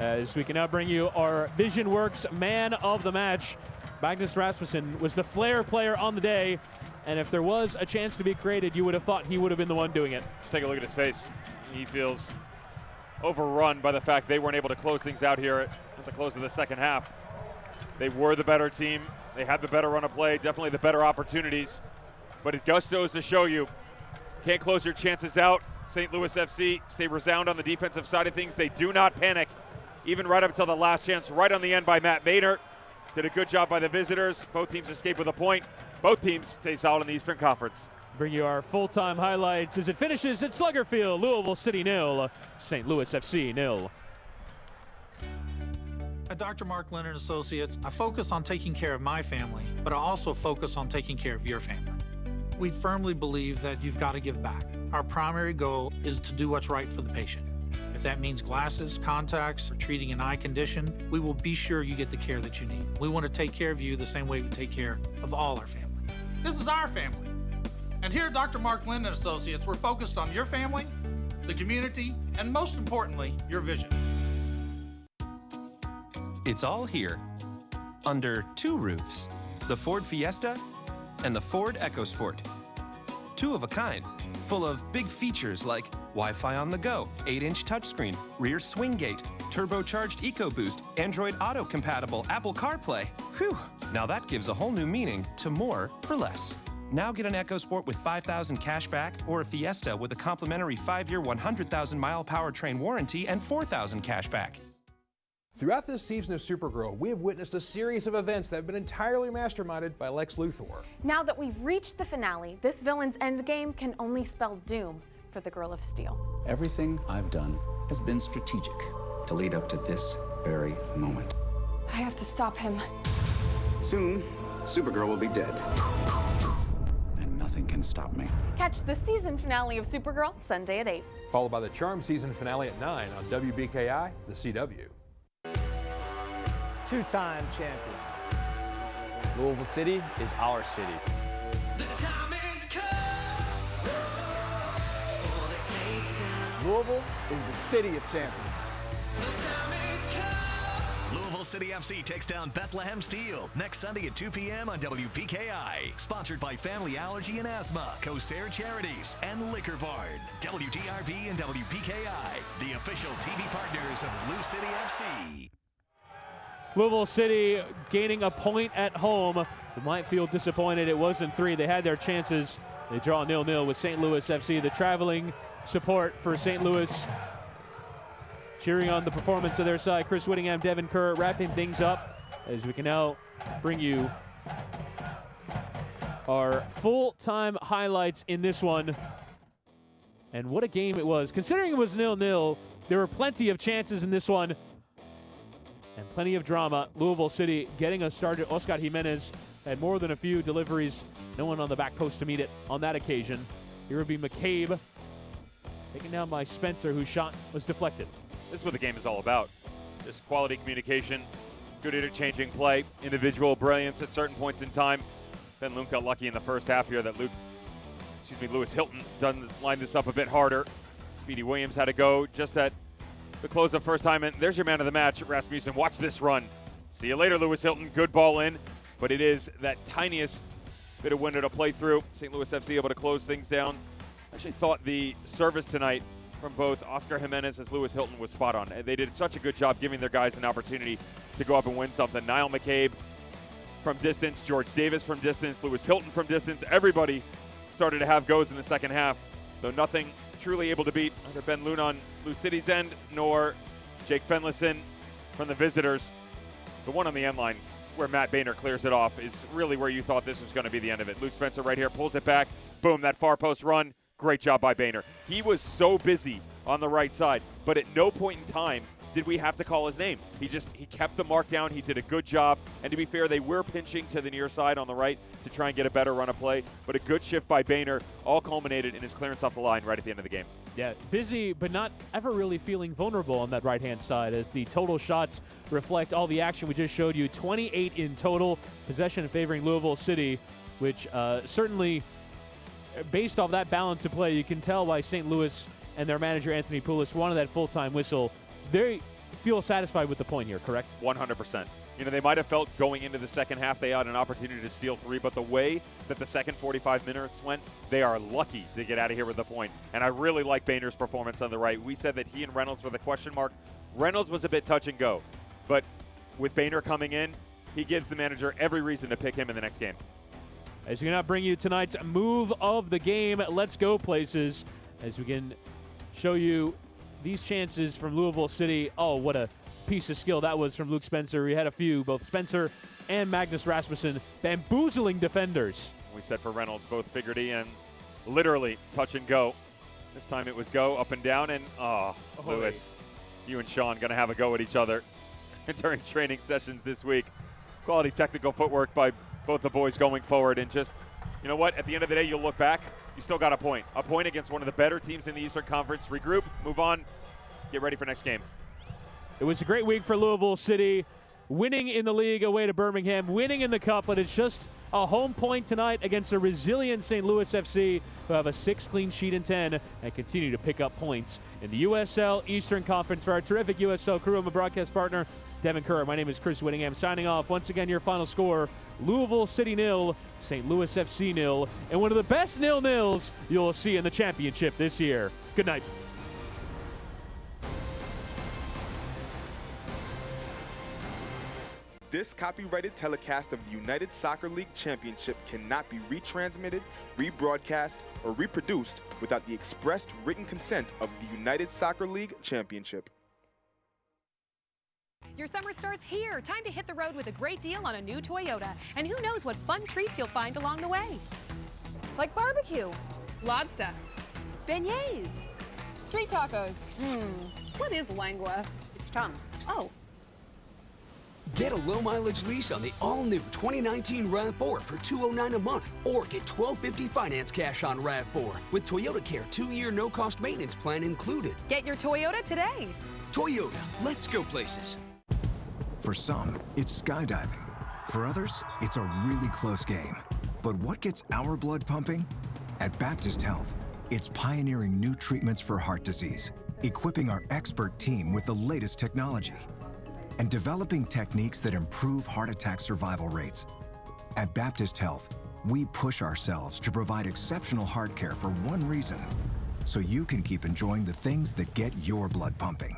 As we can now bring you our Vision Works Man of the Match. Magnus Rasmussen was the flair player on the day. And if there was a chance to be created, you would have thought he would have been the one doing it. Just take a look at his face. He feels overrun by the fact they weren't able to close things out here at the close of the second half. They were the better team. They had the better run of play, definitely the better opportunities. But it just goes to show you, can't close your chances out. St. Louis FC stay resound on the defensive side of things. They do not panic, even right up until the last chance, right on the end by Matt Maynard. Did a good job by the visitors. Both teams escape with a point. Both teams stay solid in the Eastern Conference. Bring you our full-time highlights as it finishes at Slugger Field. Louisville City 0, St. Louis FC 0. At Dr. Mark Leonard Associates, I focus on taking care of my family, but I also focus on taking care of your family. We firmly believe that you've got to give back. Our primary goal is to do what's right for the patient. If that means glasses, contacts, or treating an eye condition, we will be sure you get the care that you need. We want to take care of you the same way we take care of all our family. This is our family. And here at Dr. Mark Linden Associates, we're focused on your family, the community, and most importantly, your vision. It's all here, under 2 roofs, the Ford Fiesta and the Ford EcoSport. 2 of a kind, full of big features like Wi-Fi on the go, 8-inch touchscreen, rear swing gate, turbocharged EcoBoost, Android Auto compatible Apple CarPlay. Whew, now that gives a whole new meaning to more for less. Now get an EcoSport with $5,000 cash back or a Fiesta with a complimentary 5-year 100,000-mile powertrain warranty and $4,000 cash back. Throughout this season of Supergirl, we have witnessed a series of events that have been entirely masterminded by Lex Luthor. Now that we've reached the finale, this villain's endgame can only spell doom for the Girl of Steel. Everything I've done has been strategic to lead up to this very moment. I have to stop him. Soon, Supergirl will be dead. And nothing can stop me. Catch the season finale of Supergirl Sunday at 8. Followed by the Charm season finale at 9 on WBKI, the CW. 2-time champion. Louisville City is our city. The time is come for the takedown. Louisville is the city of champions. The time is come. Louisville City FC takes down Bethlehem Steel next Sunday at 2 p.m. on WPKI. Sponsored by Family Allergy and Asthma, Cosair Charities, and Liquor Barn. WTRP and WPKI, the official TV partners of Lou City FC. Louisville City gaining a point at home. You might feel disappointed it wasn't 3. They had their chances. They draw 0-0 with St. Louis FC. The traveling support for St. Louis cheering on the performance of their side. Chris Whittingham, Devin Kerr wrapping things up as we can now bring you our full-time highlights in this one. And what a game it was. Considering it was 0-0, there were plenty of chances in this one and plenty of drama. Louisville City getting us started. Oscar Jimenez had more than a few deliveries. No one on the back post to meet it on that occasion. Here would be McCabe, taken down by Spencer, whose shot was deflected. This is what the game is all about. Just quality communication, good interchanging play, individual brilliance at certain points in time. Ben Luke got lucky in the first half here that Lewis Hilton done line this up a bit harder. Speedy Williams had to go just at the close of first time, and there's your man of the match, Rasmussen. Watch this run. See you later, Lewis Hilton. Good ball in, but it is that tiniest bit of window to play through. St. Louis FC able to close things down. I actually thought the service tonight from both Oscar Jimenez as Lewis Hilton was spot on. They did such a good job giving their guys an opportunity to go up and win something. Niall McCabe from distance, George Davis from distance, Lewis Hilton from distance. Everybody started to have goes in the second half, though nothing truly able to beat either Ben Loon on Lou City's end nor Jake Fenlison from the visitors. The one on the end line where Matt Boehner clears it off is really where you thought this was going to be the end of it. Luke Spencer right here pulls it back. Boom, that far post run. Great job by Boehner. He was so busy on the right side, but at no point in time did we have to call his name. He kept the mark down. He did a good job. And to be fair, they were pinching to the near side on the right to try and get a better run of play. But a good shift by Boehner, all culminated in his clearance off the line right at the end of the game. Yeah, busy, but not ever really feeling vulnerable on that right-hand side as the total shots reflect all the action we just showed you. 28 in total, possession favoring Louisville City, which certainly, based off that balance of play, you can tell why St. Louis and their manager, Anthony Poulos, wanted that full-time whistle. They feel satisfied with the point here, correct? 100%. You know, they might have felt going into the second half they had an opportunity to steal 3, but the way that the second 45 minutes went, they are lucky to get out of here with the point. And I really like Boehner's performance on the right. We said that he and Reynolds were the question mark. Reynolds was a bit touch and go, but with Boehner coming in, he gives the manager every reason to pick him in the next game. As we can now bring you tonight's move of the game, let's go places, as we can show you these chances from Louisville City. Oh, what a piece of skill that was from Luke Spencer. We had a few, both Spencer and Magnus Rasmussen, bamboozling defenders. We said for Reynolds, both figuratively and literally touch and go. This time it was go up and down, and Lewis, you and Sean going to have a go at each other during training sessions this week. Quality technical footwork by both the boys going forward, and just, you know what, at the end of the day, you'll look back, you still got a point against one of the better teams in the Eastern Conference. Regroup, move on, get ready for next game. It was a great week for Louisville City, winning in the league away to Birmingham, winning in the cup, but it's just a home point tonight against a resilient St. Louis FC, who have a 6 clean sheet in 10 and continue to pick up points in the USL Eastern Conference. For our terrific USL crew, I'm a broadcast partner, Devin Kerr. My name is Chris Whittingham, signing off. Once again, your final score, Louisville City 0, St. Louis FC 0, and one of the best 0-0s you'll see in the championship this year. Good night. This copyrighted telecast of the United Soccer League Championship cannot be retransmitted, rebroadcast, or reproduced without the expressed written consent of the United Soccer League Championship. Your summer starts here. Time to hit the road with a great deal on a new Toyota. And who knows what fun treats you'll find along the way. Like barbecue, Lobster, beignets, street tacos. What is lengua? It's tongue. Oh. Get a low-mileage lease on the all-new 2019 RAV4 for $209 a month, or get $1,250 finance cash on RAV4 with Toyota Care 2-year no-cost maintenance plan included. Get your Toyota today. Toyota, let's go places. For some, it's skydiving. For others, it's a really close game. But what gets our blood pumping? At Baptist Health, it's pioneering new treatments for heart disease, equipping our expert team with the latest technology, and developing techniques that improve heart attack survival rates. At Baptist Health, we push ourselves to provide exceptional heart care for one reason, so you can keep enjoying the things that get your blood pumping.